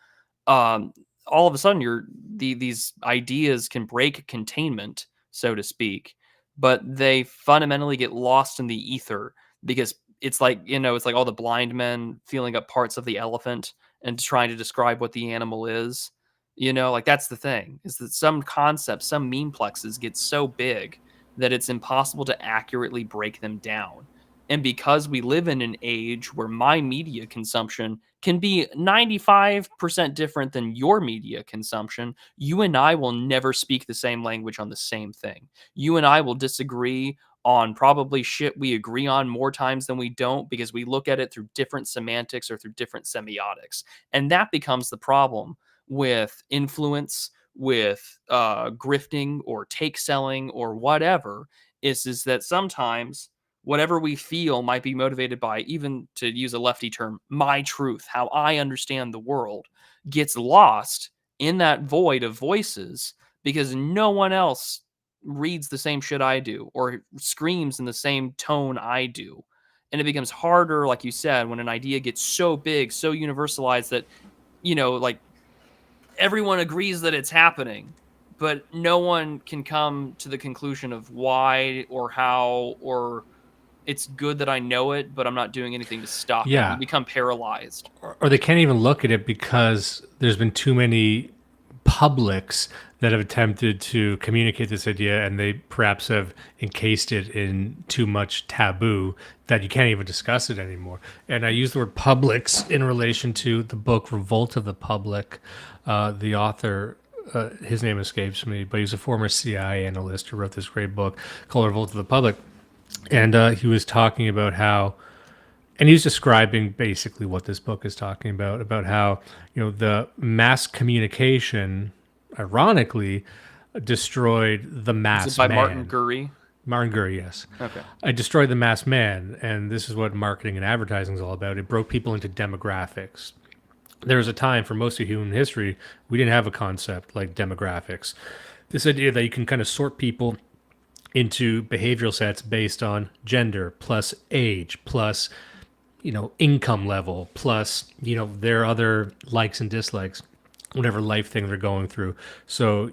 [SPEAKER 8] All of a sudden, these ideas can break containment, so to speak, but they fundamentally get lost in the ether, because it's like, it's like all the blind men feeling up parts of the elephant and trying to describe what the animal is. Like, that's the thing, is that some concepts, some memeplexes get so big that it's impossible to accurately break them down. And because we live in an age where my media consumption can be 95% different than your media consumption, you and I will never speak the same language on the same thing. You and I will disagree on probably shit we agree on more times than we don't, because we look at it through different semantics or through different semiotics. And that becomes the problem with influence, with grifting or take selling or whatever, is that sometimes whatever we feel might be motivated by, even to use a lefty term, my truth, how I understand the world, gets lost in that void of voices, because no one else reads the same shit I do or screams in the same tone I do. And it becomes harder, like you said, when an idea gets so big, so universalized that, like, everyone agrees that it's happening, but no one can come to the conclusion of why or how, or it's good that I know it, but I'm not doing anything to stop it. You become paralyzed.
[SPEAKER 6] Or they can't even look at it because there's been too many publics that have attempted to communicate this idea, and they perhaps have encased it in too much taboo that you can't even discuss it anymore. And I use the word publics in relation to the book Revolt of the Public. The author, his name escapes me, but he's a former CIA analyst who wrote this great book called Revolt of the Public. And he was talking about how, and he was describing basically what this book is talking about how, the mass communication, ironically, destroyed the mass
[SPEAKER 8] Is it by
[SPEAKER 6] man.
[SPEAKER 8] Martin Gurry?
[SPEAKER 6] Martin Gurry, yes.
[SPEAKER 8] Okay.
[SPEAKER 6] I destroyed the mass man, and this is what marketing and advertising is all about. It broke people into demographics. there was a time for most of human history, we didn't have a concept like demographics. This idea that you can kind of sort people into behavioral sets based on gender plus age plus, income level plus, their other likes and dislikes, whatever life thing they're going through. So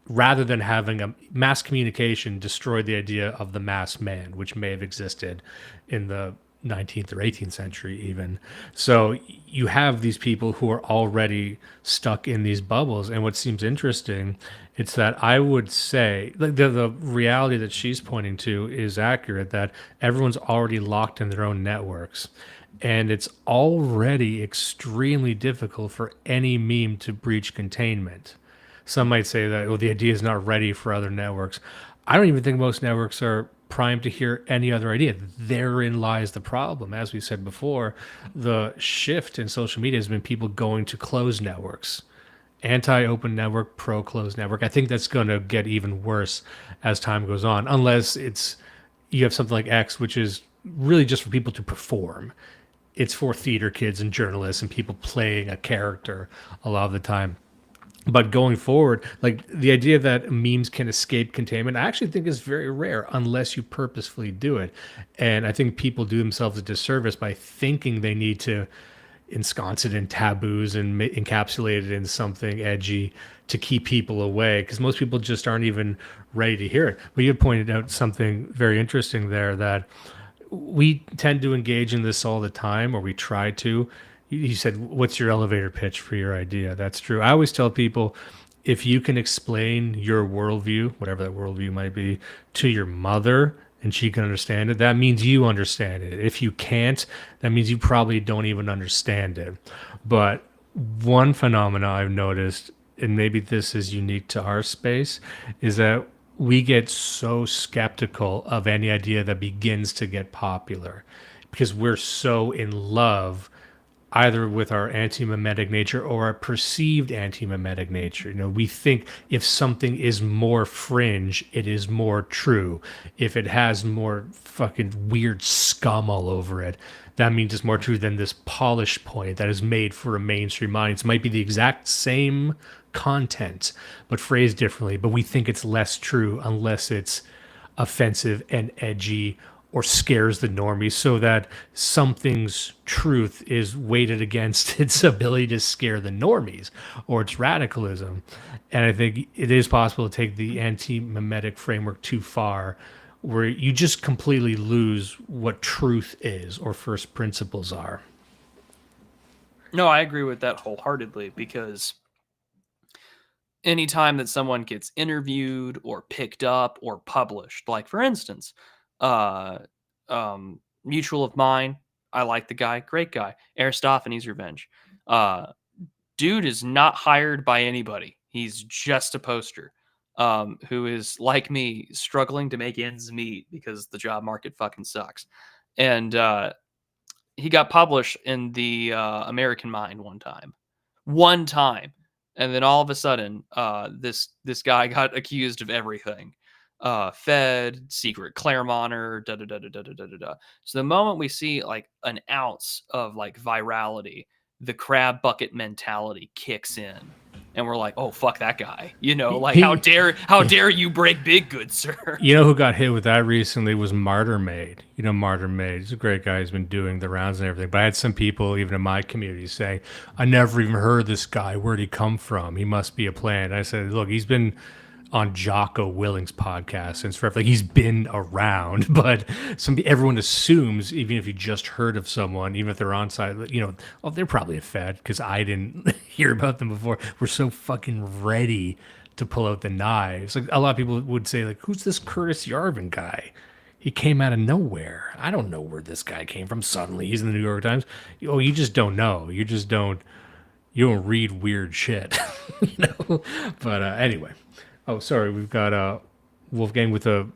[SPEAKER 6] rather than having a mass communication destroyed the idea of the mass man, which may have existed in the 19th or 18th century even. So you have these people who are already stuck in these bubbles. And what seems interesting, it's that I would say the reality that she's pointing to is accurate, that everyone's already locked in their own networks. And it's already extremely difficult for any meme to breach containment. Some might say that, the idea is not ready for other networks. I don't even think most networks are primed to hear any other idea. Therein lies the problem. As we said before, the shift in social media has been people going to closed networks. Anti-open network, pro-closed network. I think that's going to get even worse as time goes on, unless you have something like X, which is really just for people to perform. It's for theater kids and journalists and people playing a character a lot of the time. But going forward, like the idea that memes can escape containment, I actually think is very rare unless you purposefully do it. And I think people do themselves a disservice by thinking they need to ensconce it in taboos and encapsulate it in something edgy to keep people away, because most people just aren't even ready to hear it. But you pointed out something very interesting there, that we tend to engage in this all the time, or we try to. You said, what's your elevator pitch for your idea? That's true. I always tell people, if you can explain your worldview, whatever that worldview might be, to your mother and she can understand it, that means you understand it. If you can't, that means you probably don't even understand it. But one phenomena I've noticed, and maybe this is unique to our space, is that we get so skeptical of any idea that begins to get popular because we're so in love either with our anti-memetic nature or our perceived anti-memetic nature. We think if something is more fringe, it is more true. If it has more fucking weird scum all over it, that means it's more true than this polished point that is made for a mainstream audience. It might be the exact same content, but phrased differently, but we think it's less true unless it's offensive and edgy or scares the normies, so that something's truth is weighted against its ability to scare the normies or its radicalism. And I think it is possible to take the anti-memetic framework too far, where you just completely lose what truth is or first principles are.
[SPEAKER 8] No, I agree with that wholeheartedly, because anytime that someone gets interviewed or picked up or published, like for instance, mutual of mine, I like the guy, great guy, Aristophanes' Revenge. Dude is not hired by anybody. He's just a poster, who is, like me, struggling to make ends meet because the job market fucking sucks. And he got published in the American Mind one time. And then all of a sudden, this guy got accused of everything. Fed, secret Claremonter, da da da da da da da da. So the moment we see like an ounce of like virality, the crab bucket mentality kicks in, and we're like, "Oh fuck that guy!" How dare you break big, good sir?
[SPEAKER 6] Who got hit with that recently was Martyr Maid. Martyr Maid. He's a great guy. He's been doing the rounds and everything. But I had some people, even in my community, saying, "I never even heard this guy. Where'd he come from? He must be a plant." I said, "Look, he's been on Jocko Willing's podcast since forever. Like, he's been around, but everyone assumes, even if you just heard of someone, even if they're on site, they're probably a Fed because I didn't hear about them before. We're so fucking ready to pull out the knives. Like, a lot of people would say, like, who's this Curtis Yarvin guy? He came out of nowhere. I don't know where this guy came from. Suddenly he's in the New York Times. You just don't know. You don't read weird shit, But anyway. Oh, sorry. We've got Wolfgang with a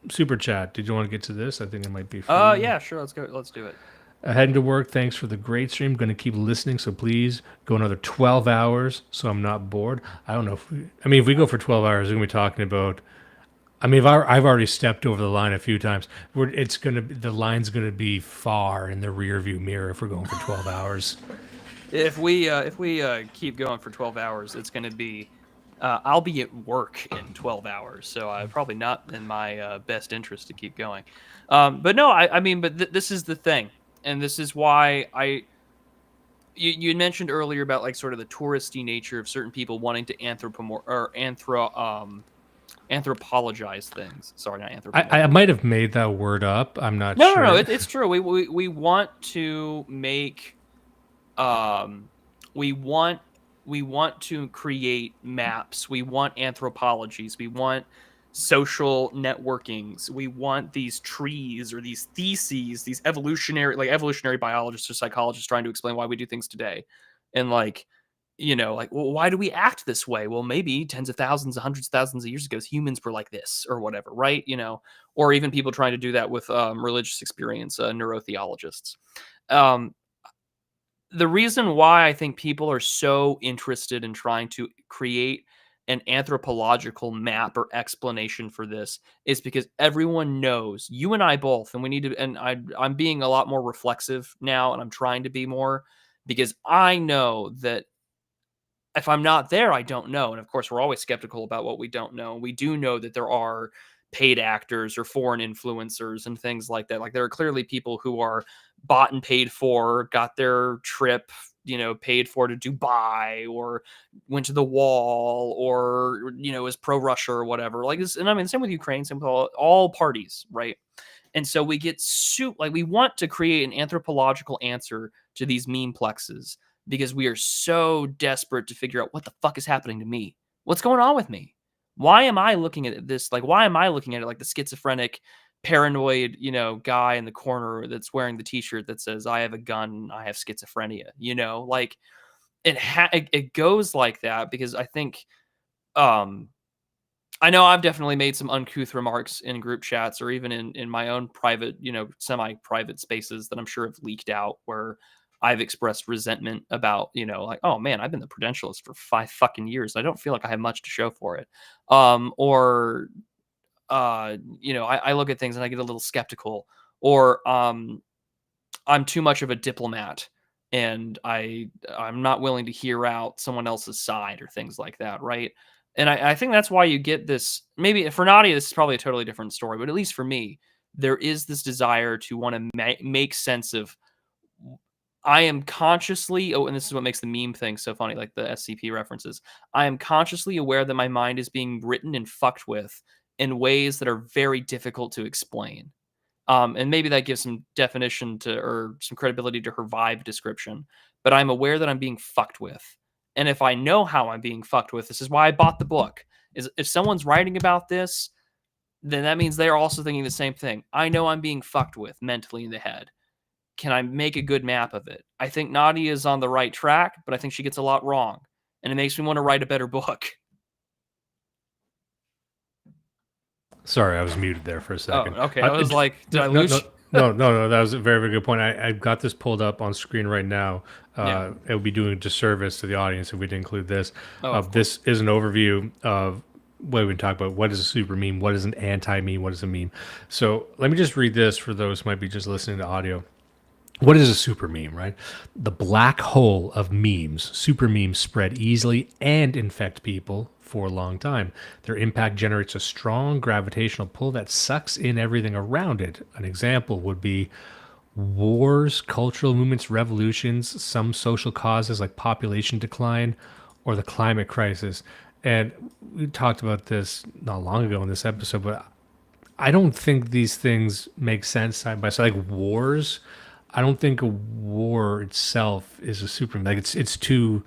[SPEAKER 6] super chat. Did you want to get to this? I think it might be for you.
[SPEAKER 8] Yeah, sure. Let's go. Let's do it.
[SPEAKER 6] Heading to work. Thanks for the great stream. Going to keep listening. So please go another 12 hours so I'm not bored. I don't know if we go for 12 hours, we're going to be talking about, I've already stepped over the line a few times. The line's going to be far in the rear view mirror if we're going for 12 hours.
[SPEAKER 8] if we keep going for 12 hours, it's going to be I'll be at work in 12 hours, so probably not in my best interest to keep going. But no, I mean, but this is the thing, and this is why you mentioned earlier about like sort of the touristy nature of certain people wanting to anthropologize things. Sorry, not anthropomorphize.
[SPEAKER 6] I might have made that word up. I'm not
[SPEAKER 8] No,
[SPEAKER 6] sure.
[SPEAKER 8] no, it's true. We want to make we want to create maps. We want anthropologies. We want social networkings. We want these trees or these theses, these evolutionary biologists or psychologists trying to explain why we do things today. And like, like, well, why do we act this way? Well, maybe tens of thousands, hundreds of thousands of years ago, humans were like this or whatever, right? Or even people trying to do that with religious experience, neurotheologists. The reason why I think people are so interested in trying to create an anthropological map or explanation for this is because everyone knows, you and I both, and we need to, and I'm being a lot more reflexive now, and I'm trying to be more, because I know that if I'm not there, I don't know. And of course, we're always skeptical about what we don't know. We do know that there are paid actors or foreign influencers and things like that. Like there are clearly people who are bought and paid for, got their trip, paid for to Dubai or went to the wall or, is pro Russia or whatever. Like this, and I mean, same with Ukraine, same with all parties, right? And so we get we want to create an anthropological answer to these meme plexes because we are so desperate to figure out what the fuck is happening to me. What's going on with me? Why am I looking at this? Like, why am I looking at it like the schizophrenic, paranoid, guy in the corner that's wearing the t-shirt that says, I have a gun, I have schizophrenia, like it goes like that because I think, I know I've definitely made some uncouth remarks in group chats or even in my own private, semi-private spaces that I'm sure have leaked out where I've expressed resentment about, like, oh man, I've been the Prudentialist for 5 fucking years. I don't feel like I have much to show for it. I look at things and I get a little skeptical, or I'm too much of a diplomat and I'm not willing to hear out someone else's side or things like that, right? And I think that's why you get this. Maybe for Nadia, this is probably a totally different story, but at least for me, there is this desire to want to make sense of. I am consciously, and this is what makes the meme thing so funny, like the SCP references. I am consciously aware that my mind is being written and fucked with in ways that are very difficult to explain. And maybe that gives some definition to, or some credibility to her vibe description. But I'm aware that I'm being fucked with. And if I know how I'm being fucked with, this is why I bought the book. Is if someone's writing about this, then that means they're also thinking the same thing. I know I'm being fucked with mentally in the head. Can I make a good map of it? I think Nadia is on the right track, but I think she gets a lot wrong. And it makes me want to write a better book.
[SPEAKER 6] Sorry, I was muted there for a second.
[SPEAKER 8] Oh, okay. I was like, did I lose?
[SPEAKER 6] No. That was a very, very good point. I've got this pulled up on screen right now. It would be doing a disservice to the audience if we didn't include this. This is an overview of what we talk about. What is a super meme? What is an anti-meme? What is a meme? So let me just read this for those who might be just listening to audio. What is a super meme, right? The black hole of memes. Super memes spread easily and infect people for a long time. Their impact generates a strong gravitational pull that sucks in everything around it. An example would be wars, cultural movements, revolutions, some social causes like population decline or the climate crisis. And we talked about this not long ago in this episode, but I don't think these things make sense side by side. Like wars, I don't think a war itself is a super, like it's too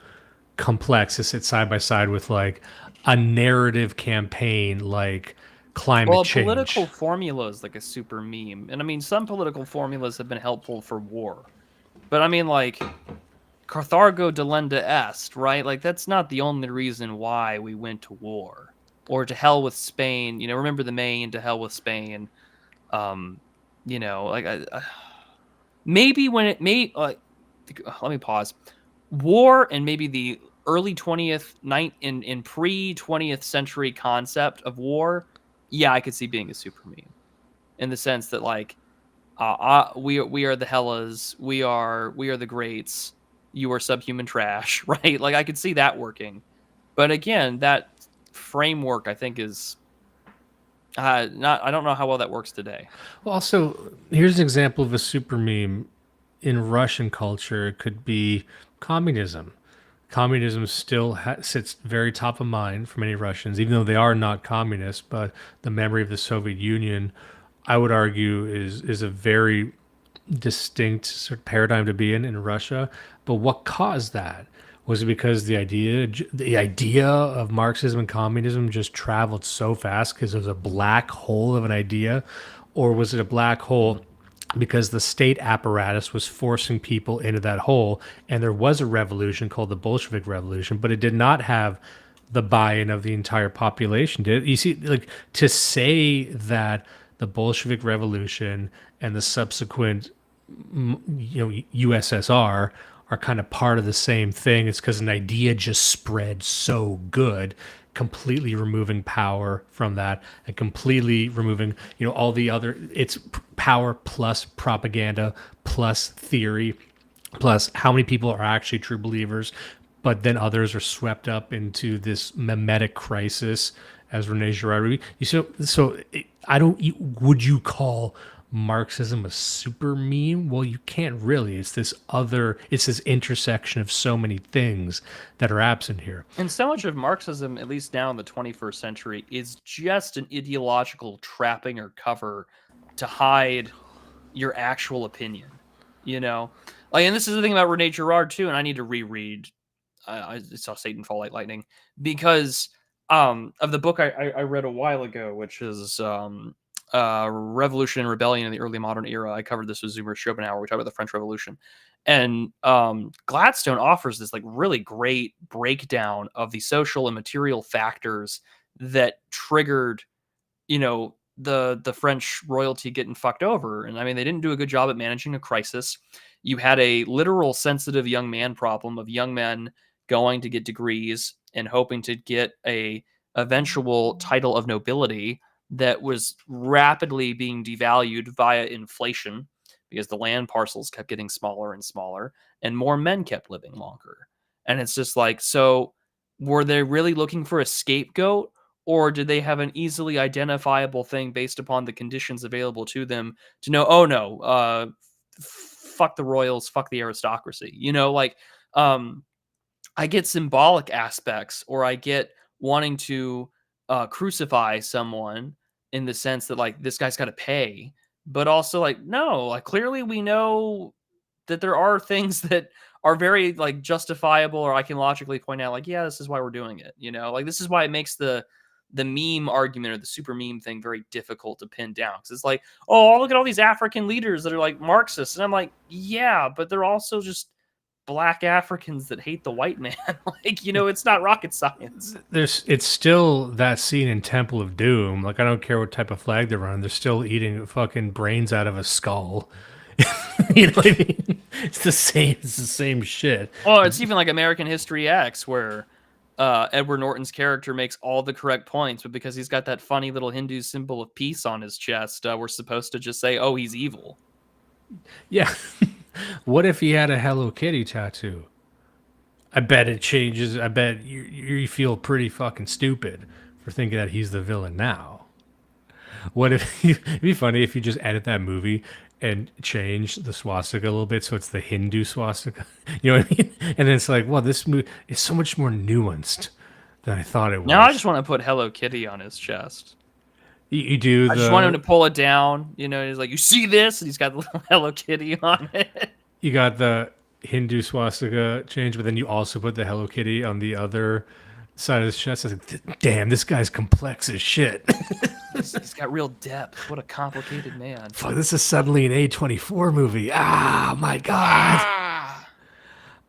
[SPEAKER 6] complex to sit side by side with like a narrative campaign like climate change.
[SPEAKER 8] Well, political formula is like a super meme. And I mean, some political formulas have been helpful for war. But I mean, like, Carthago delenda est, right? Like, that's not the only reason why we went to war. Or to hell with Spain. Remember the Maine, to hell with Spain. Maybe when it may... let me pause. War and maybe the early 20th in pre-20th century concept of war, yeah, I could see being a super meme, in the sense that like we are the Hellas, we are the greats, you are subhuman trash, right? Like I could see that working. But again, that framework I think is not. I don't know how well that works today.
[SPEAKER 6] Well, also, here's an example of a super meme in Russian culture. It could be communism. Communism still sits very top of mind for many Russians, even though they are not communists. But the memory of the Soviet Union, I would argue, is a very distinct sort of paradigm to be in Russia. But what caused that? Was it because the idea of Marxism and communism just traveled so fast because it was a black hole of an idea, or was it a black hole because the state apparatus was forcing people into that hole? And there was a revolution called the Bolshevik Revolution, but it did not have the buy-in of the entire population. Did it? You see, like, to say that the Bolshevik Revolution and the subsequent, USSR are kind of part of the same thing. It's because an idea just spread so good, completely removing power from that and completely removing, all the other, it's power plus propaganda plus theory plus how many people are actually true believers. But then others are swept up into this memetic crisis, as Rene Girard. Would you call Marxism a super meme? Well, you can't really. It's this intersection of so many things that are absent here.
[SPEAKER 8] And so much of Marxism, at least now in the 21st century, is just an ideological trapping or cover to hide your actual opinion. And this is the thing about Rene Girard too. And I need to reread. I saw Satan Fall Like Lightning because of the book I read a while ago, which is Revolution and Rebellion in the Early Modern Era. I covered this with Zoomer Schopenhauer. We talked about the French Revolution. And Gladstone offers this like really great breakdown of the social and material factors that triggered, the French royalty getting fucked over. And I mean, they didn't do a good job at managing a crisis. You had a literal sensitive young man problem of young men going to get degrees and hoping to get a eventual title of nobility that was rapidly being devalued via inflation because the land parcels kept getting smaller and smaller and more men kept living longer. And it's just like, so were they really looking for a scapegoat, or did they have an easily identifiable thing based upon the conditions available to them to know, oh no, fuck the royals, fuck the aristocracy, I get symbolic aspects, or I get wanting to crucify someone in the sense that like this guy's got to pay, but also like no, like clearly we know that there are things that are very like justifiable, or I can logically point out like, yeah, this is why we're doing it. Like this is why it makes the meme argument or the super meme thing very difficult to pin down, because it's like, oh, look at all these African leaders that are like Marxists, and I'm like, yeah, but they're also just black Africans that hate the white man. It's not rocket science.
[SPEAKER 6] It's still that scene in Temple of Doom. Like, I don't care what type of flag they're running, they're still eating fucking brains out of a skull. You know what I mean? It's the same shit.
[SPEAKER 8] Oh, it's even like American History X, where Edward Norton's character makes all the correct points, but because he's got that funny little Hindu symbol of peace on his chest, we're supposed to just say, oh, he's evil.
[SPEAKER 6] Yeah. What if he had a Hello Kitty tattoo? I bet it changes. I bet you feel pretty fucking stupid for thinking that he's the villain now. What if it'd be funny if you just edit that movie and change the swastika a little bit so it's the Hindu swastika? You know what I mean? And then it's like, well, this movie is so much more nuanced than I thought it was.
[SPEAKER 8] Now I just want to put Hello Kitty on his chest.
[SPEAKER 6] You do.
[SPEAKER 8] I just want him to pull it down. He's like, you see this? And he's got the little Hello Kitty on it.
[SPEAKER 6] You got the Hindu swastika change, but then you also put the Hello Kitty on the other side of his chest. I was like, damn, this guy's complex as shit.
[SPEAKER 8] He's got real depth. What a complicated man.
[SPEAKER 6] Fuck, this is suddenly an A24 movie. Ah, my God.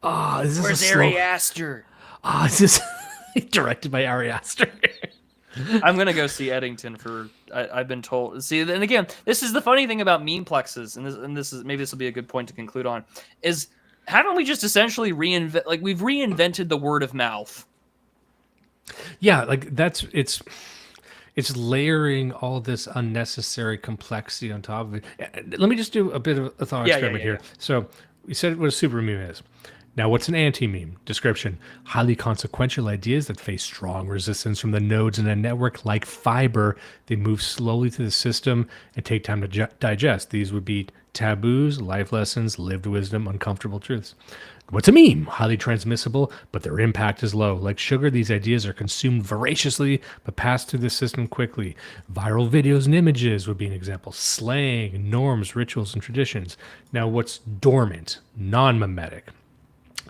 [SPEAKER 8] Ah.
[SPEAKER 6] Is this
[SPEAKER 8] Where's Ari Aster?
[SPEAKER 6] Is this directed by Ari Aster?
[SPEAKER 8] I'm going to go see Eddington I've been told. See, and again, this is the funny thing about memeplexes, and this is, maybe this will be a good point to conclude on, is haven't we just essentially we've reinvented the word of mouth?
[SPEAKER 6] Yeah, like it's layering all this unnecessary complexity on top of it. Let me just do a bit of a thought experiment here. So we said what a super meme is. Now, what's an anti-meme? Description: highly consequential ideas that face strong resistance from the nodes in a network like fiber. They move slowly through the system and take time to digest. These would be taboos, life lessons, lived wisdom, uncomfortable truths. What's a meme? Highly transmissible, but their impact is low. Like sugar, these ideas are consumed voraciously, but pass through the system quickly. Viral videos and images would be an example. Slang, norms, rituals, and traditions. Now, what's dormant? Non-memetic.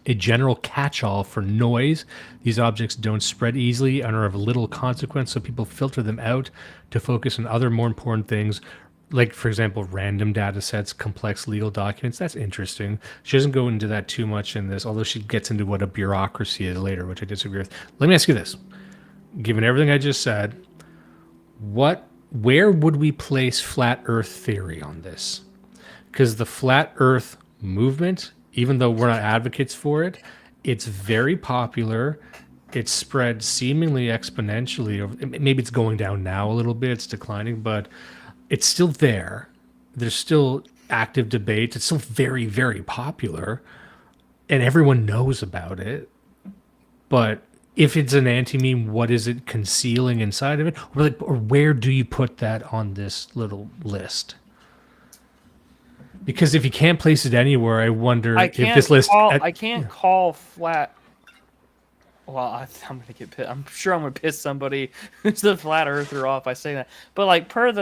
[SPEAKER 6] A general catch-all for noise. These objects don't spread easily and are of little consequence, so people filter them out to focus on other more important things, like, for example, random data sets, complex legal documents. That's interesting. She doesn't go into that too much in this, although she gets into what a bureaucracy is later, which I disagree with. Let me ask you this. Given everything I just said, where would we place flat Earth theory on this? Because the flat Earth movement, even though we're not advocates for it, it's very popular. It's spread seemingly exponentially. Maybe it's going down now a little bit. It's declining, but it's still there. There's still active debate. It's still very, very popular, and everyone knows about it. But if it's an anti-meme, what is it concealing inside of it? Or where do you put that on this little list? Because if you can't place it anywhere, I wonder if this list...
[SPEAKER 8] I can't call flat... Well, I'm gonna get pissed. I'm sure I'm gonna piss somebody who's the flat earther off by saying that. But like per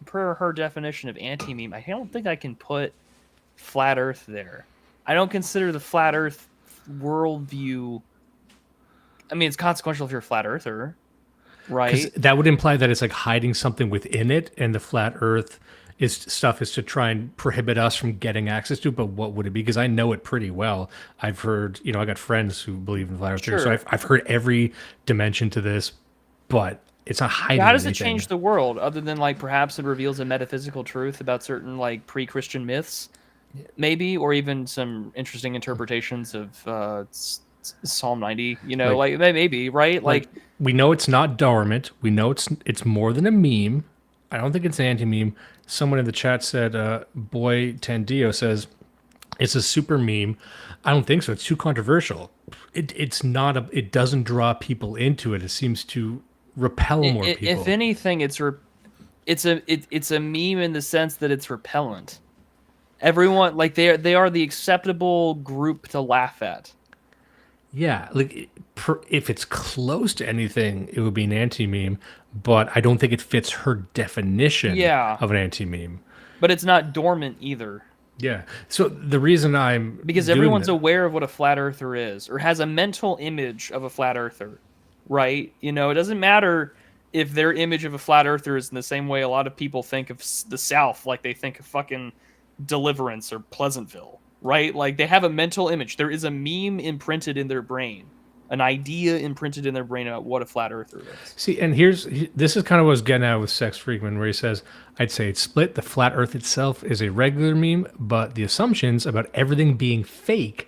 [SPEAKER 8] her definition of anti-meme, I don't think I can put flat Earth there. I don't consider the flat Earth worldview. I mean, it's consequential if you're a flat earther, right?
[SPEAKER 6] That would imply that it's like hiding something within it, and the flat Earth is to try and prohibit us from getting access to it. But what would it be? Because I know it pretty well. I've heard, I got friends who believe in flat Earth theory, so I've heard every dimension to this, but it's not hiding.
[SPEAKER 8] How does
[SPEAKER 6] anything.
[SPEAKER 8] It change the world, other than like perhaps it reveals a metaphysical truth about certain like pre-Christian myths, maybe, or even some interesting interpretations of Psalm 90? Like maybe, right? Like
[SPEAKER 6] we know it's not dormant. We know it's more than a meme. I don't think it's an anti-meme. Someone in the chat said, Boy Tendio says, it's a super meme. I don't think so. It's too controversial. It's not it doesn't draw people into it. It seems to repel more people.
[SPEAKER 8] If anything, it's a meme in the sense that it's repellent. Everyone, like they are the acceptable group to laugh at.
[SPEAKER 6] Yeah, like if it's close to anything, it would be an anti-meme, but I don't think it fits her definition of an anti-meme.
[SPEAKER 8] But it's not dormant either.
[SPEAKER 6] Yeah. So the reason
[SPEAKER 8] because everyone's aware of what a flat earther is, or has a mental image of a flat earther, right? It doesn't matter if their image of a flat earther is in the same way a lot of people think of the South, like they think of fucking Deliverance or Pleasantville. Right? Like they have a mental image. There is a meme imprinted in their brain, an idea imprinted in their brain about what a flat earther is.
[SPEAKER 6] See, and this is kind of what I was getting at with Sex Freakman, where he says, I'd say it's split. The flat earth itself is a regular meme, but the assumptions about everything being fake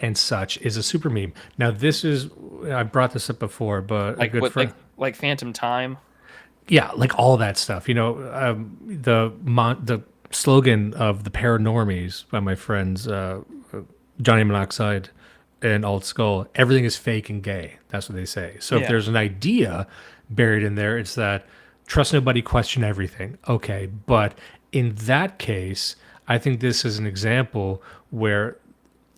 [SPEAKER 6] and such is a super meme. Now, I brought this up before, but
[SPEAKER 8] like like Phantom Time.
[SPEAKER 6] Yeah, like all that stuff. The slogan of the Paranormies by my friends Johnny Monoxide and Alt Skull, everything is fake and gay. That's what they say. So if there's an idea buried in there, it's that trust nobody, question everything. Okay, but in that case, I think this is an example where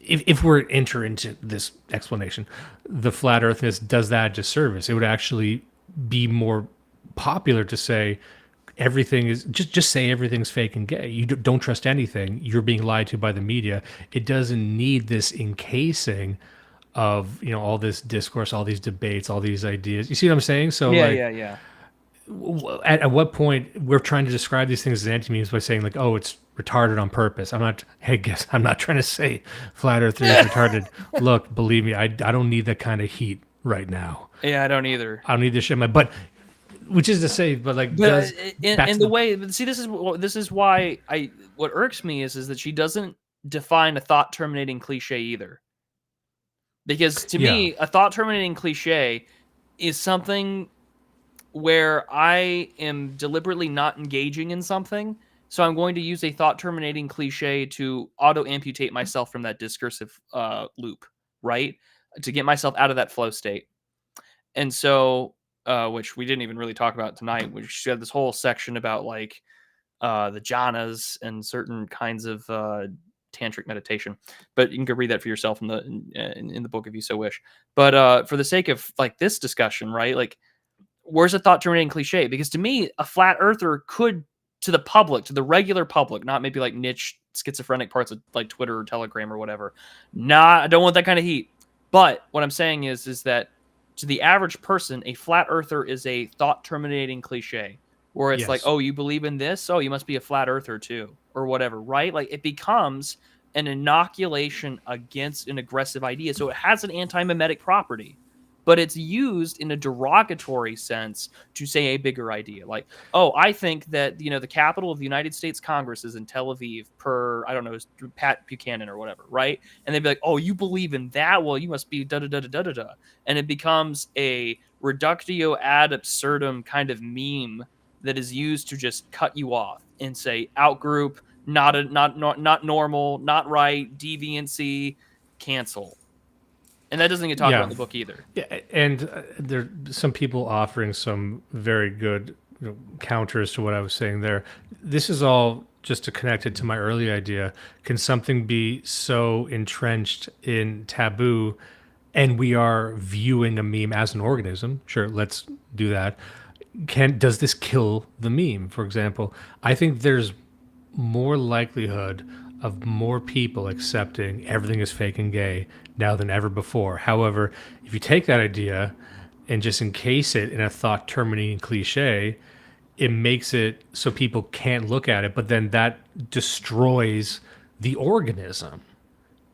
[SPEAKER 6] if we're enter into this explanation, the flat earthness does that disservice. It would actually be more popular to say everything is just say everything's fake and gay. You don't trust anything. You're being lied to by the media. It doesn't need this encasing of all this discourse, all these debates, all these ideas. You see what I'm saying? So
[SPEAKER 8] yeah.
[SPEAKER 6] At what point we're trying to describe these things as anti-memes by saying like, oh, it's retarded on purpose. I'm not trying to say flat earth is retarded. Look, believe me, I don't need that kind of heat right now.
[SPEAKER 8] Yeah, I don't either.
[SPEAKER 6] I don't need this shit in my butt. Which is to say, this is why
[SPEAKER 8] what irks me is that she doesn't define a thought terminating cliche either. Because to me, a thought terminating cliche is something where I am deliberately not engaging in something So I'm going to use a thought-terminating cliche to auto-amputate myself from that discursive loop, right? To get myself out of that flow state. And so, which we didn't even really talk about tonight, which she had this whole section about like the jhanas and certain kinds of tantric meditation. But you can go read that for yourself in the book if you so wish. But for the sake of like this discussion, right? Like, where's a thought-terminating cliche? Because to me, a flat earther could, to the public, to the regular public, not maybe like niche schizophrenic parts of like Twitter or Telegram or whatever. Nah, I don't want that kind of heat. But what I'm saying is that to the average person, a flat earther is a thought-terminating cliche, where it's like, oh, you believe in this? Oh, you must be a flat earther too, or whatever, right? Like it becomes an inoculation against an aggressive idea. So it has an anti-memetic property, but it's used in a derogatory sense to say a bigger idea. Like, oh, I think that, the capital of the United States Congress is in Tel Aviv per, I don't know, Pat Buchanan or whatever, right? And they'd be like, oh, you believe in that? Well, you must be da-da-da-da-da-da. And it becomes a reductio ad absurdum kind of meme that is used to just cut you off and say, outgroup, not normal, not right, deviancy, cancel. And that doesn't get talked about in the book either.
[SPEAKER 6] Yeah, and there are some people offering some very good counters to what I was saying there. This is all just to connect it to my early idea. Can something be so entrenched in taboo, and we are viewing a meme as an organism? Sure, let's do that. Does this kill the meme, for example? I think there's more likelihood of more people accepting everything is fake and gay now than ever before. However, if you take that idea and just encase it in a thought-terminating cliche, it makes it so people can't look at it, but then that destroys the organism.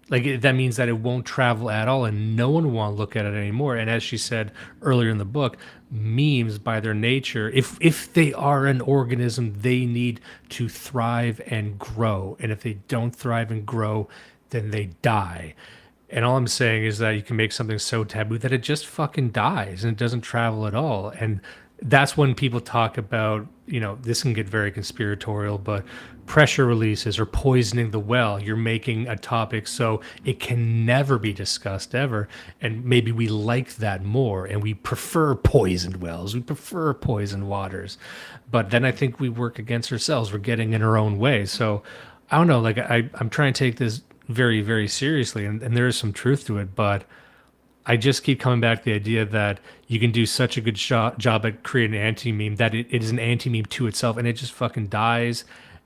[SPEAKER 6] Like that means that it won't travel at all, and no one will want to look at it anymore. And as she said earlier in the book, memes by their nature, if they are an organism, they need to thrive and grow. And if they don't thrive and grow, then they die. And all I'm saying is that you can make something so taboo that it just fucking dies and it doesn't travel at all. And that's when people talk about, this can get very conspiratorial, but pressure releases or poisoning the well. You're making a topic so it can never be discussed ever. And maybe we like that more and we prefer poisoned wells. We prefer poisoned waters. But then I think we work against ourselves. We're getting in our own way. So I don't know, like I'm trying to take this very, very seriously, and there is some truth to it, but I just keep coming back to the idea that you can do such a good job at creating an anti-meme that it is an anti-meme to itself, and it just fucking dies,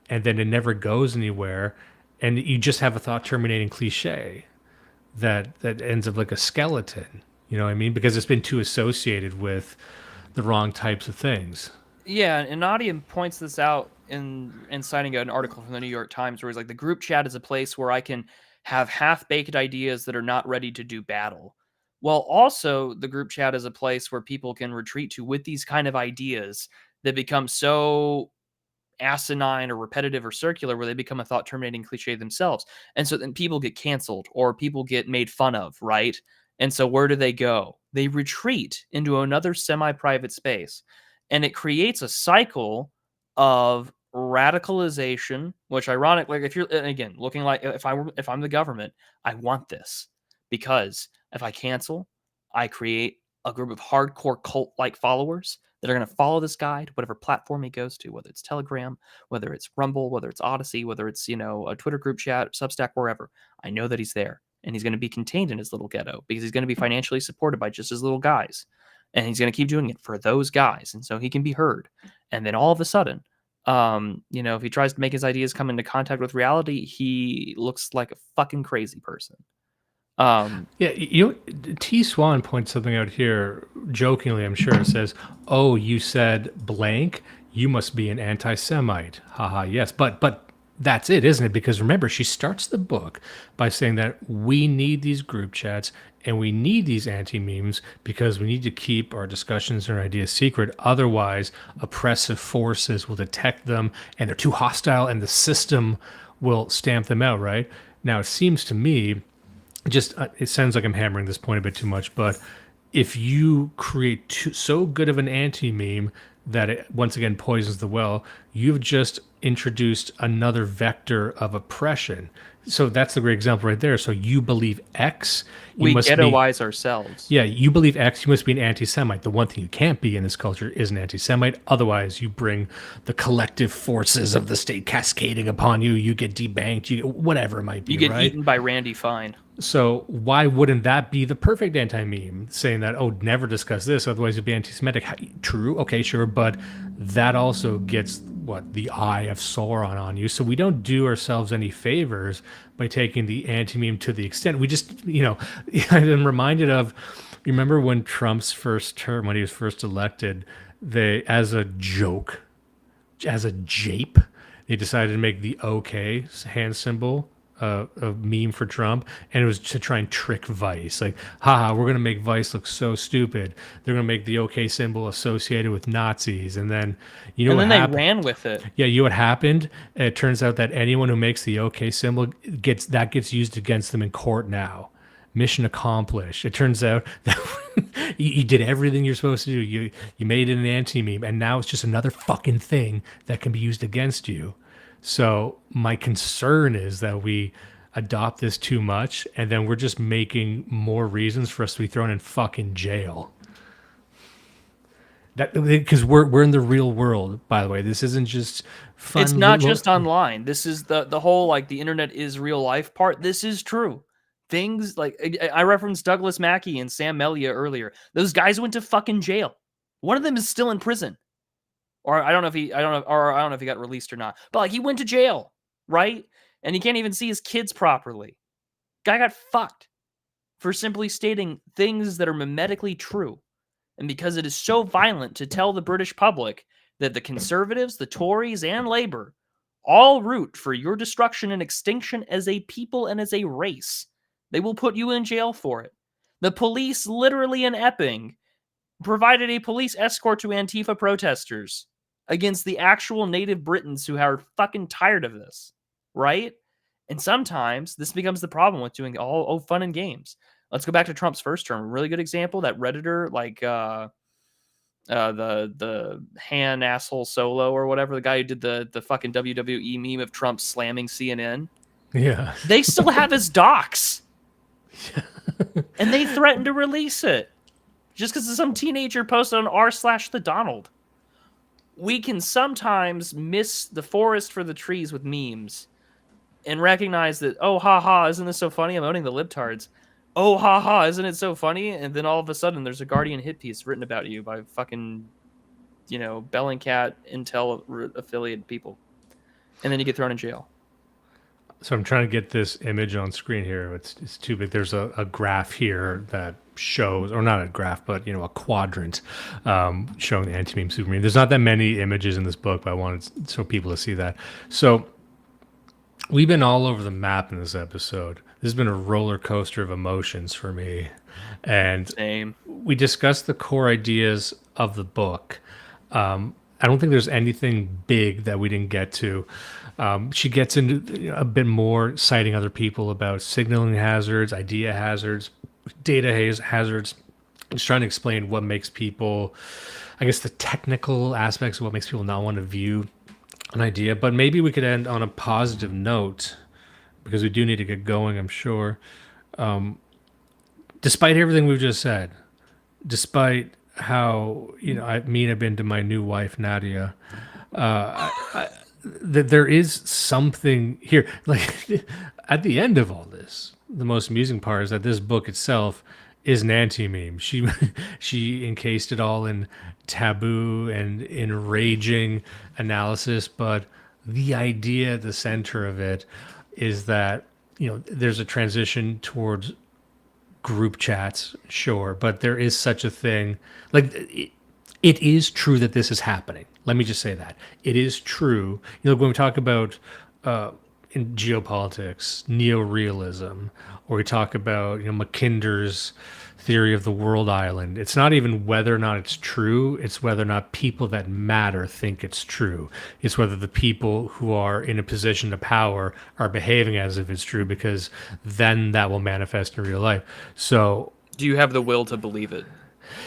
[SPEAKER 6] and then it never goes anywhere, and you just have a thought-terminating cliche that ends up like a skeleton, you know what I mean? Because it's been too associated with the wrong types of things.
[SPEAKER 8] Yeah, and Nadia points this out in citing an article from the New York Times where it's like the group chat is a place where I can have half-baked ideas that are not ready to do battle. Well, also the group chat is a place where people can retreat to with these kind of ideas that become so asinine or repetitive or circular where they become a thought-terminating cliche themselves. And so then people get canceled or people get made fun of, right? And so where do they go? They retreat into another semi-private space. And it creates a cycle of radicalization, which ironically, if you're again looking like if I'm the government, I want this because if I cancel, I create a group of hardcore cult-like followers that are going to follow this guy to whatever platform he goes to, whether it's Telegram, whether it's Rumble, whether it's Odyssey, whether it's a Twitter group chat, Substack, wherever. I know that he's there, and he's going to be contained in his little ghetto because he's going to be financially supported by just his little guys. And he's going to keep doing it for those guys. And so he can be heard. And then all of a sudden, if he tries to make his ideas come into contact with reality, he looks like a fucking crazy person.
[SPEAKER 6] T. Swan points something out here, jokingly, I'm sure. It says, oh, you said blank, you must be an anti-Semite. Haha, yes. But that's it, isn't it? Because remember, she starts the book by saying that we need these group chats and we need these anti-memes because we need to keep our discussions and our ideas secret. Otherwise, oppressive forces will detect them and they're too hostile and the system will stamp them out, right? Now, it seems to me, it sounds like I'm hammering this point a bit too much, but if you create so good of an anti-meme that it once again poisons the well, you've just introduced another vector of oppression. So that's the great example right there. So you believe X,
[SPEAKER 8] we ghettoize ourselves.
[SPEAKER 6] Yeah, you believe X, you must be an anti-Semite. The one thing you can't be in this culture is an anti-Semite. Otherwise, you bring the collective forces of the state cascading upon you. You get debanked. You get whatever it might be.
[SPEAKER 8] You get
[SPEAKER 6] right?
[SPEAKER 8] eaten by Randy Fine.
[SPEAKER 6] So why wouldn't that be the perfect anti-meme? Saying that, oh, never discuss this, otherwise you'll be anti-Semitic. True, okay, sure, but that also gets the eye of Sauron on you. So we don't do ourselves any favors by taking the anti-meme to the extent we just, I'm reminded of, you remember when Trump's first term, when he was first elected, they, as a joke, as a jape, they decided to make the OK hand symbol a meme for Trump, and it was to try and trick Vice. Like, haha, we're going to make Vice look so stupid. They're going to make the OK symbol associated with Nazis. And then,
[SPEAKER 8] and then they ran with it.
[SPEAKER 6] Yeah, you know what happened? It turns out that anyone who makes the OK symbol gets used against them in court now. Mission accomplished. It turns out that you did everything you're supposed to do. You made it an anti-meme, and now it's just another fucking thing that can be used against you. So my concern is that we adopt this too much, and then we're just making more reasons for us to be thrown in fucking jail. That, because we're in the real world, by the way. This isn't just fun.
[SPEAKER 8] It's not just online. This is the whole, like, the internet is real life part. This is true. Things like, I referenced Douglas Mackey and Sam Melia earlier. Those guys went to fucking jail. One of them is still in prison. Or I don't know if he got released or not. But like, he went to jail, right? And he can't even see his kids properly. Guy got fucked for simply stating things that are memetically true. And because it is so violent to tell the British public that the Conservatives, the Tories, and Labour all root for your destruction and extinction as a people and as a race, they will put you in jail for it. The police, literally in Epping, provided a police escort to Antifa protesters against the actual native Britons who are fucking tired of this, right? And sometimes this becomes the problem with doing all fun and games. Let's go back to Trump's first term. A really good example, that Redditor, like the Han asshole Solo or whatever, the guy who did the fucking WWE meme of Trump slamming CNN.
[SPEAKER 6] Yeah.
[SPEAKER 8] They still have his docs. And they threatened to release it just because some teenager posted on r/the Donald. We can sometimes miss the forest for the trees with memes and recognize that, oh, haha, isn't this so funny? I'm owning the libtards. Oh, haha, isn't it so funny? And then all of a sudden there's a Guardian hit piece written about you by fucking, Bellingcat Intel affiliated people. And then you get thrown in jail.
[SPEAKER 6] So I'm trying to get this image on screen here. It's too big. There's a graph here that shows, or not a graph, but a quadrant showing the anti-meme supermeme. There's not that many images in this book, but I wanted so people to see that. So we've been all over the map in this episode. This has been a roller coaster of emotions for me. And
[SPEAKER 8] same.
[SPEAKER 6] We discussed the core ideas of the book. I don't think there's anything big that we didn't get to. She gets into a bit more, citing other people about signaling hazards, idea hazards, data hazards. Just trying to explain what makes people, I guess, the technical aspects of what makes people not want to view an idea. But maybe we could end on a positive note, because we do need to get going, I'm sure. Despite everything we've just said, despite how I've been to my new wife Nadia, that there is something here. Like, at the end of all this, the most amusing part is that this book itself is an anti-meme. She encased it all in taboo and enraging analysis, but the idea at the center of it is that there's a transition towards group chats, sure, but there is such a thing. Like, it is true that this is happening. Let me just say that. It is true. When we talk about in geopolitics, neorealism, or we talk about Mackinder's theory of the world island, it's not even whether or not it's true, it's whether or not people that matter think it's true. It's whether the people who are in a position of power are behaving as if it's true, because then that will manifest in real life. So,
[SPEAKER 8] do you have the will to believe it?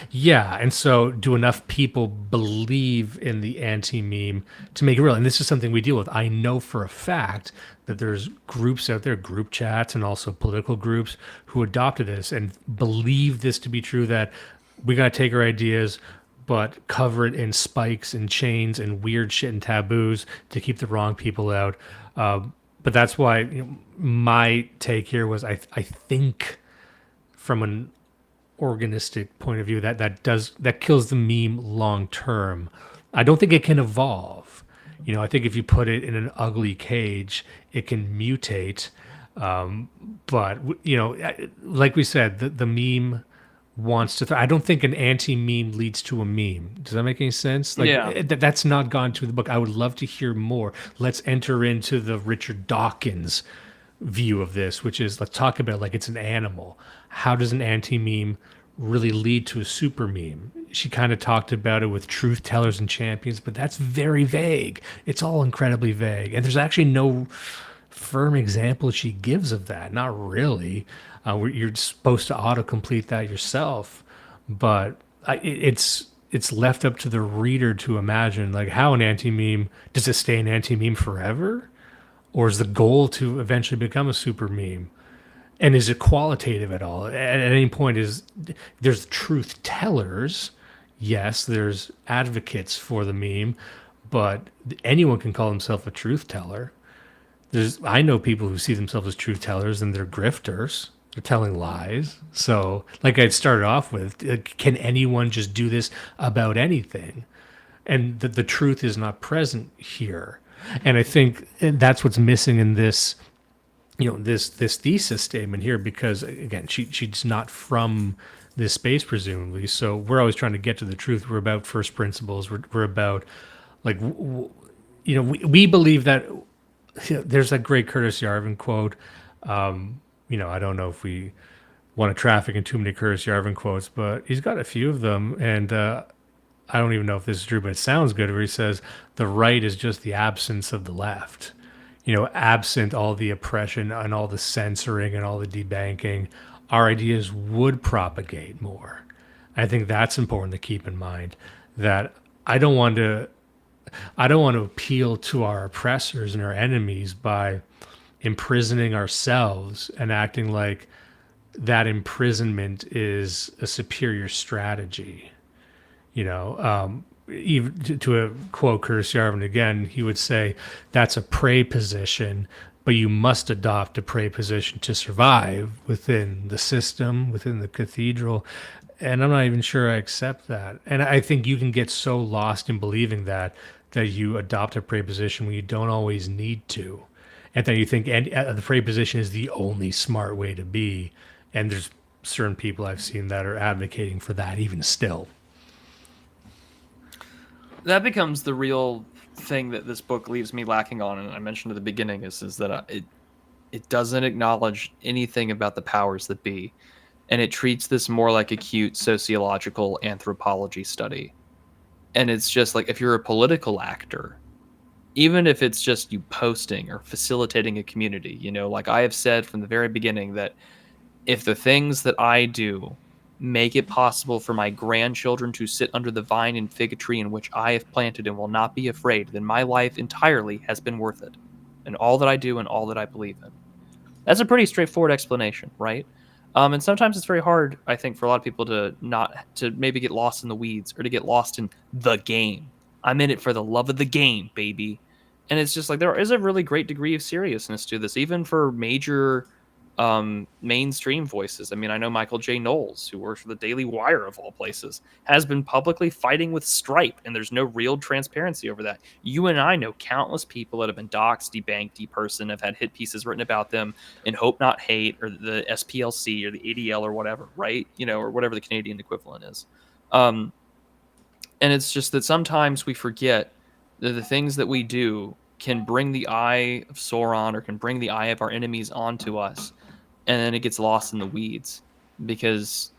[SPEAKER 6] Yeah, and so do enough people believe in the anti-meme to make it real? And this is something we deal with. I know for a fact that there's groups out there, group chats, and also political groups who adopted this and believe this to be true, that we got to take our ideas but cover it in spikes and chains and weird shit and taboos to keep the wrong people out. But that's why, my take here was I think from an organistic point of view that kills the meme long term. I don't think it can evolve. I think if you put it in an ugly cage, it can mutate. But like we said, the meme wants to. I don't think an anti-meme leads to a meme. Does that make any sense? That's not gone to the book. I would love to hear more. Let's enter into the Richard Dawkins view of this, which is, let's talk about it like it's an animal. How does an anti-meme really lead to a super meme? She kind of talked about it with truth tellers and champions, but that's very vague. It's all incredibly vague. And there's actually no firm example she gives of that. Not really. You're supposed to autocomplete that yourself, but it's left up to the reader to imagine, like, how an anti-meme, does it stay an anti-meme forever? Or is the goal to eventually become a super meme? And is it qualitative at all? At any point, there's truth tellers. Yes, there's advocates for the meme, but anyone can call himself a truth teller. I know people who see themselves as truth tellers and they're grifters. They're telling lies. So, like I started off with, can anyone just do this about anything? And the truth is not present here. And I think that's what's missing in this, this thesis statement here, because again, she's not from this space, presumably. So we're always trying to get to the truth. We're about first principles. We're about, like, we believe that, there's that great Curtis Yarvin quote. I don't know if we want to traffic in too many Curtis Yarvin quotes, but he's got a few of them. And, I don't even know if this is true, but it sounds good, where he says the right is just the absence of the left. Absent all the oppression and all the censoring and all the debanking, our ideas would propagate more. I think that's important to keep in mind, that I don't want to appeal to our oppressors and our enemies by imprisoning ourselves and acting like that imprisonment is a superior strategy. Even to quote Curtis Yarvin again, he would say that's a prey position, but you must adopt a prey position to survive within the system, within the cathedral. And I'm not even sure I accept that. And I think you can get so lost in believing that you adopt a prey position when you don't always need to. And then you think the prey position is the only smart way to be. And there's certain people I've seen that are advocating for that even still.
[SPEAKER 8] That becomes the real thing that this book leaves me lacking on, and I mentioned at the beginning, is that it doesn't acknowledge anything about the powers that be, and it treats this more like a cute sociological anthropology study. And it's just like, if you're a political actor, even if it's just you posting or facilitating a community, like I have said from the very beginning, that if the things that I do make it possible for my grandchildren to sit under the vine and fig tree in which I have planted and will not be afraid, then my life entirely has been worth it. And all that I do and all that I believe in. That's a pretty straightforward explanation, right? And sometimes it's very hard, I think, for a lot of people to maybe get lost in the weeds, or to get lost in the game. I'm in it for the love of the game, baby. And it's just like, there is a really great degree of seriousness to this, even for major mainstream voices. I mean, I know Michael J. Knowles, who works for the Daily Wire of all places, has been publicly fighting with Stripe, and there's no real transparency over that. You and I know countless people that have been doxxed, debanked, depersoned, have had hit pieces written about them in Hope Not Hate, or the SPLC, or the ADL, or whatever, right? Or whatever the Canadian equivalent is. And it's just that sometimes we forget that the things that we do can bring the eye of Sauron, or can bring the eye of our enemies onto us. And then it gets lost in the weeds, because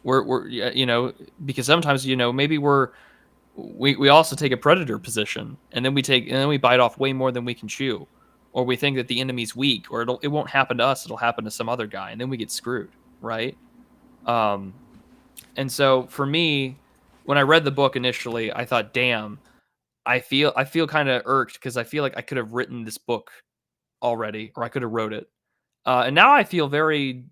[SPEAKER 8] because sometimes, maybe we also take a predator position, and then we bite off way more than we can chew, or we think that the enemy's weak, or it won't happen to us, it'll happen to some other guy, and then we get screwed, right? And so for me, when I read the book initially, I thought, damn, I feel kind of irked because I feel like I could have written this book already, or I could have wrote it. And now I feel very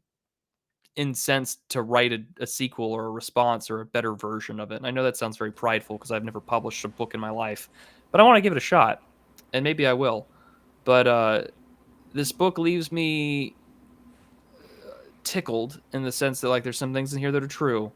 [SPEAKER 8] incensed to write a sequel or a response or a better version of it. And I know that sounds very prideful because I've never published a book in my life, but I want to give it a shot, and maybe I will. But this book leaves me tickled in the sense that like there's some things in here that are true,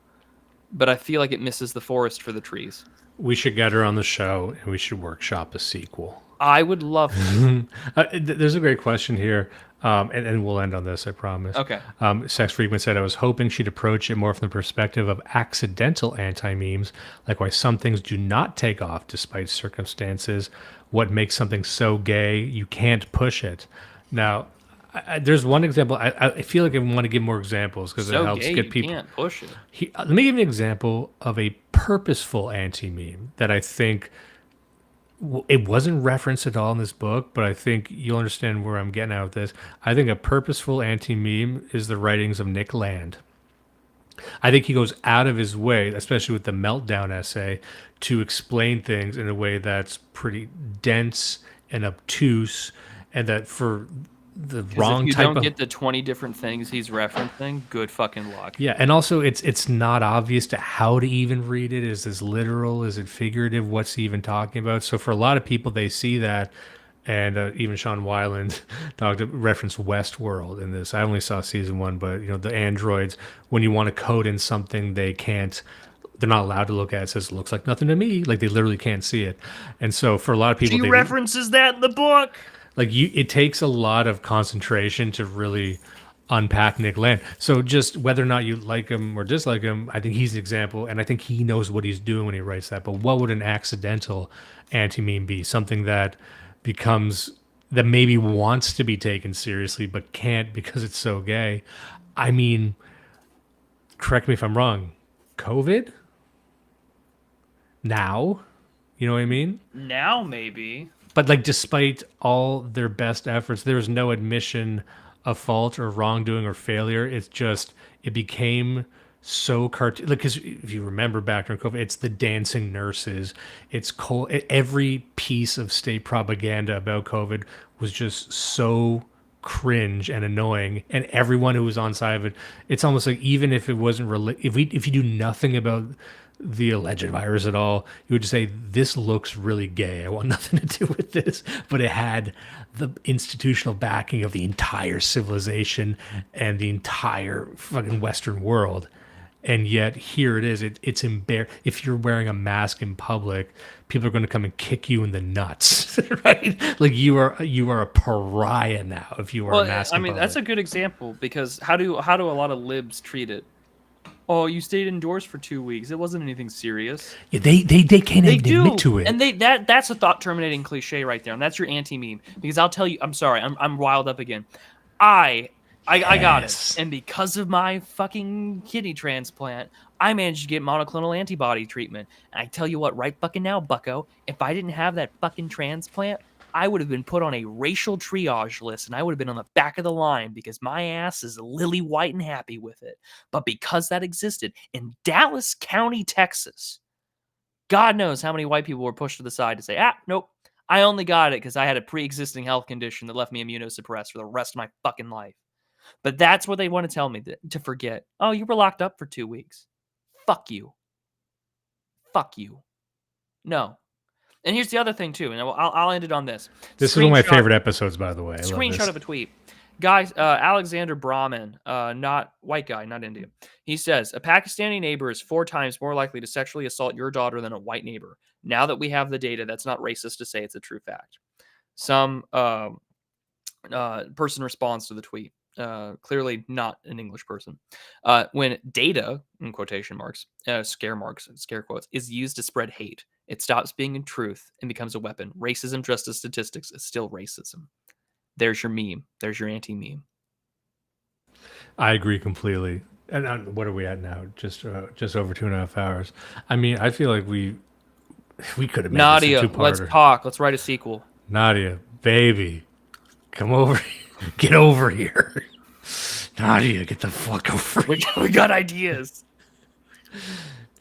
[SPEAKER 8] but I feel like it misses the forest for the trees.
[SPEAKER 6] We should get her on the show, and we should workshop a sequel.
[SPEAKER 8] I would love to.
[SPEAKER 6] There's a great question here, and we'll end on this, I promise.
[SPEAKER 8] Okay.
[SPEAKER 6] Sex Frequent said, I was hoping she'd approach it more from the perspective of accidental anti-memes, like why some things do not take off despite circumstances, what makes something so gay you can't push it. Now, there's one example. I feel like I want to give more examples because it helps
[SPEAKER 8] gay,
[SPEAKER 6] get people.
[SPEAKER 8] You can't push it.
[SPEAKER 6] Let me give you an example of a purposeful anti-meme that I think it wasn't referenced at all in this book, but I think you'll understand where I'm getting at with this. I think a purposeful anti-meme is the writings of Nick Land. I think he goes out of his way, especially with the Meltdown essay, to explain things in a way that's pretty dense and obtuse, and that for the wrong
[SPEAKER 8] if you
[SPEAKER 6] type
[SPEAKER 8] don't
[SPEAKER 6] of
[SPEAKER 8] get the 20 different things he's referencing, good fucking luck.
[SPEAKER 6] Yeah, and also it's not obvious to how to even read it. Is this literal? Is it figurative? What's he even talking about? So for a lot of people, they see that, and even Sean Weiland referenced Westworld in this. I only saw season 1, but the androids, when you want to code in something, they're not allowed to look at it. It says it looks like nothing to me. Like they literally can't see it. And so for a lot of people,
[SPEAKER 8] She references that in the book.
[SPEAKER 6] It takes a lot of concentration to really unpack Nick Land. So just whether or not you like him or dislike him, I think he's an example, and I think he knows what he's doing when he writes that. But what would an accidental anti-meme be? Something that maybe wants to be taken seriously but can't because it's so gay. I mean, correct me if I'm wrong. COVID? Now? You know what I mean?
[SPEAKER 8] Now maybe.
[SPEAKER 6] But despite all their best efforts, there was no admission of fault or wrongdoing or failure. It's just, it became so cartoon. Because if you remember back during COVID, it's the dancing nurses. It's cold. Every piece of state propaganda about COVID was just so cringe and annoying. And everyone who was on side of it, it's almost like even if it wasn't if you do nothing about the alleged virus at all, you would just say, this looks really gay. I want nothing to do with this. But it had the institutional backing of the entire civilization and the entire fucking Western world. And yet here it is. It's embarrassing. If you're wearing a mask in public, people are going to come and kick you in the nuts, right? Like you are a pariah now if you wear a mask.
[SPEAKER 8] I
[SPEAKER 6] in
[SPEAKER 8] mean,
[SPEAKER 6] public.
[SPEAKER 8] that's a good example because how do a lot of libs treat it? Oh, you stayed indoors for 2 weeks. It wasn't anything serious.
[SPEAKER 6] Yeah, they can't even admit to it.
[SPEAKER 8] And that's a thought-terminating cliche right there, and that's your anti-meme. Because I'll tell you, I'm sorry, I'm riled up again. I got it, and because of my fucking kidney transplant, I managed to get monoclonal antibody treatment. And I tell you what, right fucking now, bucko, if I didn't have that fucking transplant, I would have been put on a racial triage list, and I would have been on the back of the line because my ass is lily white and happy with it. But because that existed in Dallas County, Texas, God knows how many white people were pushed to the side to say, nope, I only got it because I had a pre-existing health condition that left me immunosuppressed for the rest of my fucking life. But that's what they want to tell me to forget. Oh, you were locked up for 2 weeks. Fuck you. Fuck you. No. And here's the other thing, too, and I'll end it on this.
[SPEAKER 6] This is one of my favorite episodes, by the way.
[SPEAKER 8] Screenshot of a tweet. Guys, Alexander Brahman, not white guy, not Indian. He says, a Pakistani neighbor is 4 times more likely to sexually assault your daughter than a white neighbor. Now that we have the data, that's not racist to say it's a true fact. Some person responds to the tweet. Clearly not an English person. When data, in quotation marks, scare quotes, is used to spread hate, it stops being a truth and becomes a weapon. Racism, just as statistics, is still racism. There's your meme. There's your anti-meme. I
[SPEAKER 6] agree completely. And what are we at now? Just over 2.5 hours. I mean, I feel like we could have made
[SPEAKER 8] Nadia,
[SPEAKER 6] this a two-parter.
[SPEAKER 8] let's talk. Let's write a sequel.
[SPEAKER 6] Nadia, baby, come over here. Get over here. Nadia, get the fuck over here.
[SPEAKER 8] We got ideas.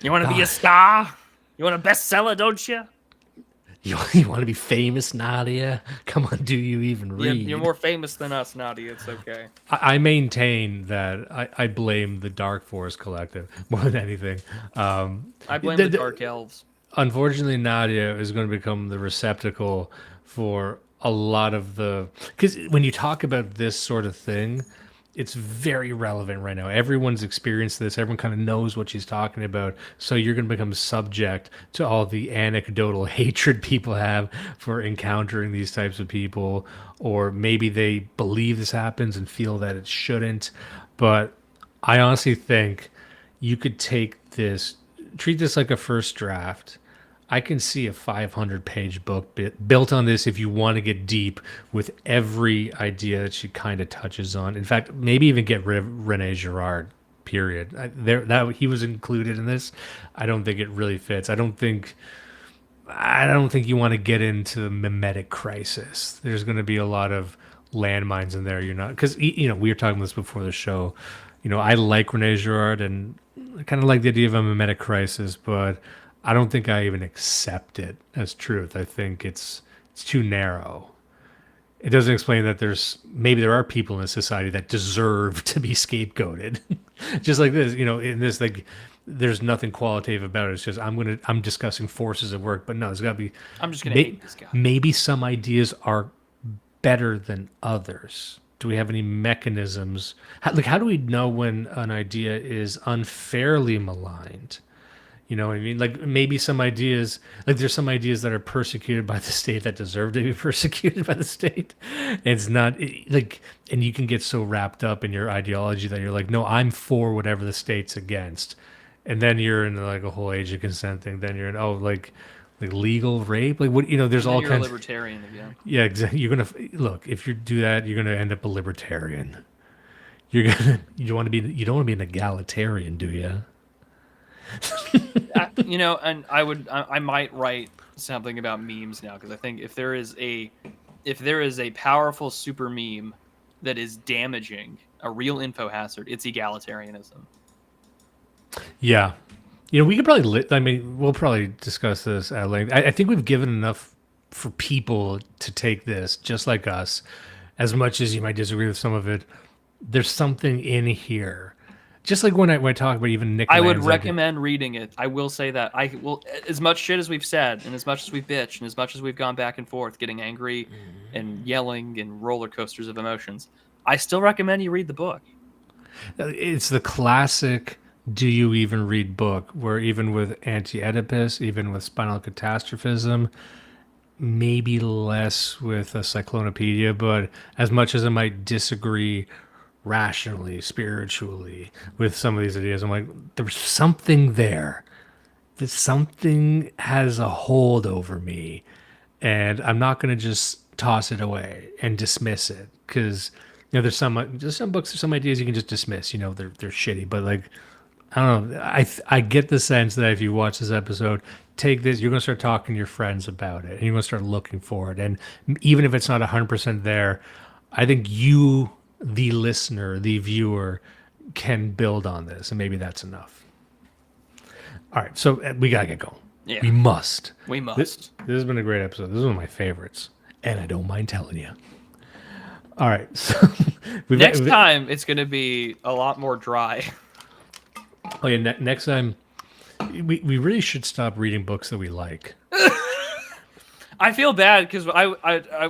[SPEAKER 8] You want to be a star? You want a bestseller, don't you?
[SPEAKER 6] You want to be famous, Nadia? Come on, do you even read?
[SPEAKER 8] You're more famous than us, Nadia. It's okay.
[SPEAKER 6] I maintain that I blame the Dark Forest Collective more than anything.
[SPEAKER 8] I blame the Dark Elves.
[SPEAKER 6] Unfortunately, Nadia is going to become the receptacle for a lot of because when you talk about this sort of thing, it's very relevant right now. Everyone's experienced this. Everyone kind of knows what she's talking about. So you're going to become subject to all the anecdotal hatred people have for encountering these types of people, or maybe they believe this happens and feel that it shouldn't. But I honestly think you could take this, treat this like a first draft. I can see a 500-page book built on this if you want to get deep with every idea that she kind of touches on. In fact, maybe even get rid of Rene Girard, period. He was included in this. I don't think it really fits. I don't think you want to get into the memetic crisis. There's going to be a lot of landmines in there. You're not, because, we were talking about this before the show. I like Rene Girard and I kind of like the idea of a memetic crisis, but I don't think I even accept it as truth. I think it's too narrow. It doesn't explain that maybe there are people in this society that deserve to be scapegoated. Just like this, in this, like, there's nothing qualitative about it. It's just I'm discussing forces at work, but no, there's got to be.
[SPEAKER 8] I'm just gonna hate this guy.
[SPEAKER 6] Maybe some ideas are better than others. Do we have any mechanisms? How do we know when an idea is unfairly maligned? You know what I mean? Like maybe some ideas, like there's some ideas that are persecuted by the state that deserve to be persecuted by the state. And it's not like, and you can get so wrapped up in your ideology that you're like, no, I'm for whatever the state's against. And then you're in like a whole age of consent thing. Then you're in, like legal rape. Like what, there's all kinds.
[SPEAKER 8] You're a libertarian again.
[SPEAKER 6] Yeah, exactly. You're going to look, if you do that, you're going to end up a libertarian. You don't want to be an egalitarian, do you?
[SPEAKER 8] And I might write something about memes now, because I think if there is a powerful super meme that is damaging, a real info hazard, it's egalitarianism.
[SPEAKER 6] Yeah, we could probably we'll probably discuss this at length. I think we've given enough for people to take this, just like us, as much as you might disagree with some of it. There's something in here. Just like when I talk about even Nick,
[SPEAKER 8] I would recommend reading it. I will say that I will, as much shit as we've said, and as much as we've bitched, and as much as we've gone back and forth, getting angry and yelling and roller coasters of emotions, I still recommend you read the book.
[SPEAKER 6] It's the classic "Do you even read?" book, where even with anti-Oedipus, even with spinal catastrophism, maybe less with a cyclonopedia, but as much as I might disagree rationally, spiritually with some of these ideas, I'm like, there's something there. That something has a hold over me, and I'm not going to just toss it away and dismiss it, because there's some books, some ideas you can just dismiss. They're shitty, but like, I don't know. I get the sense that if you watch this episode, take this, you're going to start talking to your friends about it, and you're going to start looking for it, and even if it's not 100% there, I think you, the listener, the viewer, can build on this, and maybe that's enough. All right, so we gotta get going.
[SPEAKER 8] Yeah,
[SPEAKER 6] we must.
[SPEAKER 8] This
[SPEAKER 6] has been a great episode. This is one of my favorites, and I don't mind telling you. All right, so
[SPEAKER 8] next time it's gonna be a lot more dry.
[SPEAKER 6] Oh yeah, next time we really should stop reading books that we like.
[SPEAKER 8] I feel bad because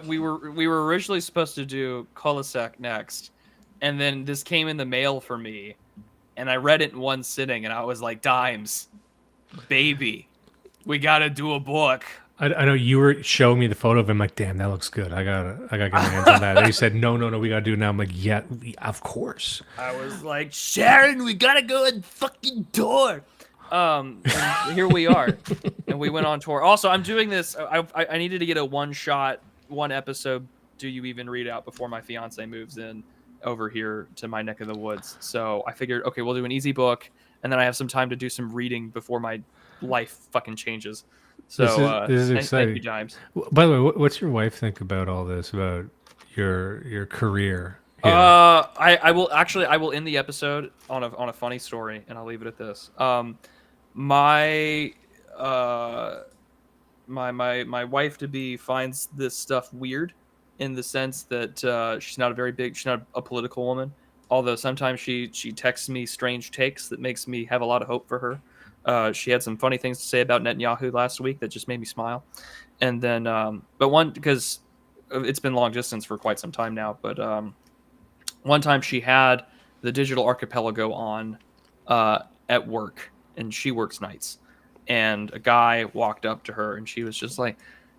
[SPEAKER 8] we were originally supposed to do Kolosek next, and then this came in the mail for me, and I read it in one sitting, and I was like, "Dimes, baby, we gotta do a book."
[SPEAKER 6] I know you were showing me the photo of him, like, damn, that looks good. I gotta get my hands on that. And you said, no, we gotta do it now. I'm like, yeah, of course.
[SPEAKER 8] I was like, Sharon, we gotta go and fucking tour. And here we are, and we went on tour. Also, I'm doing this. I needed to get a one episode. Do you even read out before my fiance moves in over here to my neck of the woods? So I figured, okay, we'll do an easy book, and then I have some time to do some reading before my life fucking changes. So
[SPEAKER 6] this is exciting.
[SPEAKER 8] Thank you, James.
[SPEAKER 6] By the way, what's your wife think about all this? About your career
[SPEAKER 8] I will end the episode on a funny story, and I'll leave it at this. My wife to be finds this stuff weird, in the sense that she's not a political woman. Although sometimes she texts me strange takes that makes me have a lot of hope for her. She had some funny things to say about Netanyahu last week that just made me smile. And then, because it's been long distance for quite some time now, but one time she had the Digital Archipelago on at work, and she works nights. And a guy walked up to her, and she was just like,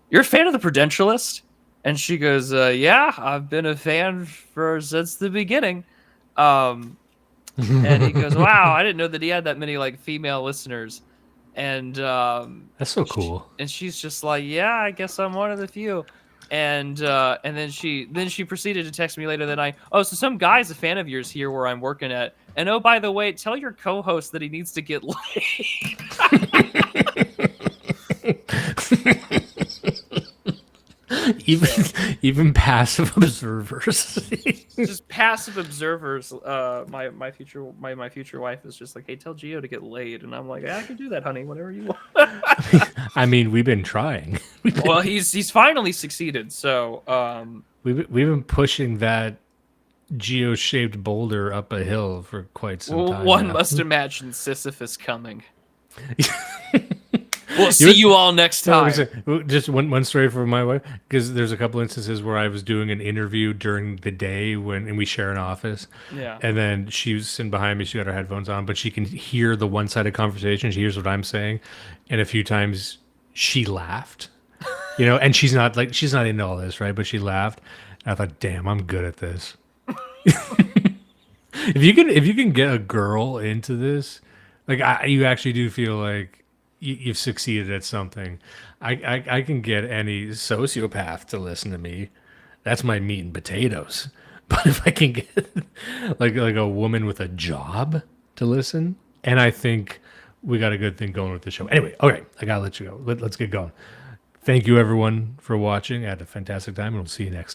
[SPEAKER 8] "You're a fan of the Prudentialist?" And she goes, "Yeah, I've been a fan since the beginning." And he goes, "Wow, I didn't know that he had that many like female listeners." And
[SPEAKER 6] That's so cool.
[SPEAKER 8] And she's just like, "Yeah, I guess I'm one of the few." And then she proceeded to text me later that night. "Oh, so some guy's a fan of yours here where I'm working at. And oh, by the way, tell your co-host that he needs to get laid."
[SPEAKER 6] Even passive observers.
[SPEAKER 8] Just passive observers. My future wife is just like, "Hey, tell Gio to get laid," and I'm like, "I can do that, honey. Whatever you want."
[SPEAKER 6] I mean, we've been trying.
[SPEAKER 8] Well, he's finally succeeded. So
[SPEAKER 6] we've been pushing that geo-shaped boulder up a hill for quite some time.
[SPEAKER 8] One
[SPEAKER 6] now.
[SPEAKER 8] must imagine Sisyphus coming. We'll see you all next time.
[SPEAKER 6] Just one story for my wife, because there's a couple instances where I was doing an interview during the day and we share an office.
[SPEAKER 8] Yeah.
[SPEAKER 6] And then she was sitting behind me. She got her headphones on, but she can hear the one-sided conversation. She hears what I'm saying, and a few times she laughed. And she's not into all this, right? But she laughed. And I thought, damn, I'm good at this. If you can get a girl into this, you actually do feel like you've succeeded at something. I can get any sociopath to listen to me. That's my meat and potatoes. But if I can get like a woman with a job to listen, and I think we got a good thing going with the show. Anyway, okay, I gotta let you go. Let's get going. Thank you everyone for watching. I had a fantastic time, and we'll see you next time.